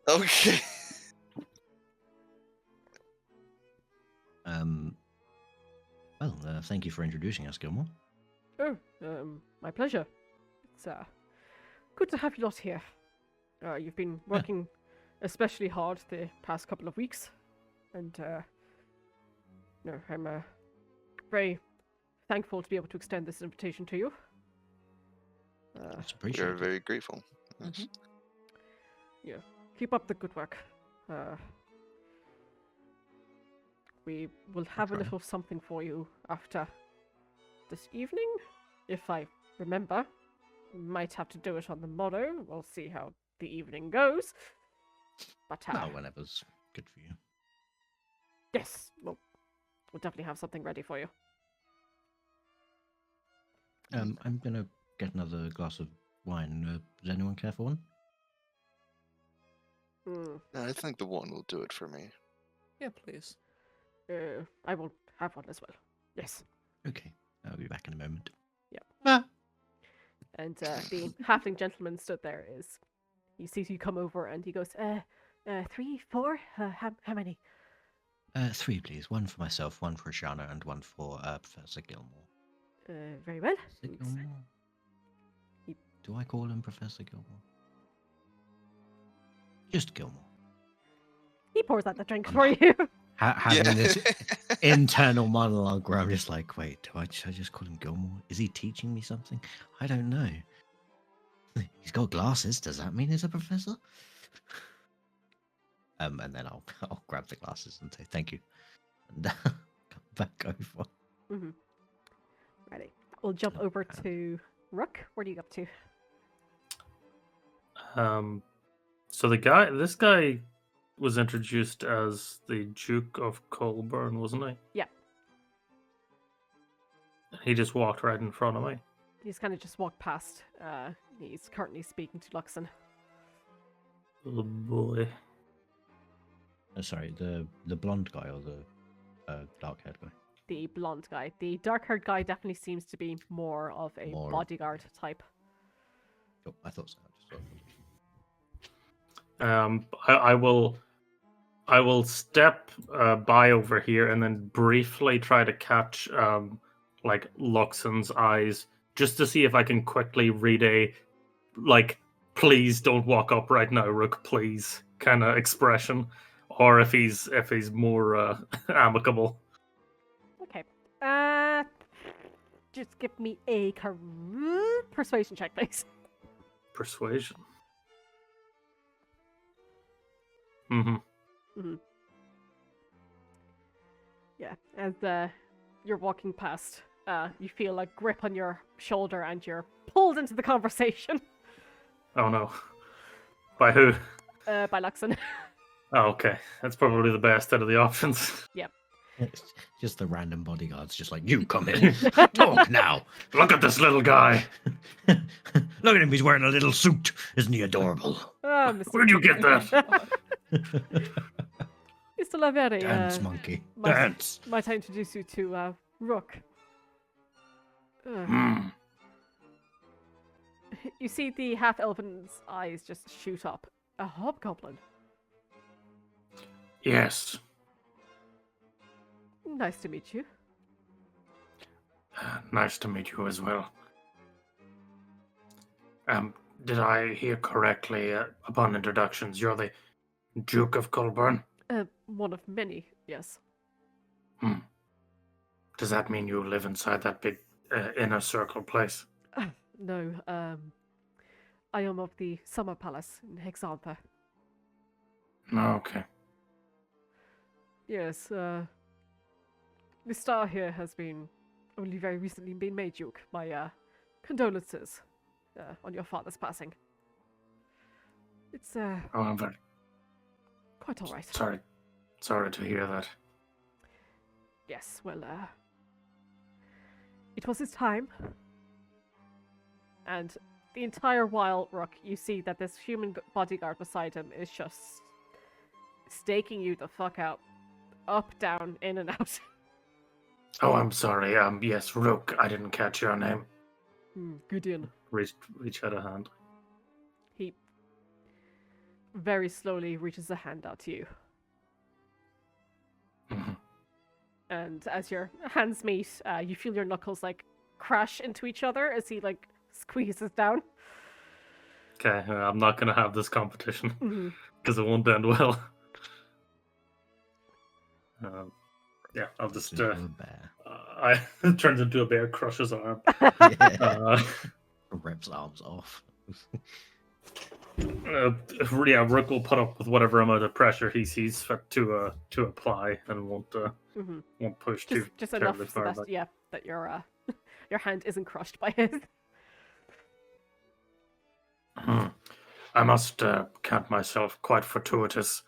Okay. Well, thank you for introducing us, Gilmore. Oh, my pleasure. It's good to have you lot here. You've been working especially hard the past couple of weeks, and I'm very thankful to be able to extend this invitation to you. It's We are appreciated. very grateful. Yes. Yeah, keep up the good work. We will have a try. little something for you after this evening, if I remember. Might have to do it on the morrow. We'll see how the evening goes. But Well, whenever's good for you. yes, we'll definitely have something ready for you. I'm gonna get another glass of wine. Does anyone care for one? I think the one will do it for me. Yeah, please. I will have one as well. Yes. Okay, I'll be back in a moment. And the halfling gentleman stood there. He sees you come over and he goes, 3, 4? How many? 3, please. One for myself, one for Roshana, and one for Professor Gilmore. Very well. Professor Gilmore? Do I call him Professor Gilmore? Just Gilmore. He pours out the drink for you. Having this internal monologue where I'm just like, wait, should I just call him Gilmore? Is he teaching me something? I don't know. He's got glasses. Does that mean he's a professor? And then I'll grab the glasses and say thank you, and come back over. Mm-hmm. Ready. We'll jump over to Rook. What are you up to? So this guy was introduced as the Duke of Colburn, wasn't he? Yeah. He just walked right in front of me. He's kind of just walked past. He's currently speaking to Luxon. Oh boy. Sorry, the blonde guy or the dark-haired guy? The blonde guy. The dark-haired guy definitely seems to be more of a More- bodyguard type. Oh, I thought so. I just thought I will step by over here and then briefly try to catch like Luxon's eyes just to see if I can quickly read a like please don't walk up right now, Rook, please kind of expression, or if he's more amicable. Okay. Just give me a persuasion check, please. Persuasion. Mm-hmm. Mm-hmm. Yeah, as you're walking past, you feel a grip on your shoulder and you're pulled into the conversation. Oh no. By who? By Luxon. Oh, okay. That's probably the best out of the options. Yep. It's just the random bodyguards, just like, you come in, talk now. Look at this little guy. Look at him, he's wearing a little suit. Isn't he adorable? Ah, Mr. Where'd you get that? Mr. Laverde, Dance, monkey. might- Dance. might I introduce you to Rook? Hmm. You see the half-elven's eyes just shoot up. A hobgoblin. Yes. Nice to meet you. Nice to meet you as well. Did I hear correctly upon introductions? You're the Duke of Colburn? One of many, yes. Does that mean you live inside that big inner circle place? No, I am of the Summer Palace in Hexantha. Okay. Yes, the star here has been only very recently been made Duke. My condolences on your father's passing. It's Oh, I'm very quite all right. sorry to hear that. Yes, well, it was his time. And the entire while, Rook, you see that this human bodyguard beside him is just staking you the fuck out. Up, down, in and out. Oh, I'm sorry. Yes, Rook. I didn't catch your name. Gideon. Reach out a hand. He very slowly reaches a hand out to you. Mhm. And as your hands meet, you feel your knuckles like crash into each other as he like squeezes down. Okay, I'm not gonna have this competition Mhm. because it won't end well. Yeah, I'll just. Into a bear. It turns into a bear, crushes arm. Yeah. Rips arms off. Yeah, Rook will put up with whatever amount of pressure he sees fit to apply, and won't push too Just enough terribly so far that back. that your your hand isn't crushed by his. I must count myself quite fortuitous.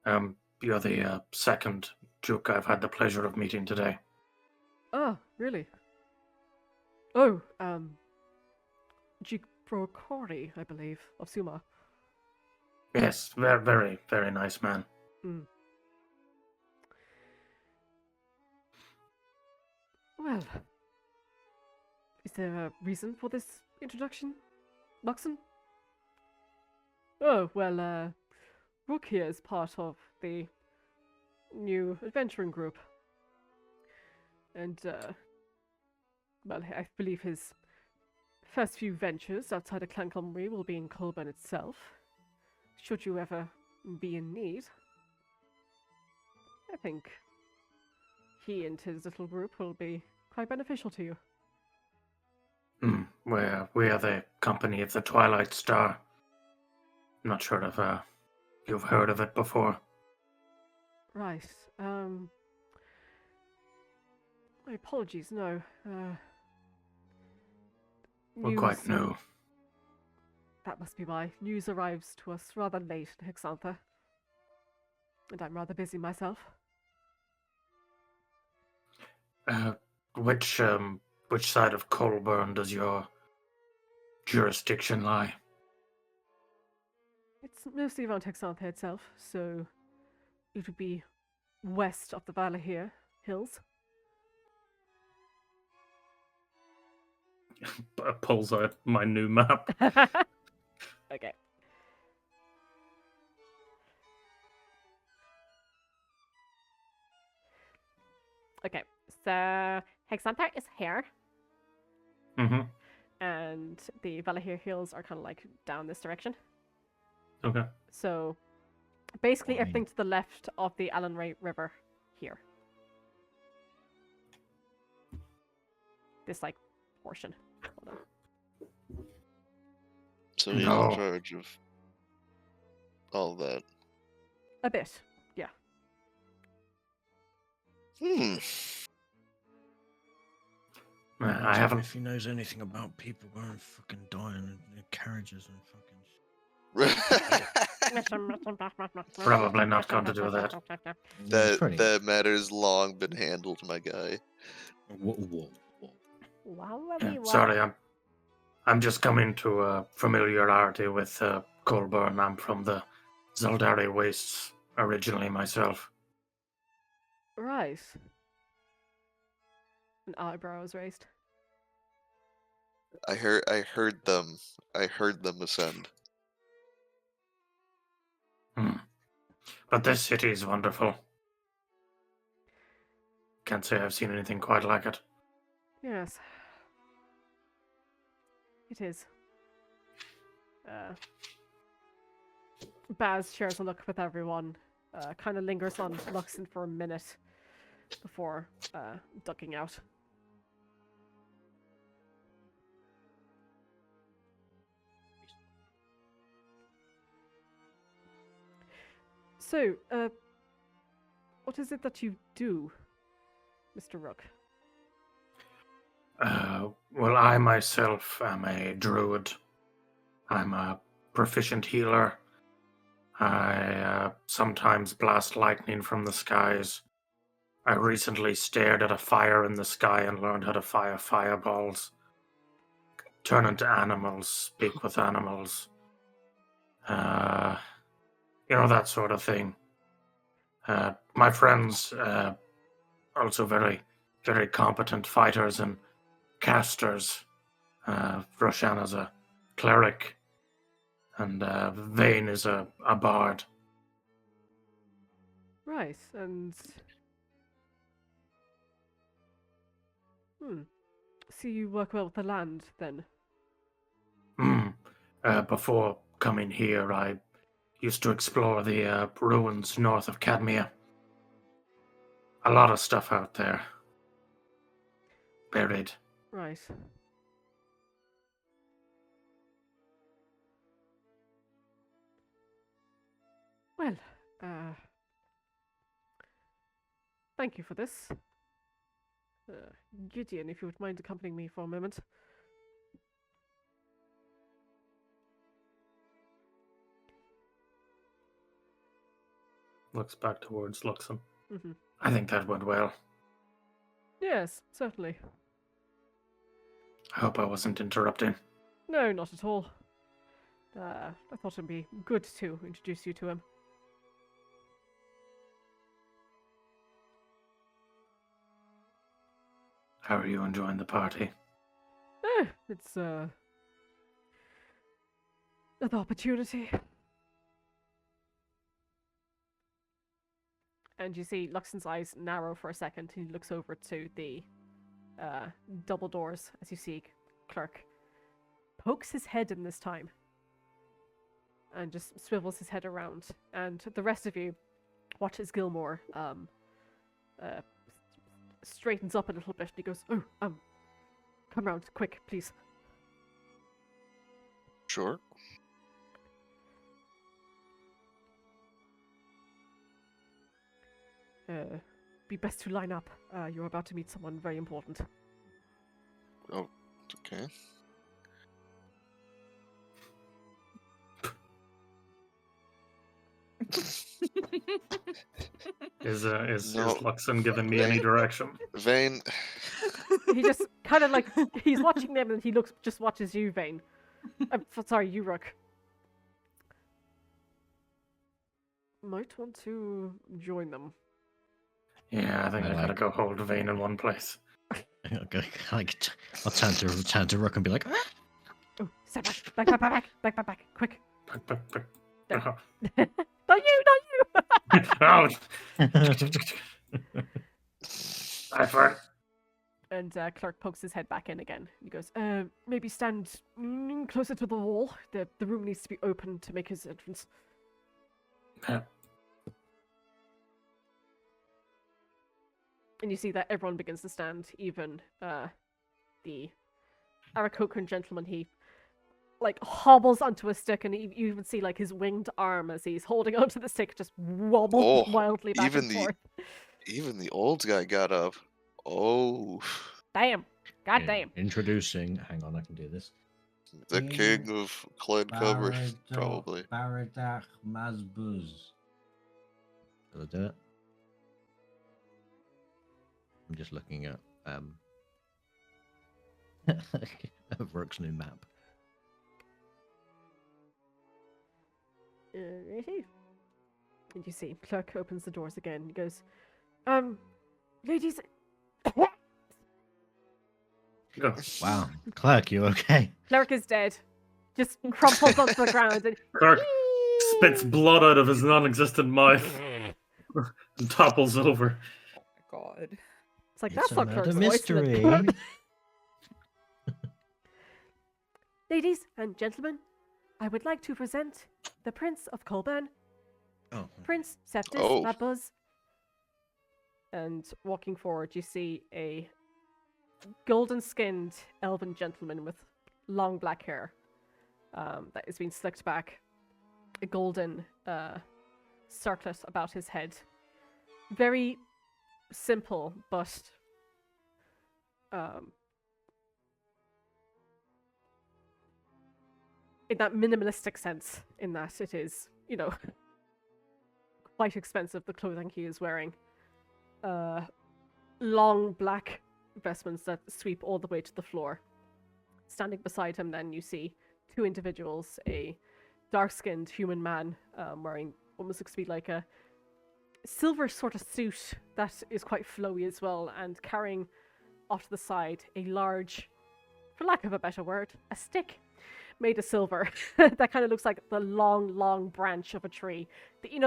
You're the second Duke I've had the pleasure of meeting today. Oh, really? Oh, Gicrocori, I believe, of Suma. Yes, very, very, very nice man. Well, is there a reason for this introduction, Luxon? Oh, well, Rook here is part of the new adventuring group. And, well, I believe his first few ventures outside of Clancamrye will be in Colburn itself. Should you ever be in need, I think he and his little group will be quite beneficial to you. We are the company of the Twilight Star. I'm not sure if you've heard of it before. Right. My apologies, no. We're quite new. That must be why. News arrives to us rather late in Hexantha. And I'm rather busy myself. Which side of Colburn does your jurisdiction lie? It's mostly around Hexantha itself, so it would be west of the Valahir Hills. Pulls out my new map. Okay. Okay, so Hexanther is here, Mm-hmm. and the Valahir Hills are kind of like down this direction. Okay. So basically Fine. everything to the left of the Allenray River here. This like portion. Hold on. So he's No. in charge of all that. A bit, yeah. I Ask him haven't. if he knows anything about people going fucking dying in carriages and fucking. Probably not going to do that. that matter's long been handled, my guy. Whoa. Yeah, sorry, I'm just coming to familiarity with Colburn. I'm from the Zaldari Wastes originally myself. Right. An eyebrow is raised. I heard them ascend. But this city is wonderful. Can't say I've seen anything quite like it. Yes. It is. Baz shares a look with everyone, kind of lingers on Luxon for a minute before ducking out. So, what is it that you do, Mr. Rook? Well, I myself am a druid. I'm a proficient healer. I sometimes blast lightning from the skies. I recently stared at a fire in the sky and learned how to fire fireballs. Turn into animals, speak with animals. That sort of thing. My friends also very, very competent fighters and casters. Roshana's a cleric, and Vayne is a bard. Right, and... So you work well with the land, then? Before coming here, I used to explore the ruins north of Cadmia. A lot of stuff out there. Buried. Right. Well, thank you for this. Gideon, if you would mind accompanying me for a moment. Looks back towards Luxon. Mm-hmm. I think that went well. Yes, certainly. I hope I wasn't interrupting. No, not at all. I thought it'd be good to introduce you to him. How are you enjoying the party? It's an opportunity. And you see Luxon's eyes narrow for a second. He looks over to the double doors as you see Clerk pokes his head in this time and just swivels his head around. And the rest of you watch as Gilmore straightens up a little bit and he goes, come round, quick, please. Sure. Be best to line up. You're about to meet someone very important. Oh, okay. Is No. Luxon giving me any direction? Vayne, He just kind of like, he's watching them and he just watches you, Vayne. Sorry, you, Rook. Might want to join them. Yeah, I think I gotta like- go hold Vayne in one place. Okay, I'll turn to Rook and be like, "Ah!" Oh, step back, quick. Back. Not you! Oh, Hi, Fern. And Clerk pokes his head back in again. He goes, maybe stand closer to the wall. The room needs to be open to make his entrance. Yeah. And you see that everyone begins to stand, even the Arakokran gentleman. He like hobbles onto a stick, and you even see like his winged arm as he's holding onto the stick just wobble Oh, wildly back even and the- forth. Even the old guy got up. Oh, Damn. God Yeah, damn. Introducing. Hang on, I can do this. the Yeah. king of Clancamrye, probably. Baradach Mazbuz. Did I do it? I'm just looking at Rook's new map. Righty. And you see, Clerk opens the doors again. He goes, ladies. Go. Wow, Clerk, you okay? Clerk is dead. Just crumples onto the ground and Clark spits blood out of his non-existent mouth and topples over. Oh my god. it's like, It's that's a not murder Clerk's voice. is it?" mystery. Ladies and gentlemen, I would like to present the Prince of Colburn, Oh, Prince Septus Oh. Mabuz. And walking forward, you see a golden-skinned elven gentleman with long black hair that is being slicked back. A golden circlet about his head. Very simple, but in that minimalistic sense, in that it is, quite expensive, the clothing he is wearing. Long black vestments that sweep all the way to the floor. Standing beside him, then, you see two individuals, a dark-skinned human man wearing what looks to be like a silver sort of suit that is quite flowy as well, and carrying off to the side a large, for lack of a better word, a stick made of silver that kind of looks like the long branch of a tree. The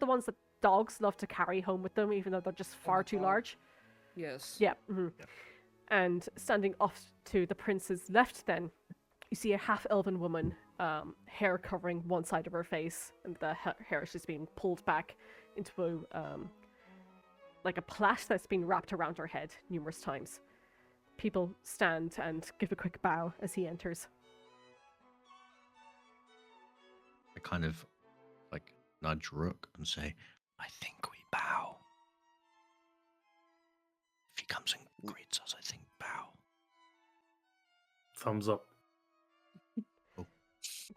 ones that dogs love to carry home with them, even though they're just far too large. Yes. Yeah. And standing off to the prince's left, then you see a half-elven woman, hair covering one side of her face, and the hair is just being pulled back into like a plait that's been wrapped around her head numerous times. People stand and give a quick bow as he enters. I kind of like nudge Rook and say, I think we bow. If he comes and greets us, I think bow. Thumbs up.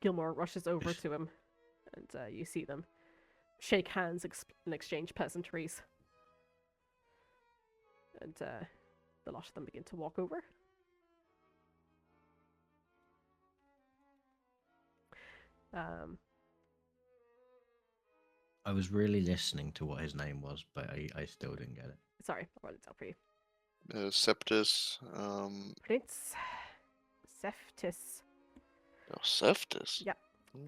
Gilmore rushes over to him, and you see them shake hands and exchange pleasantries. And the lot of them begin to walk over. I was really listening to what his name was, but I still didn't get it. Sorry, I'll write it down for you. Septus. Prince Septus Oh, Septus. Yeah.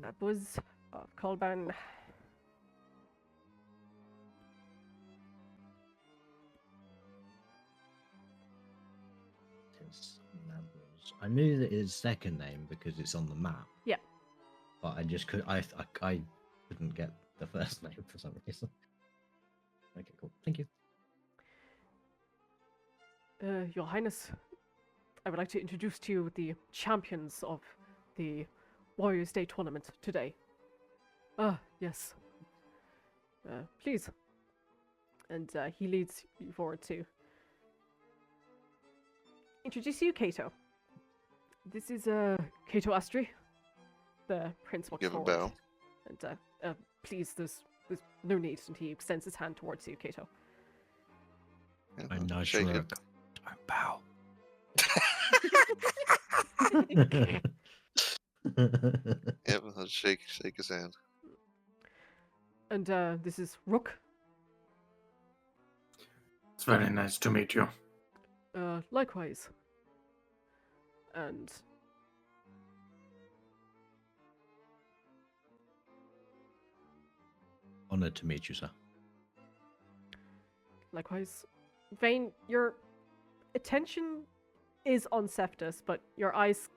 Mabuz of Colburn. I knew that his second name because it's on the map. Yeah. But I just could I couldn't get the first name for some reason. Okay, cool. Thank you. Your Highness, I would like to introduce to you the champions of the Warriors Day tournament today. Yes. Please. And he leads you forward to introduce you, Kato. This is Kato Astri. The prince walks Give a forward. bow. And please, there's no need. And he extends his hand towards you, Kato. Yeah, I nudge shake it. Rook. Don't bow. Yep, let's shake his hand. And this is Rook. It's very nice to meet you. Likewise. And Honored to meet you, sir. likewise, Vayne, your attention is on Cephas, but your eyes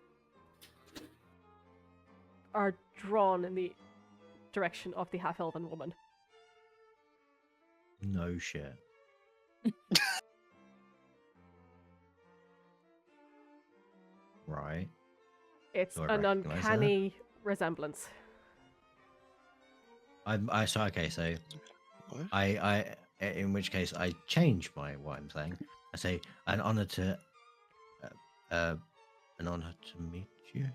are drawn in the direction of the half-elven woman. No shit. Right. It's Do I an recognise her? uncanny resemblance. So I in which case I change what I'm saying. I say an honor to meet you.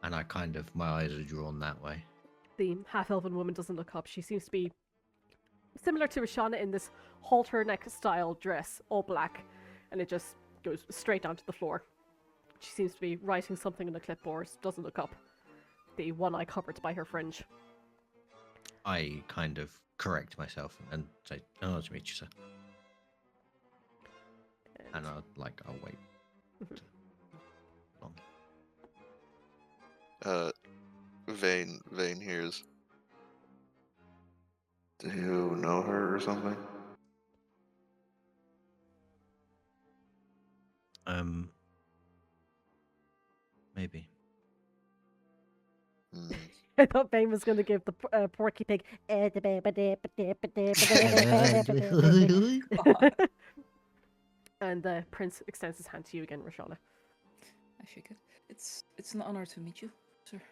And I kind of, my eyes are drawn that way. The half-elven woman doesn't look up. She seems to be similar to Roshana in this halter neck style dress, all black, and it just goes straight down to the floor. She seems to be writing something on a clipboard, doesn't look up. The one eye covered by her fringe. I kind of correct myself and say, "Oh, nice to meet you, sir." And I'll wait. Long. Vayne hears. Do you know her or something? Maybe. I thought Vayne was going to give the Porky Pig. And the prince extends his hand to you again, Roshana. I shake it. It's an honor to meet you, sir.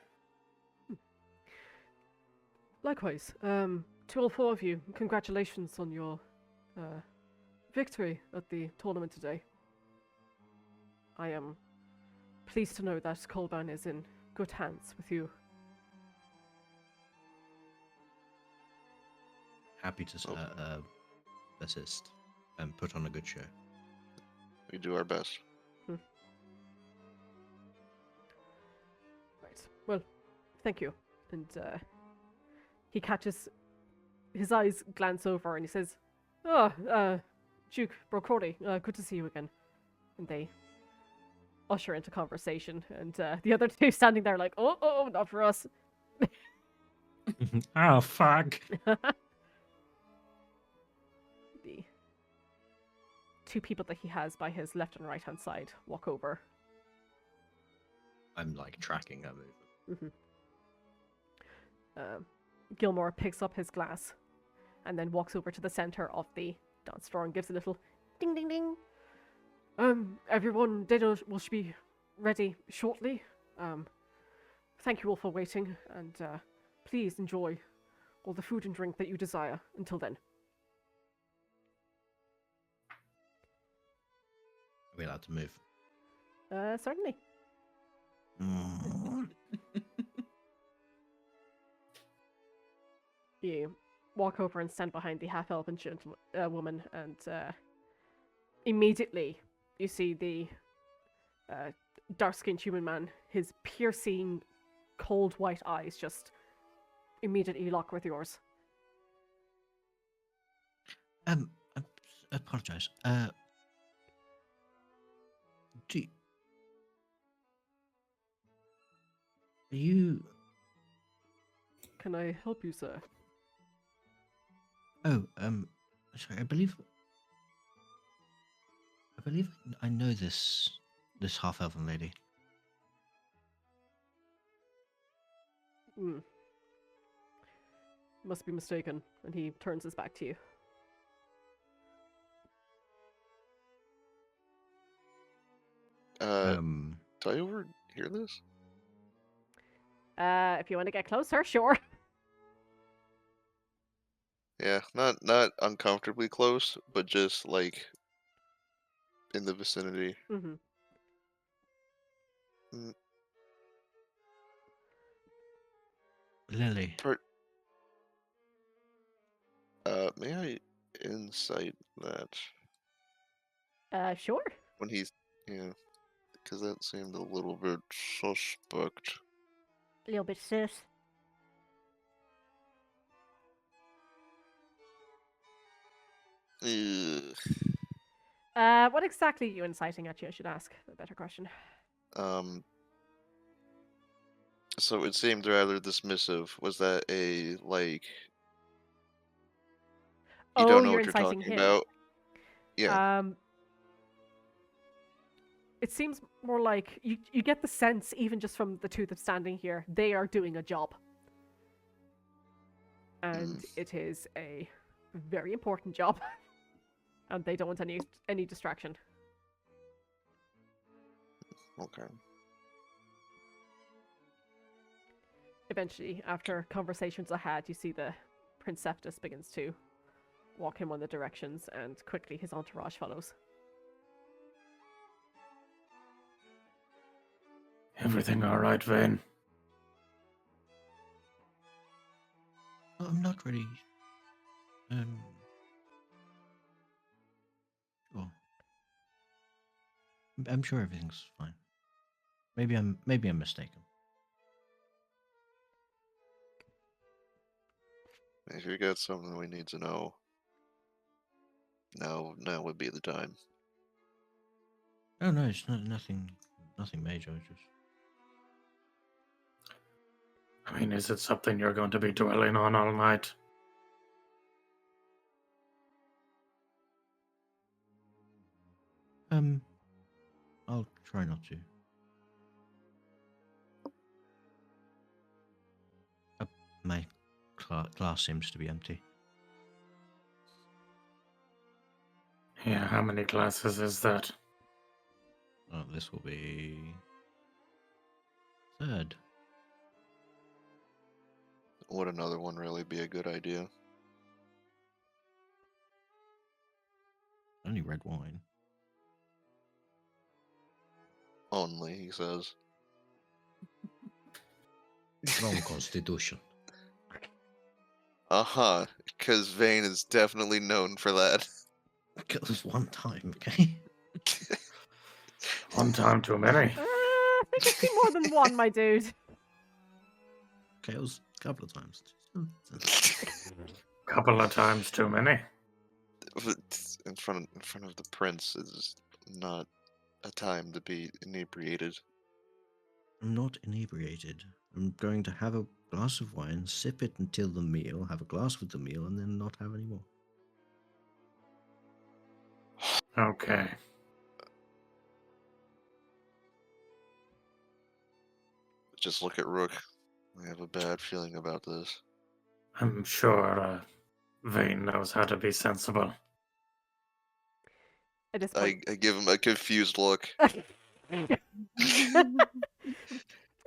Likewise, to all four of you, congratulations on your victory at the tournament today. I am pleased to know that Kolban is in good hands with you. Happy to assist and put on a good show. We do our best. Right. Well, thank you. And he catches his eyes glance over and he says, Duke Brocordy, good to see you again. And they usher into conversation, and the other two standing there like, oh, not for us. Oh, fuck. The two people that he has by his left and right hand side walk over. I'm tracking her movement. Gilmore picks up his glass and then walks over to the center of the dance floor and gives a little ding ding ding. Everyone, dinner will be ready shortly. Thank you all for waiting, and please enjoy all the food and drink that you desire until then. Are we allowed to move? Certainly. You walk over and stand behind the half-elven woman, and immediately you see the dark-skinned human man, his piercing, cold white eyes just immediately lock with yours. I apologize. Are you... Can I help you, sir? Oh, sorry, I believe I know this half-elven lady. Must be mistaken. And he turns his back to you. Do I overhear this? If you want to get closer, sure. Yeah, not uncomfortably close, but just in the vicinity. Lily. May I insight that? Sure. When he's, because that seemed a little bit suspect. A little bit sus. What exactly are you inciting at you? I should ask a better question. So it seemed rather dismissive. Was that a you don't know you're what you're inciting talking him. about? Yeah. It seems more like you get the sense, even just from the two of them standing here, they are doing a job. And it is a very important job. And they don't want any distraction. Okay. Eventually, after conversations are had, you see the Prince Seftus begins to walk in one of the directions, and quickly his entourage follows. Everything all right, Vayne? I'm not really. Sure. I'm sure everything's fine. Maybe I'm mistaken. If you got something we need to know, now would be the time. Oh no, it's nothing major. Just I mean, is it something you're going to be dwelling on all night? I'll try not to. My glass seems to be empty. Yeah, how many glasses is that? Oh, this will be third. Would another one really be a good idea? Only red wine. Only, he says. Wrong constitution. Uh-huh, because Vayne is definitely known for that. It was one time, okay? One time too many. I think I've seen more than one, my dude. Okay, it was a couple of times. Couple of times too many. In front of the prince is not a time to be inebriated. I'm not inebriated. I'm going to have a glass of wine, sip it until the meal, have a glass with the meal, and then not have any more. Okay. Just look at Rook. I have a bad feeling about this. I'm sure Vayne knows how to be sensible. At this I point, give him a confused look. at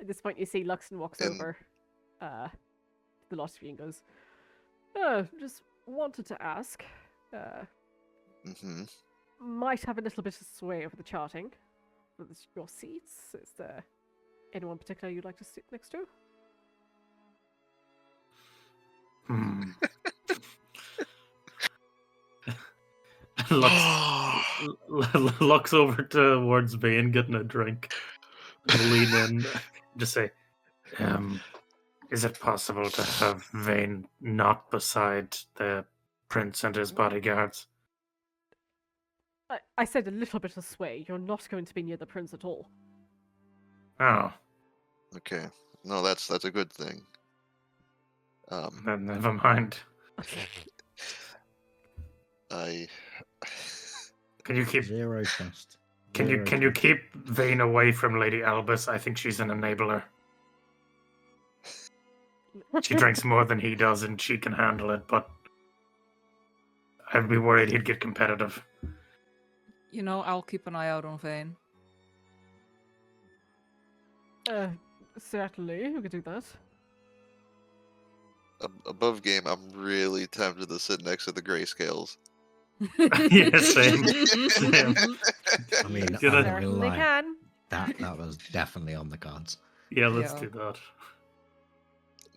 this point, you see Luxon walks And- over the lot of you and goes, just wanted to ask, Mm-hmm. might have a little bit of sway over the charting for your seats. Is there anyone particular you'd like to sit next to? Hmm. Looks over towards Vayne getting a drink. Lean in. Just say, is it possible to have Vayne not beside the prince and his bodyguards? I said a little bit of sway. You're not going to be near the prince at all. Oh, Okay. No, that's a good thing. then never mind. I Can you keep Zero trust. Can you keep Vayne away from Lady Albus? I think she's an enabler. She drinks more than he does, and she can handle it. But I'd be worried he'd get competitive. You know, I'll keep an eye out on Vayne. Certainly, we could do that. above game, I'm really tempted to sit next to the grayscales. Yeah, same. Same. I mean, You know- I'm not gonna Certainly lie. can. That was definitely on the cards. Yeah, let's Yeah. do that.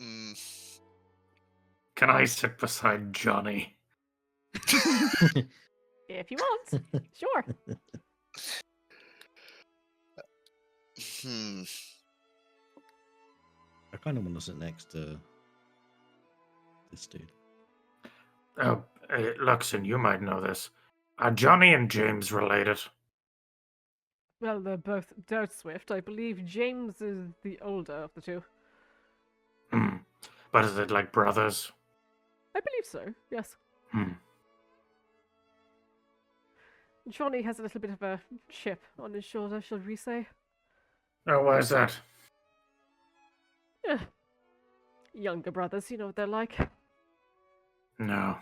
Mm, Can I sit beside Johnny? If you want. Sure. hmm. I kind of want to sit next to this dude. Oh, Luxon, you might know this. Are Johnny and James related? Well, they're both dirt swift. I believe James is the older of the two. Hmm. But is it like brothers? I believe so, yes. Hmm. Johnny has a little bit of a chip on his shoulder, shall we say? Oh, why is that? Eh, younger brothers, you know what they're like. No.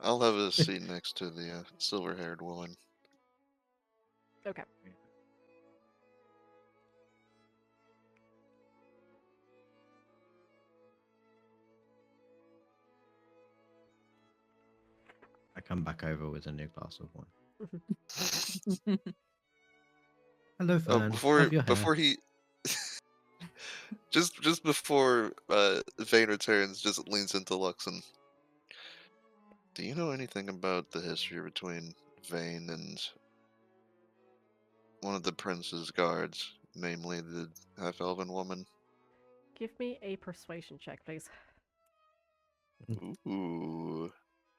I'll have a seat next to the silver-haired woman. Okay. I come back over with a new glass of wine. Hello, Oh, Fern. before Love your hair. before he, just before Vayne returns, just leans into Luxon. Do you know anything about the history between Vayne and one of the prince's guards, namely the half-elven woman? Give me a persuasion check, please. Ooh.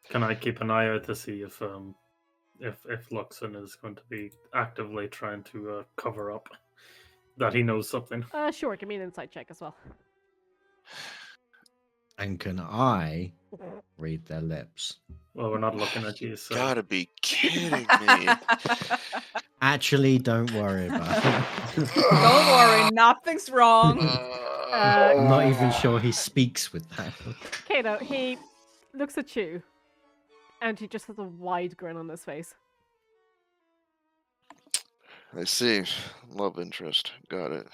Can I keep an eye out to see if Luxon is going to be actively trying to cover up that he knows something? Sure, give me an insight check as well. And can I read their lips? Well, we're not looking at you, so Gotta be kidding me. Actually, don't worry about it. Don't worry, nothing's wrong. I'm not even sure he speaks with that. Kato, he looks at you, and he just has a wide grin on his face. I see. Love interest. Got it.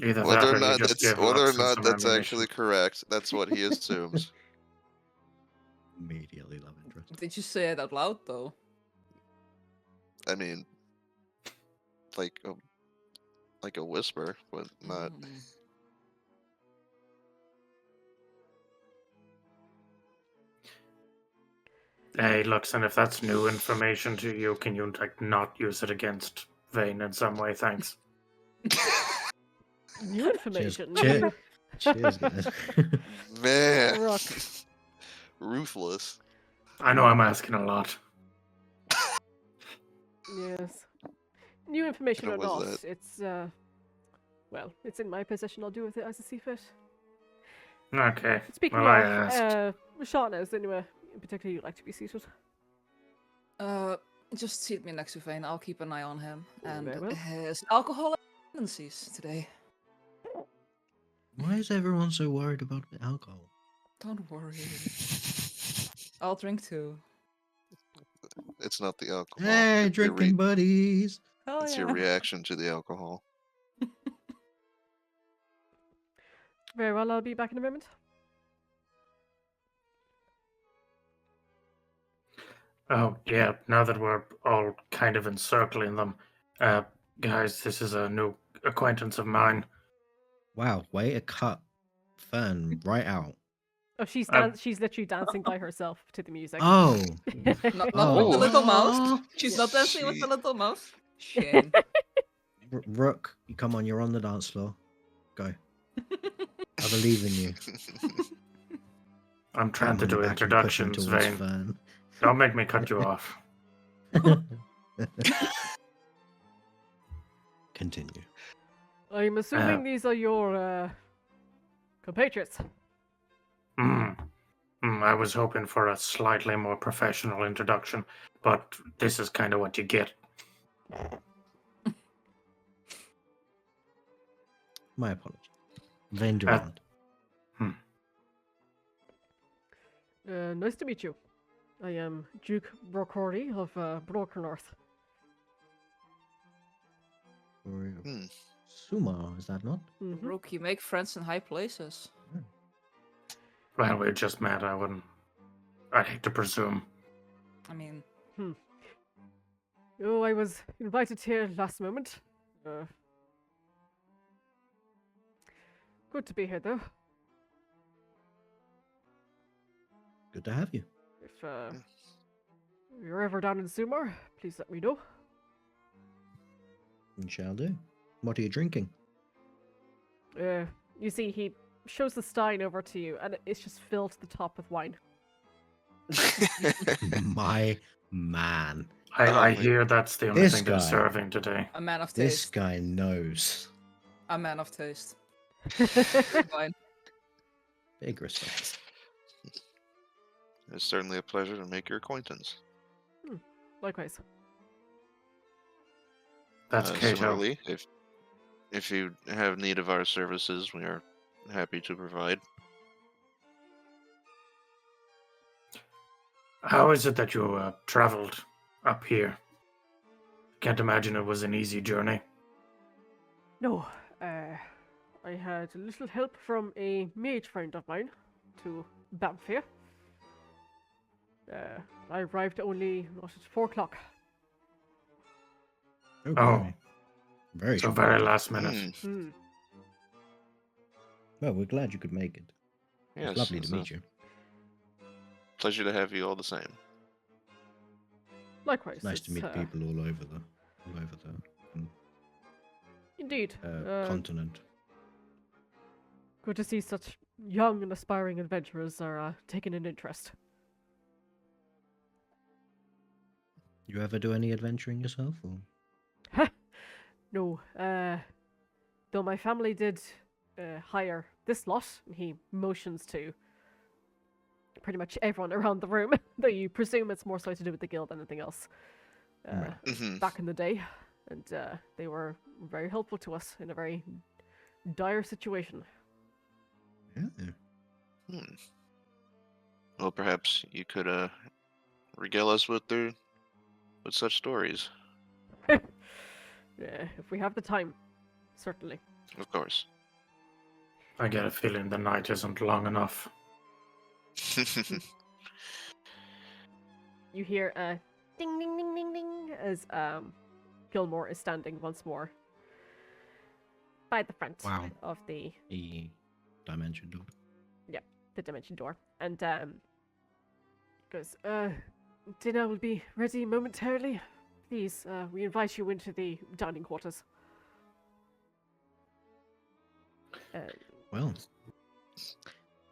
Either that Whether or or you not just that's give Luxon some actually ammunition. correct, that's what he assumes. Immediately love interest. Did you say it out loud though? I mean, like a whisper, but not. Hey, Luxon, if that's new information to you, can you not use it against Vayne in some way? Thanks. New information. Cheers, cheers guys. Man, Rook. ruthless. I know I'm asking a lot. Yes. New information or What was not, that? it's, well, it's in my possession. I'll do with it as I see fit. Okay. Speaking Well, I of, asked. Roshana, is there anywhere in particular you'd like to be seated? Just seat me next to Vayne. I'll keep an eye on him and Very well. his alcohol tendencies today. Why is everyone so worried about the alcohol? Don't worry. I'll drink too. It's not the alcohol. Hey, It's your drinking buddies. Oh it's your reaction to the alcohol. Very well, I'll be back in a moment. Oh, yeah, now that we're all kind of encircling them, guys, this is a new acquaintance of mine. Wow, way to cut Fern right out. Oh, she's Um, she's literally dancing by herself to the music. Oh, Not with the Oh. little mouse. She's not dancing with the little mouse. Shame. Rook, come on, you're on the dance floor. Go. I believe in you. I'm trying to Pat him do on the back and push him introductions, towards Vayne. Fern. Don't make me cut you off. Continue. I'm assuming these are your compatriots. I was hoping for a slightly more professional introduction, but this is kind of what you get. My apologies. Vayne Durand. Nice to meet you. I am Duke Brocordy of Broker North. Suma, is that not? Mhm. Rook, you make friends in high places. Well, we just met. I'd hate to presume. I mean, Oh, I was invited here last moment. Good to be here, though. Good to have you. If you're ever down in Sumar, please let me know. We shall do. What are you drinking? You see, he shows the stein over to you, and it's just filled to the top with wine. My man. I hear that's the only This thing they're guy. serving today. a man of This taste. guy knows. A man of taste. Fine. Big respect. It's certainly a pleasure to make your acquaintance. Likewise. That's Kato. Similarly, if you have need of our services, we are happy to provide. How is it that you traveled up here? Can't imagine it was an easy journey. No, I had a little help from a mage friend of mine to bounce here. I arrived only at 4 o'clock. Oh. Very So short. very last minute. Well, we're glad you could make it. Yes, It's lovely it's to a meet you. pleasure to have you all the same. Likewise. It's nice to meet people all over the Indeed. continent. Good to see such young and aspiring adventurers are taking an interest. You ever do any adventuring yourself? Or? No, though my family did hire this lot, and he motions to pretty much everyone around the room, though you presume it's more so to do with the guild than anything else. Mhm. Back in the day, and they were very helpful to us in a very dire situation. Yeah. Well, perhaps you could regale us with such stories. If we have the time, certainly. Of course. I get a feeling the night isn't long enough. You hear a ding ding ding ding ding as Gilmore is standing once more by the front of the dimension door. the dimension door, and goes, dinner will be ready momentarily. Please, we invite you into the dining quarters. Well,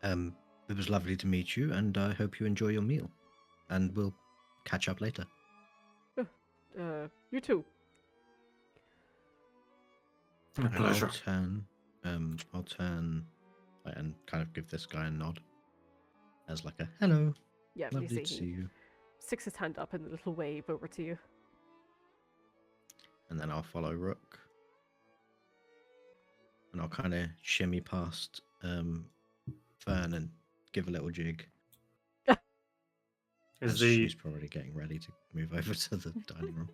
it was lovely to meet you, and I hope you enjoy your meal. And we'll catch up later. You too. A pleasure. I'll turn and kind of give this guy a nod as like a hello. Yeah, Lovely you to see see you. sticks his hand up in a little wave over to you. And then I'll follow Rook. And I'll kind of shimmy past Fern and give a little jig. She's probably getting ready to move over to the dining room.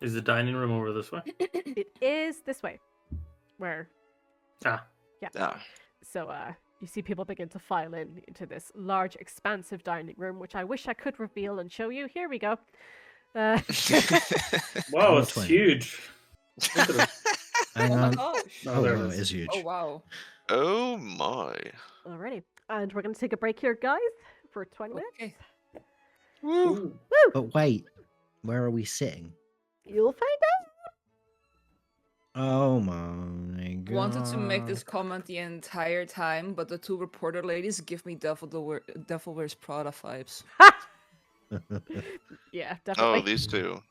Is the dining room over this way? It is this way. Where? Ah. Yeah. Ah. So, you see people begin to file into this large, expansive dining room, which I wish I could reveal and show you. Here we go. Wow, Roll it's 20. huge. Look at it. Oh my gosh. Oh, Oh, there wow, it it is huge. Oh wow. Oh my. Alrighty. And we're going to take a break here, guys, for 20 minutes. Okay. Ooh. But wait, where are we sitting? You'll find Oh my god. Wanted to make this comment the entire time, but the two reporter ladies give me Devil Wears Prada vibes. out. Yeah, definitely. Oh, these two.